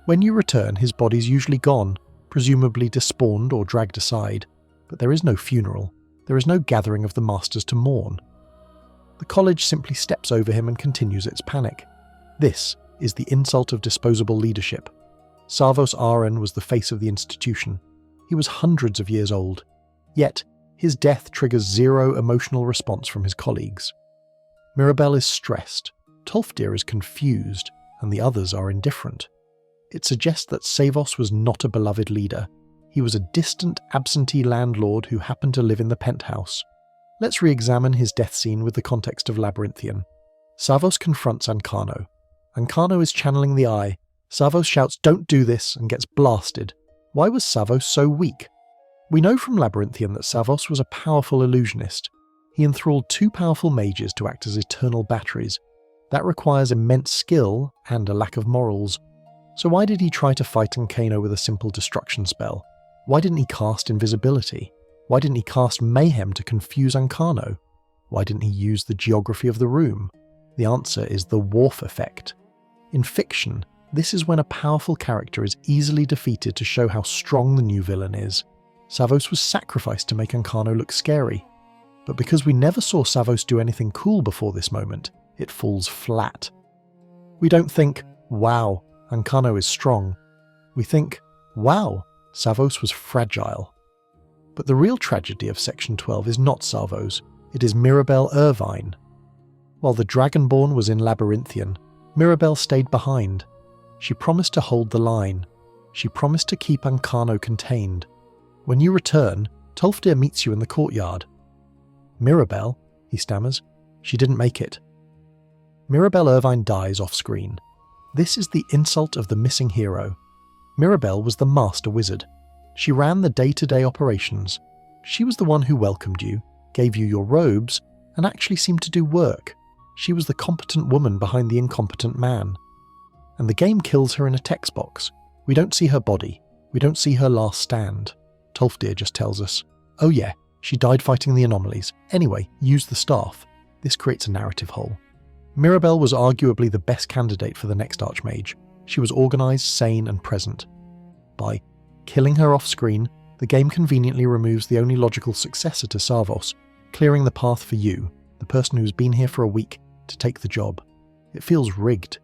When you return, his body's usually gone, presumably despawned or dragged aside, but there is no funeral. There is no gathering of the Masters to mourn. The College simply steps over him and continues its panic. This is the insult of disposable leadership. Savos Aren was the face of the institution. He was hundreds of years old. Yet, his death triggers zero emotional response from his colleagues. Mirabelle is stressed. Tolfdir is confused. and the others are indifferent. It suggests that Savos was not a beloved leader. He was a distant, absentee landlord who happened to live in the penthouse. Let's re-examine his death scene with the context of Labyrinthian. Savos confronts Ancano. Ancano is channeling the Eye. Savos shouts, "Don't do this," and gets blasted. Why was Savos so weak? We know from Labyrinthian that Savos was a powerful illusionist. He enthralled 2 powerful mages to act as eternal batteries. That requires immense skill and a lack of morals. So why did he try to fight Ancano with a simple destruction spell? Why didn't he cast invisibility? Why didn't he cast mayhem to confuse Ancano? Why didn't he use the geography of the room? The answer is the Wharf effect. In fiction, this is when a powerful character is easily defeated to show how strong the new villain is. Savos was sacrificed to make Ancano look scary. But because we never saw Savos do anything cool before this moment, it falls flat. We don't think, "Wow, Ancano is strong." We think, "Wow, Savos was fragile." But the real tragedy of Section 12 is not Savos, it is Mirabelle Irvine. While the Dragonborn was in Labyrinthian, Mirabelle stayed behind. She promised to hold the line. She promised to keep Ancano contained. When you return, Tolfdir meets you in the courtyard. "Mirabelle," he stammers, "she didn't make it." Mirabelle Irvine dies off-screen. This is the insult of the missing hero. Mirabelle was the master wizard. She ran the day-to-day operations. She was the one who welcomed you, gave you your robes, and actually seemed to do work. She was the competent woman behind the incompetent man. And the game kills her in a text box. We don't see her body. We don't see her last stand. Tolfdir just tells us, "Oh yeah, she died fighting the Anomalies. Anyway, use the staff." This creates a narrative hole. Mirabelle was arguably the best candidate for the next Arch-Mage. She was organised, sane, and present. By killing her off-screen, the game conveniently removes the only logical successor to Savos, clearing the path for you, the person who's been here for a week, to take the job. It feels rigged.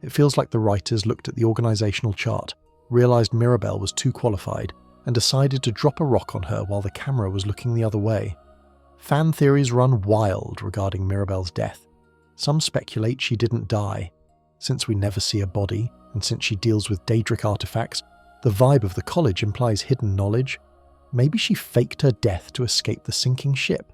It feels like the writers looked at the organisational chart, realised Mirabelle was too qualified, and decided to drop a rock on her while the camera was looking the other way. Fan theories run wild regarding Mirabelle's death. Some speculate she didn't die. Since we never see a body, and since she deals with Daedric artifacts, the vibe of the college implies hidden knowledge. Maybe she faked her death to escape the sinking ship.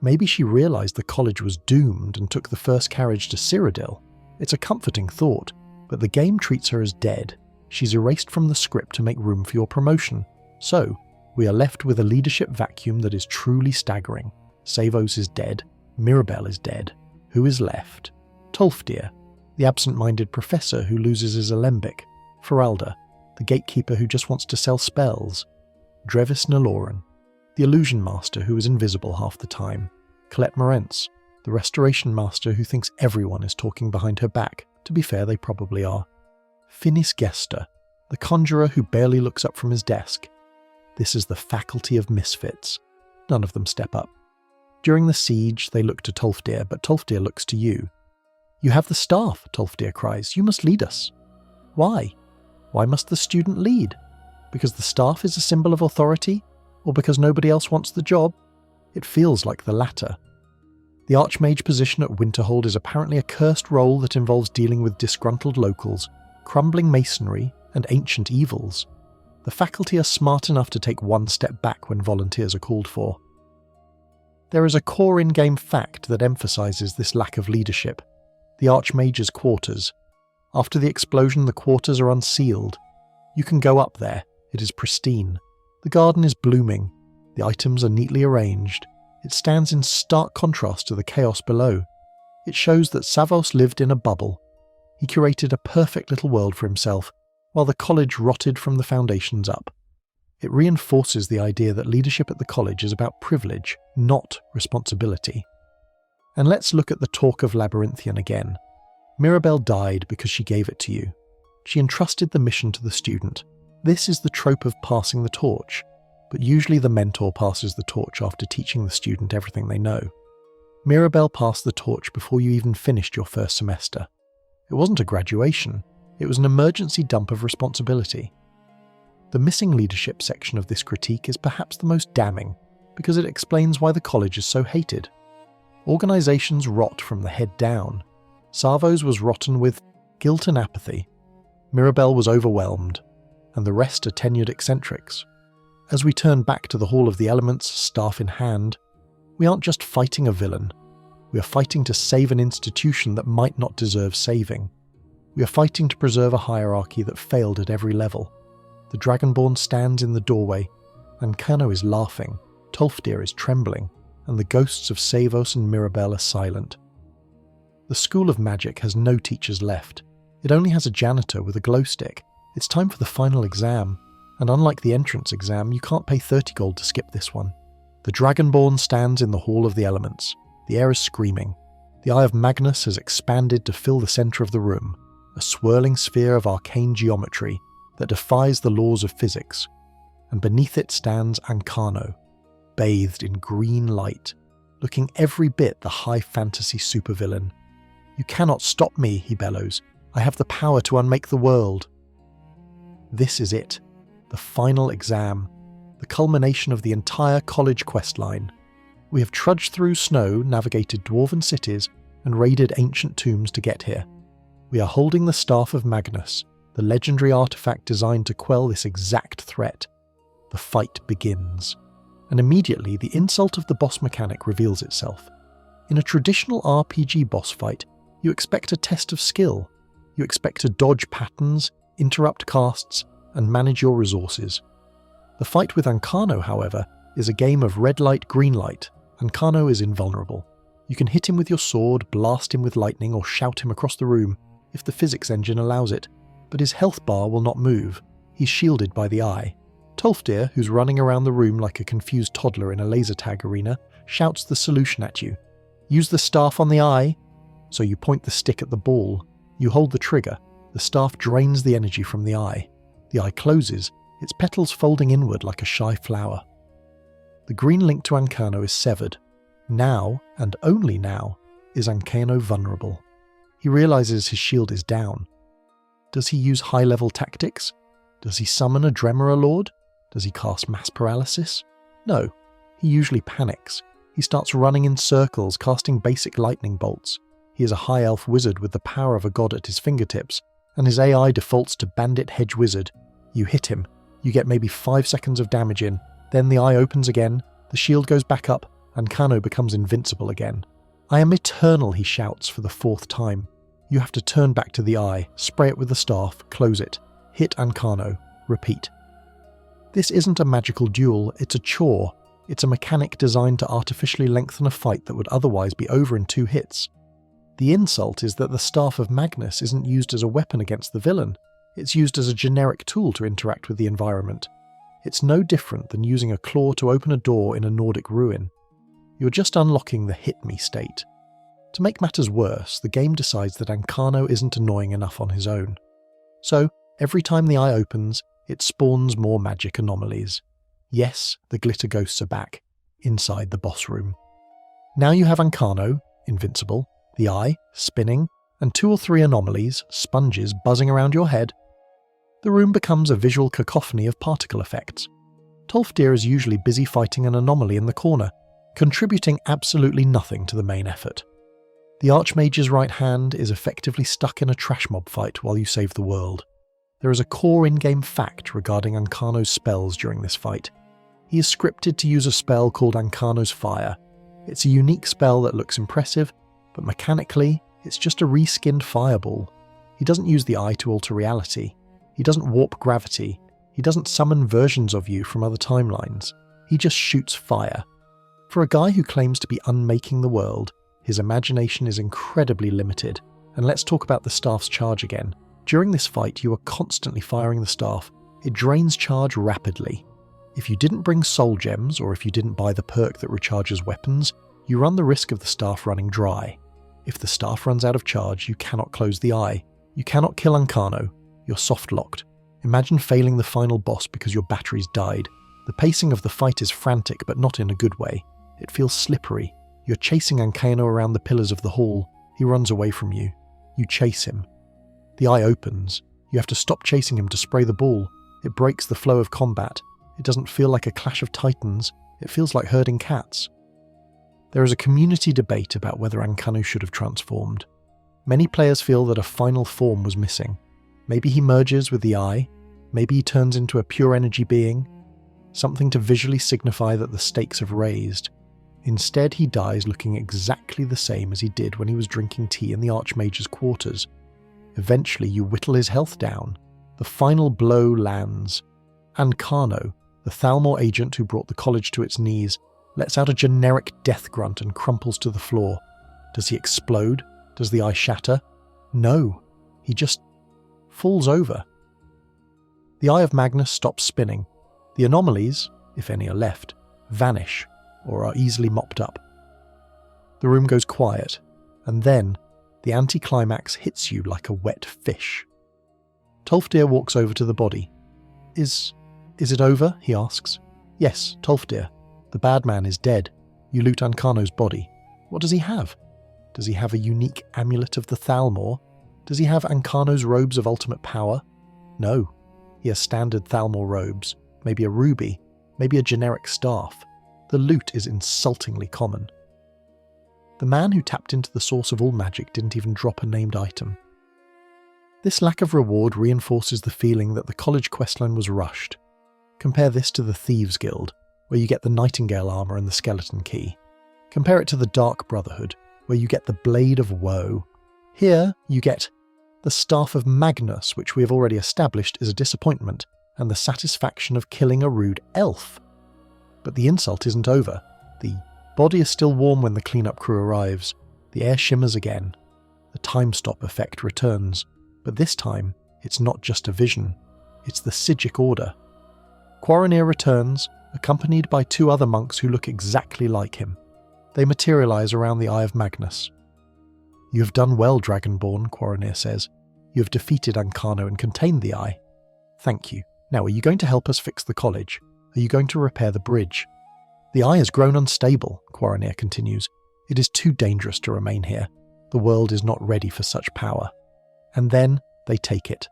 Maybe she realised the college was doomed and took the first carriage to Cyrodiil. It's a comforting thought, but the game treats her as dead. She's erased from the script to make room for your promotion. So, we are left with a leadership vacuum that is truly staggering. Savos is dead. Mirabelle is dead. Who is left? Tolfdir, the absent-minded professor who loses his alembic. Feralda, the gatekeeper who just wants to sell spells. Drevis Naloran, the illusion master who is invisible half the time. Colette Morentz, the restoration master who thinks everyone is talking behind her back. To be fair, they probably are. Finis Gester, the conjurer who barely looks up from his desk. This is the faculty of misfits. None of them step up. During the siege, they look to Tolfdir, but Tolfdir looks to you. "You have the staff," Tolfdir cries. "You must lead us." Why? Why must the student lead? Because the staff is a symbol of authority? Or because nobody else wants the job? It feels like the latter. The Arch-Mage position at Winterhold is apparently a cursed role that involves dealing with disgruntled locals, crumbling masonry, and ancient evils. The faculty are smart enough to take one step back when volunteers are called for. There is a core in-game fact that emphasises this lack of leadership: the Arch-Mage's quarters. After the explosion, the quarters are unsealed. You can go up there. It is pristine. The garden is blooming. The items are neatly arranged. It stands in stark contrast to the chaos below. It shows that Savos lived in a bubble. He curated a perfect little world for himself, while the college rotted from the foundations up. It reinforces the idea that leadership at the college is about privilege, not responsibility. And let's look at the talk of Labyrinthian again. Mirabelle died because she gave it to you. She entrusted the mission to the student. This is the trope of passing the torch, but usually the mentor passes the torch after teaching the student everything they know. Mirabelle passed the torch before you even finished your first semester. It wasn't a graduation, it was an emergency dump of responsibility. The missing leadership section of this critique is perhaps the most damning, because it explains why the college is so hated. Organisations rot from the head down. Savos was rotten with guilt and apathy. Mirabelle was overwhelmed, and the rest are tenured eccentrics. As we turn back to the Hall of the Elements, staff in hand, we aren't just fighting a villain. We are fighting to save an institution that might not deserve saving. We are fighting to preserve a hierarchy that failed at every level. The Dragonborn stands in the doorway. Ancano is laughing, Tolfdir is trembling, and the ghosts of Savos and Mirabelle are silent. The School of Magic has no teachers left. It only has a janitor with a glow stick. It's time for the final exam, and unlike the entrance exam, you can't pay 30 gold to skip this one. The Dragonborn stands in the Hall of the Elements. The air is screaming. The Eye of Magnus has expanded to fill the centre of the room, a swirling sphere of arcane geometry that defies the laws of physics, and beneath it stands Ancano, bathed in green light, looking every bit the high fantasy supervillain. "You cannot stop me," he bellows. "I have the power to unmake the world." This is it, the final exam, the culmination of the entire college questline. We have trudged through snow, navigated dwarven cities, and raided ancient tombs to get here. We are holding the Staff of Magnus, the legendary artifact designed to quell this exact threat. The fight begins. And immediately the insult of the boss mechanic reveals itself. In a traditional RPG boss fight, you expect a test of skill. You expect to dodge patterns, interrupt casts, and manage your resources. The fight with Ancano, however, is a game of red light, green light. Ancano is invulnerable. You can hit him with your sword, blast him with lightning, or shout him across the room if the physics engine allows it, but his health bar will not move. He's shielded by the eye. Tolfdir, who's running around the room like a confused toddler in a laser tag arena, shouts the solution at you. Use the staff on the eye. So you point the stick at the ball. You hold the trigger. The staff drains the energy from the eye. The eye closes, its petals folding inward like a shy flower. The green link to Ancano is severed. Now, and only now, is Ancano vulnerable. He realizes his shield is down. Does he use high-level tactics? Does he summon a Dwemer Lord? Does he cast mass paralysis? No, he usually panics. He starts running in circles, casting basic lightning bolts. He is a high elf wizard with the power of a god at his fingertips, and his AI defaults to Bandit Hedge Wizard. You hit him, you get maybe 5 seconds of damage in, then the eye opens again, the shield goes back up, and Ancano becomes invincible again. "I am eternal," he shouts for the 4th time. You have to turn back to the eye, spray it with the staff, close it, hit Ancano, repeat. This isn't a magical duel, it's a chore. It's a mechanic designed to artificially lengthen a fight that would otherwise be over in 2 hits. The insult is that the Staff of Magnus isn't used as a weapon against the villain. It's used as a generic tool to interact with the environment. It's no different than using a claw to open a door in a Nordic ruin. You're just unlocking the hit me state. To make matters worse, the game decides that Ancano isn't annoying enough on his own. So, every time the eye opens, it spawns more magic anomalies. Yes, the glitter ghosts are back, inside the boss room. Now you have Ancano, invincible, the eye, spinning, and 2 or 3 anomalies, sponges, buzzing around your head. The room becomes a visual cacophony of particle effects. Tolfdir is usually busy fighting an anomaly in the corner, contributing absolutely nothing to the main effort. The Arch-Mage's right hand is effectively stuck in a trash mob fight while you save the world. There is a core in-game fact regarding Ancano's spells during this fight. He is scripted to use a spell called Ancano's Fire. It's a unique spell that looks impressive, but mechanically, it's just a reskinned fireball. He doesn't use the eye to alter reality. He doesn't warp gravity. He doesn't summon versions of you from other timelines. He just shoots fire. For a guy who claims to be unmaking the world, his imagination is incredibly limited. And let's talk about the staff's charge again. During this fight, you are constantly firing the staff. It drains charge rapidly. If you didn't bring soul gems, or if you didn't buy the perk that recharges weapons, you run the risk of the staff running dry. If the staff runs out of charge, you cannot close the eye. You cannot kill Ancano. You're soft-locked. Imagine failing the final boss because your batteries died. The pacing of the fight is frantic, but not in a good way. It feels slippery. You're chasing Ancano around the pillars of the hall. He runs away from you. You chase him. The eye opens. You have to stop chasing him to spray the ball. It breaks the flow of combat. It doesn't feel like a clash of titans. It feels like herding cats. There is a community debate about whether Ancano should have transformed. Many players feel that a final form was missing. Maybe he merges with the Eye, maybe he turns into a pure energy being, something to visually signify that the stakes have raised. Instead, he dies looking exactly the same as he did when he was drinking tea in the Arch-Mage's quarters. Eventually, you whittle his health down. The final blow lands. Ancano, the Thalmor agent who brought the college to its knees, lets out a generic death grunt and crumples to the floor. Does he explode? Does the Eye shatter? No, he just falls over. The Eye of Magnus stops spinning. The anomalies, if any are left, vanish or are easily mopped up. The room goes quiet, and then the anticlimax hits you like a wet fish. Tolfdir walks over to the body. Is it over? He asks. Yes, Tolfdir. The bad man is dead. You loot Ancano's body. What does he have? Does he have a unique amulet of the Thalmor? Does he have Ancano's robes of ultimate power? No. He has standard Thalmor robes, maybe a ruby, maybe a generic staff. The loot is insultingly common. The man who tapped into the source of all magic didn't even drop a named item. This lack of reward reinforces the feeling that the college questline was rushed. Compare this to the Thieves' Guild, where you get the Nightingale armor and the skeleton key. Compare it to the Dark Brotherhood, where you get the Blade of Woe. Here, you get the Staff of Magnus, which we have already established is a disappointment, and the satisfaction of killing a rude elf. But the insult isn't over. The body is still warm when the cleanup crew arrives. The air shimmers again. The time stop effect returns. But this time, it's not just a vision. It's the Psijic Order. Quaranir returns, accompanied by two other monks who look exactly like him. They materialize around the Eye of Magnus. You have done well, Dragonborn, Quaranir says. You have defeated Ancano and contained the Eye. Thank you. Now, are you going to help us fix the college? Are you going to repair the bridge? The Eye has grown unstable, Quaranir continues. It is too dangerous to remain here. The world is not ready for such power. And then they take it.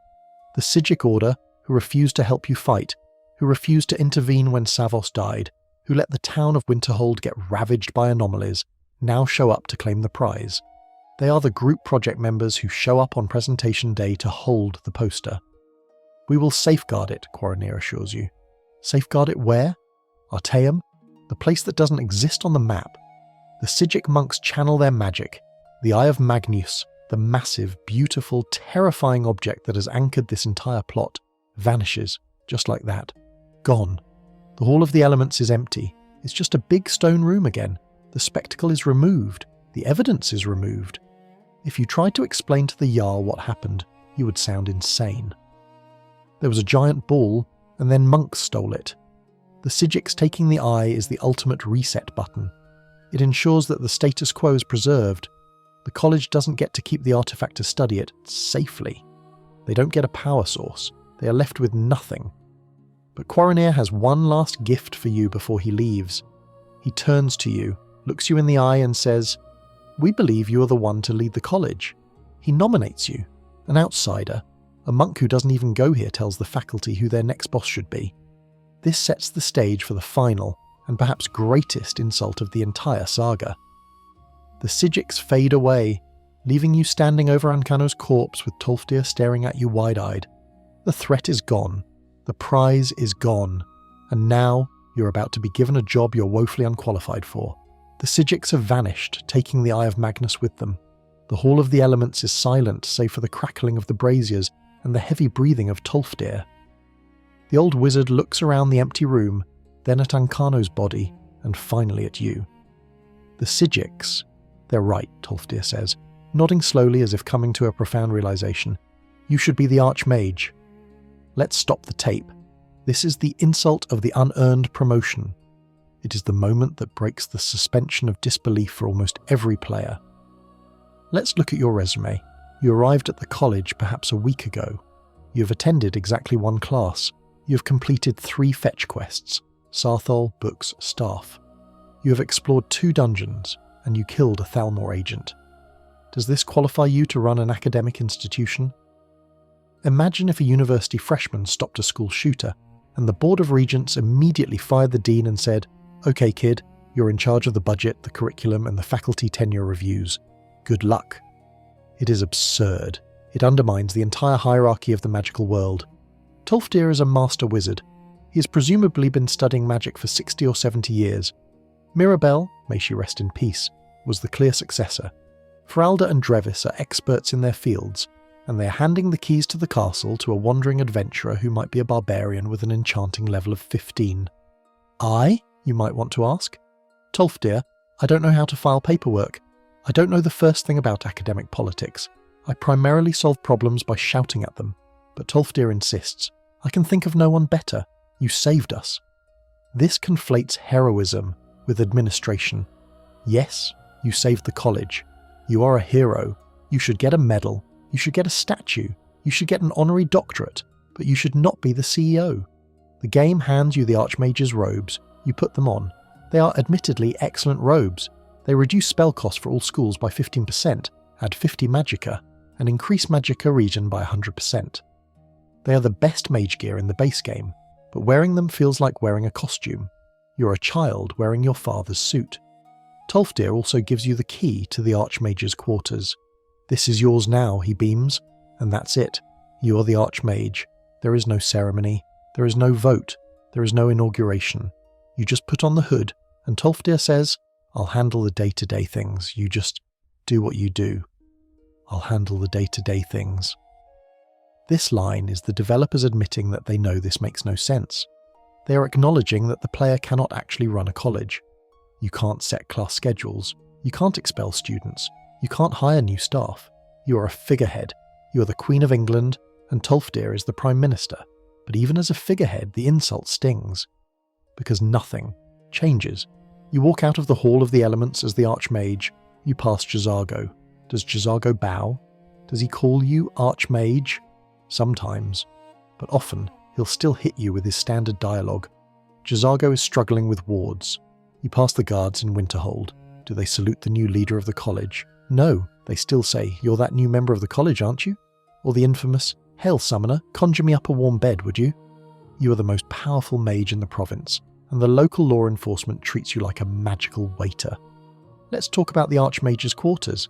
The Psijic Order, who refused to help you fight, who refused to intervene when Savos died, who let the town of Winterhold get ravaged by anomalies, now show up to claim the prize. They are the group project members who show up on presentation day to hold the poster. We will safeguard it, Quaranir assures you. Safeguard it where? Artaeum? The place that doesn't exist on the map. The Psijic monks channel their magic. The Eye of Magnus, the massive, beautiful, terrifying object that has anchored this entire plot, vanishes, just like that. Gone. The Hall of the Elements is empty. It's just a big stone room again. The spectacle is removed. The evidence is removed. If you tried to explain to the Jarl what happened, you would sound insane. There was a giant ball, and then monks stole it. The Psijics taking the Eye is the ultimate reset button. It ensures that the status quo is preserved. The college doesn't get to keep the artifact to study it safely. They don't get a power source. They are left with nothing. But Quaranir has one last gift for you before he leaves. He turns to you, looks you in the eye and says, "We believe you are the one to lead the college." He nominates you, an outsider. A monk who doesn't even go here tells the faculty who their next boss should be. This sets the stage for the final, and perhaps greatest insult of the entire saga. The Psijics fade away, leaving you standing over Ancano's corpse with Tolfdir staring at you wide-eyed. The threat is gone. The prize is gone. And now, you're about to be given a job you're woefully unqualified for. The Psijics have vanished, taking the Eye of Magnus with them. The Hall of the Elements is silent, save for the crackling of the braziers and the heavy breathing of Tolfdir. The old wizard looks around the empty room, then at Ancano's body, and finally at you. The Psijics. They're right, Tolfdir says, nodding slowly as if coming to a profound realization. You should be the Arch-Mage. Let's stop the tape. This is the insult of the unearned promotion. It is the moment that breaks the suspension of disbelief for almost every player. Let's look at your resume. You arrived at the college perhaps a week ago. You have attended exactly one class. You have completed 3 fetch quests: Saarthal, books, staff. You have explored 2 dungeons, and you killed a Thalmor agent. Does this qualify you to run an academic institution? Imagine if a university freshman stopped a school shooter, and the Board of Regents immediately fired the dean and said, "Okay kid, you're in charge of the budget, the curriculum, and the faculty tenure reviews. Good luck." It is absurd. It undermines the entire hierarchy of the magical world. Tolfdir is a master wizard. He has presumably been studying magic for 60 or 70 years. Mirabelle, may she rest in peace, was the clear successor. Feralda and Drevis are experts in their fields, and they are handing the keys to the castle to a wandering adventurer who might be a barbarian with an enchanting level of 15. I, you might want to ask? Tolfdir, I don't know how to file paperwork. I don't know the first thing about academic politics. I primarily solve problems by shouting at them. But Tolfdir insists, I can think of no one better. You saved us. This conflates heroism with administration. Yes, you saved the college. You are a hero. You should get a medal. You should get a statue. You should get an honorary doctorate. But you should not be the CEO. The game hands you the Arch-Mage's robes. You put them on. They are admittedly excellent robes. They reduce spell cost for all schools by 15%, add 50 magicka, and increase magicka regen by 100%. They are the best mage gear in the base game, but wearing them feels like wearing a costume. You're a child wearing your father's suit. Tolfdir also gives you the key to the Arch-Mage's quarters. This is yours now, he beams, and that's it. You are the Arch-Mage. There is no ceremony. There is no vote. There is no inauguration. You just put on the hood, and Tolfdir says, I'll handle the day-to-day things. You just do what you do. I'll handle the day-to-day things. This line is the developers admitting that they know this makes no sense. They are acknowledging that the player cannot actually run a college. You can't set class schedules. You can't expel students. You can't hire new staff. You are a figurehead. You are the Queen of England, and Tolfdir is the Prime Minister. But even as a figurehead, the insult stings. Because nothing changes. You walk out of the Hall of the Elements as the Arch-Mage. You pass J'zargo. Does J'zargo bow? Does he call you Arch-Mage? Sometimes. But often, he'll still hit you with his standard dialogue. J'zargo is struggling with wards. You pass the guards in Winterhold. Do they salute the new leader of the college? No, they still say, you're that new member of the college, aren't you? Or the infamous, hail summoner, conjure me up a warm bed, would you? You are the most powerful mage in the province, and the local law enforcement treats you like a magical waiter. Let's talk about the Arch-Mage's quarters.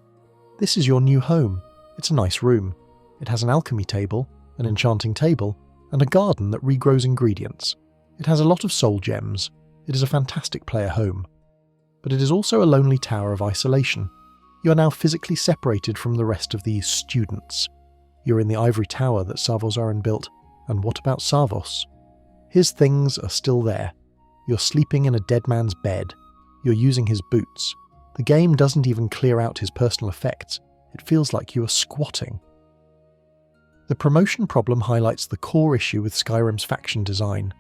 This is your new home. It's a nice room. It has an alchemy table, an enchanting table, and a garden that regrows ingredients. It has a lot of soul gems. It is a fantastic player home. But it is also a lonely tower of isolation. You are now physically separated from the rest of these students. You're in the ivory tower that Savos Aren built, and what about Savos? His things are still there. You're sleeping in a dead man's bed. You're using his boots. The game doesn't even clear out his personal effects. It feels like you are squatting. The promotion problem highlights the core issue with Skyrim's faction design.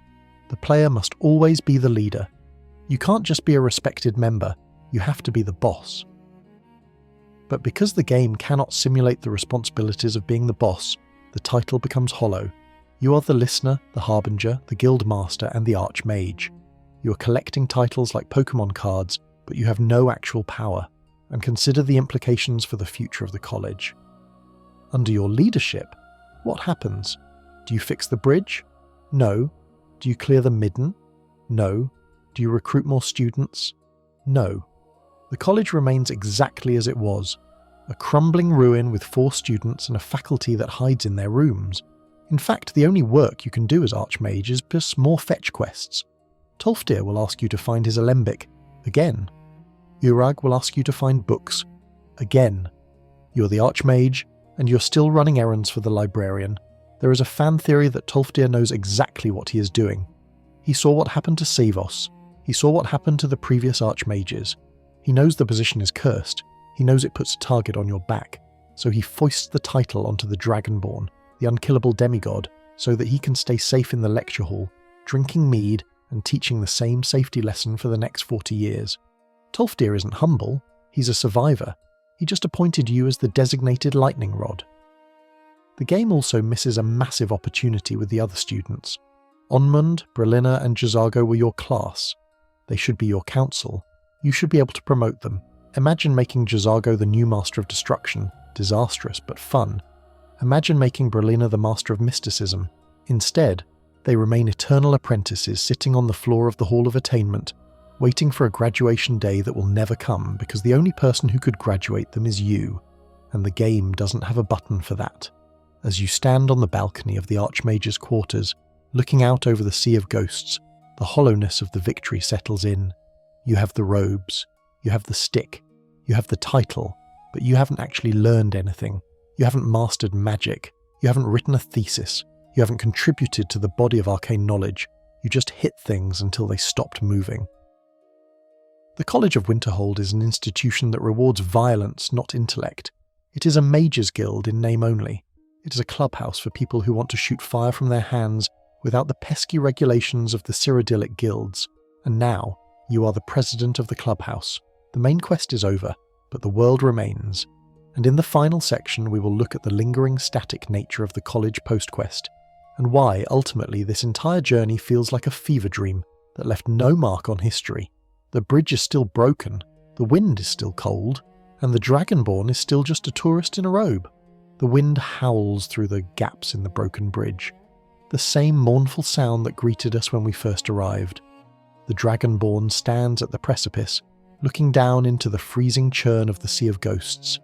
The player must always be the leader. You can't just be a respected member, you have to be the boss. But because the game cannot simulate the responsibilities of being the boss, the title becomes hollow. You are the listener, the harbinger, the guild master, and the Arch-Mage. You are collecting titles like Pokemon cards, but you have no actual power, and consider the implications for the future of the college. Under your leadership, what happens? Do you fix the bridge? No. Do you clear the midden? No. Do you recruit more students? No. The college remains exactly as it was, a crumbling ruin with 4 students and a faculty that hides in their rooms. In fact, the only work you can do as Arch-Mage is just more fetch quests. Tolfdir will ask you to find his alembic, again. Urag will ask you to find books, again. You're the Arch-Mage, and you're still running errands for the librarian. There is a fan theory that Tolfdir knows exactly what he is doing. He saw what happened to Savos. He saw what happened to the previous Arch-Mages. He knows the position is cursed. He knows it puts a target on your back. So he foists the title onto the Dragonborn, the unkillable demigod, so that he can stay safe in the lecture hall, drinking mead and teaching the same safety lesson for the next 40 years. Tolfdir isn't humble. He's a survivor. He just appointed you as the designated lightning rod. The game also misses a massive opportunity with the other students. Onmund, Brelina, and J'zargo were your class. They should be your council. You should be able to promote them. Imagine making J'zargo the new Master of Destruction. Disastrous, but fun. Imagine making Brelina the Master of Mysticism. Instead, they remain eternal apprentices sitting on the floor of the Hall of Attainment, waiting for a graduation day that will never come because the only person who could graduate them is you. and the game doesn't have a button for that. As you stand on the balcony of the Arch-Mage's quarters, looking out over the sea of ghosts, the hollowness of the victory settles in. You have the robes, you have the stick, you have the title, but you haven't actually learned anything. You haven't mastered magic, you haven't written a thesis, you haven't contributed to the body of arcane knowledge, you just hit things until they stopped moving. The College of Winterhold is an institution that rewards violence, not intellect. It is a mages' guild in name only. It is a clubhouse for people who want to shoot fire from their hands without the pesky regulations of the Cyrodiilic guilds. And now, you are the president of the clubhouse. The main quest is over, but the world remains. And in the final section we will look at the lingering static nature of the college post-quest, and why ultimately this entire journey feels like a fever dream that left no mark on history. The bridge is still broken, the wind is still cold, and the Dragonborn is still just a tourist in a robe. The wind howls through the gaps in the broken bridge. The same mournful sound that greeted us when we first arrived. The Dragonborn stands at the precipice, looking down into the freezing churn of the Sea of Ghosts.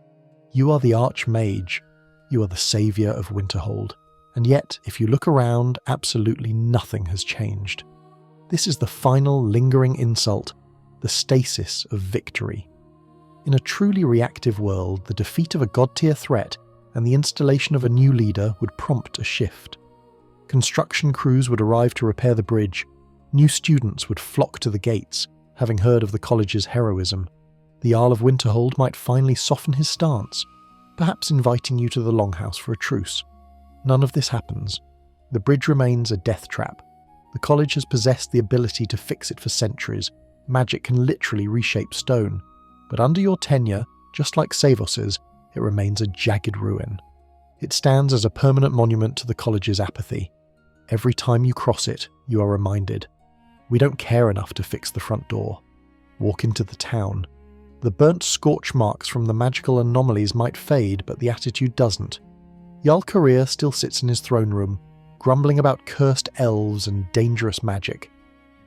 You are the Arch-Mage. You are the saviour of Winterhold. And yet, if you look around, absolutely nothing has changed. This is the final lingering insult, the stasis of victory. In a truly reactive world, the defeat of a god-tier threat and the installation of a new leader would prompt a shift. Construction crews would arrive to repair the bridge. New students would flock to the gates, having heard of the college's heroism. The Jarl of Winterhold might finally soften his stance, perhaps inviting you to the Longhouse for a truce. None of this happens. The bridge remains a death trap. The college has possessed the ability to fix it for centuries. Magic can literally reshape stone. But under your tenure, just like Savos's, it remains a jagged ruin. It stands as a permanent monument to the college's apathy. Every time you cross it, you are reminded. We don't care enough to fix the front door. Walk into the town. The burnt scorch marks from the magical anomalies might fade, but the attitude doesn't. Jarl Korir still sits in his throne room, grumbling about cursed elves and dangerous magic.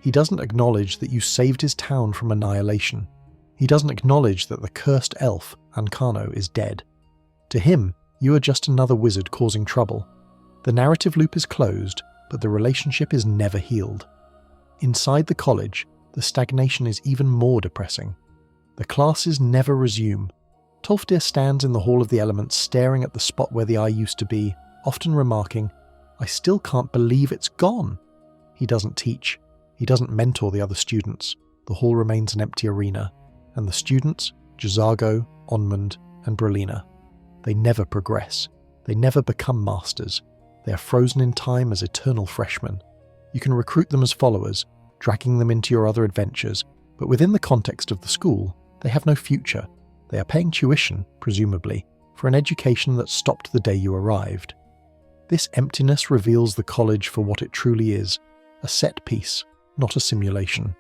He doesn't acknowledge that you saved his town from annihilation. He doesn't acknowledge that the cursed elf, Ancano, is dead. To him, you are just another wizard causing trouble. The narrative loop is closed, but the relationship is never healed. Inside the college, the stagnation is even more depressing. The classes never resume. Tolfdir stands in the Hall of the Elements staring at the spot where the eye used to be, often remarking, "I still can't believe it's gone." He doesn't teach. He doesn't mentor the other students. The hall remains an empty arena. And the students, Jazago, Onmund, and Brolina, they never progress. They never become masters. They are frozen in time as eternal freshmen. You can recruit them as followers, dragging them into your other adventures, but within the context of the school, they have no future. They are paying tuition, presumably, for an education that stopped the day you arrived. This emptiness reveals the college for what it truly is, a set piece, not a simulation.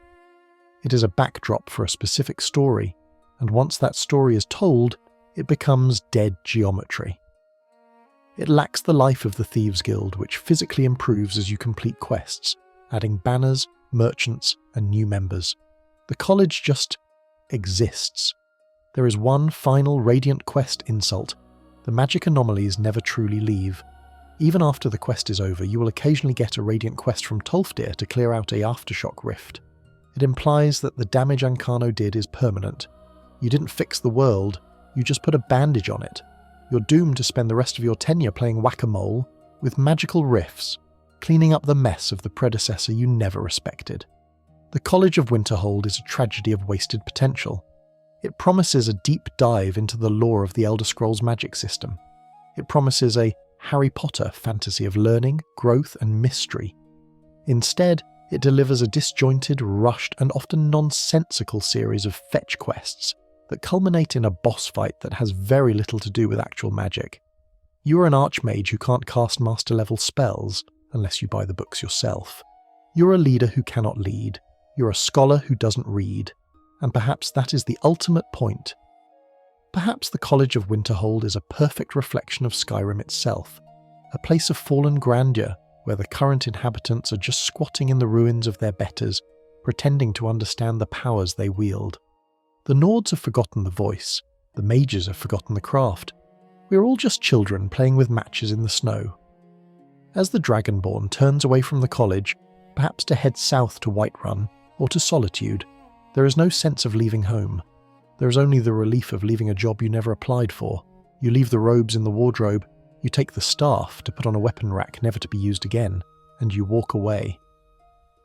It is a backdrop for a specific story, and once that story is told, it becomes dead geometry. It lacks the life of the Thieves' Guild, which physically improves as you complete quests, adding banners, merchants, and new members. The college just exists. There is one final radiant quest insult. The magic anomalies never truly leave. Even after the quest is over, you will occasionally get a radiant quest from Tolfdir to clear out a aftershock rift. It implies that the damage Ancano did is permanent. You didn't fix the world, you just put a bandage on it. You're doomed to spend the rest of your tenure playing whack-a-mole with magical rifts, cleaning up the mess of the predecessor you never respected. The College of Winterhold is a tragedy of wasted potential. It promises a deep dive into the lore of the Elder Scrolls magic system. It promises a Harry Potter fantasy of learning, growth, and mystery. Instead, it delivers a disjointed, rushed, and often nonsensical series of fetch quests that culminate in a boss fight that has very little to do with actual magic. You are an Arch-Mage who can't cast master-level spells unless you buy the books yourself. You're a leader who cannot lead. You're a scholar who doesn't read. And perhaps that is the ultimate point. Perhaps the College of Winterhold is a perfect reflection of Skyrim itself, a place of fallen grandeur where the current inhabitants are just squatting in the ruins of their betters, pretending to understand the powers they wield. The Nords have forgotten the voice, the mages have forgotten the craft, We are all just children playing with matches in the snow. As the Dragonborn turns away from the college, perhaps to head south to Whiterun or to Solitude, there is no sense of leaving home. There is only the relief of leaving a job you never applied for. You leave the robes in the wardrobe, you take the staff to put on a weapon rack never to be used again, and you walk away.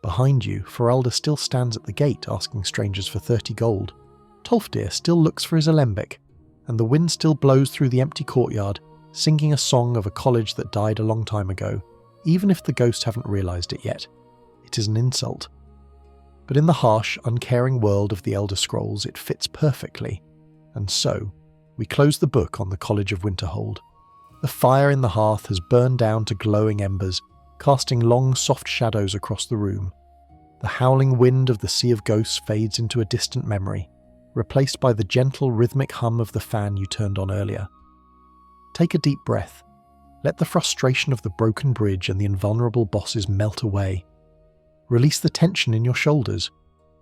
Behind you, Ferelda still stands at the gate asking strangers for 30 gold. Tolfdir still looks for his alembic, and the wind still blows through the empty courtyard, singing a song of a college that died a long time ago, even if the ghosts haven't realised it yet. It is an insult. But in the harsh, uncaring world of the Elder Scrolls, it fits perfectly. And so, we close the book on the College of Winterhold. The fire in the hearth has burned down to glowing embers, casting long, soft shadows across the room. The howling wind of the Sea of Ghosts fades into a distant memory, replaced by the gentle, rhythmic hum of the fan you turned on earlier. Take a deep breath. Let the frustration of the broken bridge and the invulnerable bosses melt away. Release the tension in your shoulders.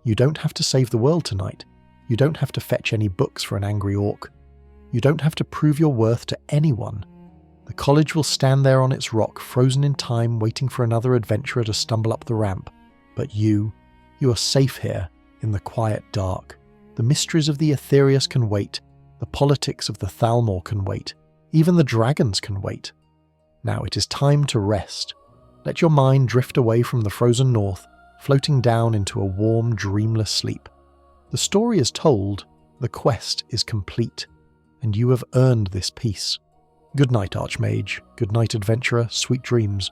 You don't have to save the world tonight. You don't have to fetch any books for an angry orc. You don't have to prove your worth to anyone. The college will stand there on its rock, frozen in time, waiting for another adventurer to stumble up the ramp. But you are safe here, in the quiet dark. The mysteries of the Aetherius can wait. The politics of the Thalmor can wait. Even the dragons can wait. Now it is time to rest. Let your mind drift away from the frozen north, floating down into a warm, dreamless sleep. The story is told, the quest is complete, and you have earned this peace. Good night, Arch-Mage. Good night, adventurer. Sweet dreams.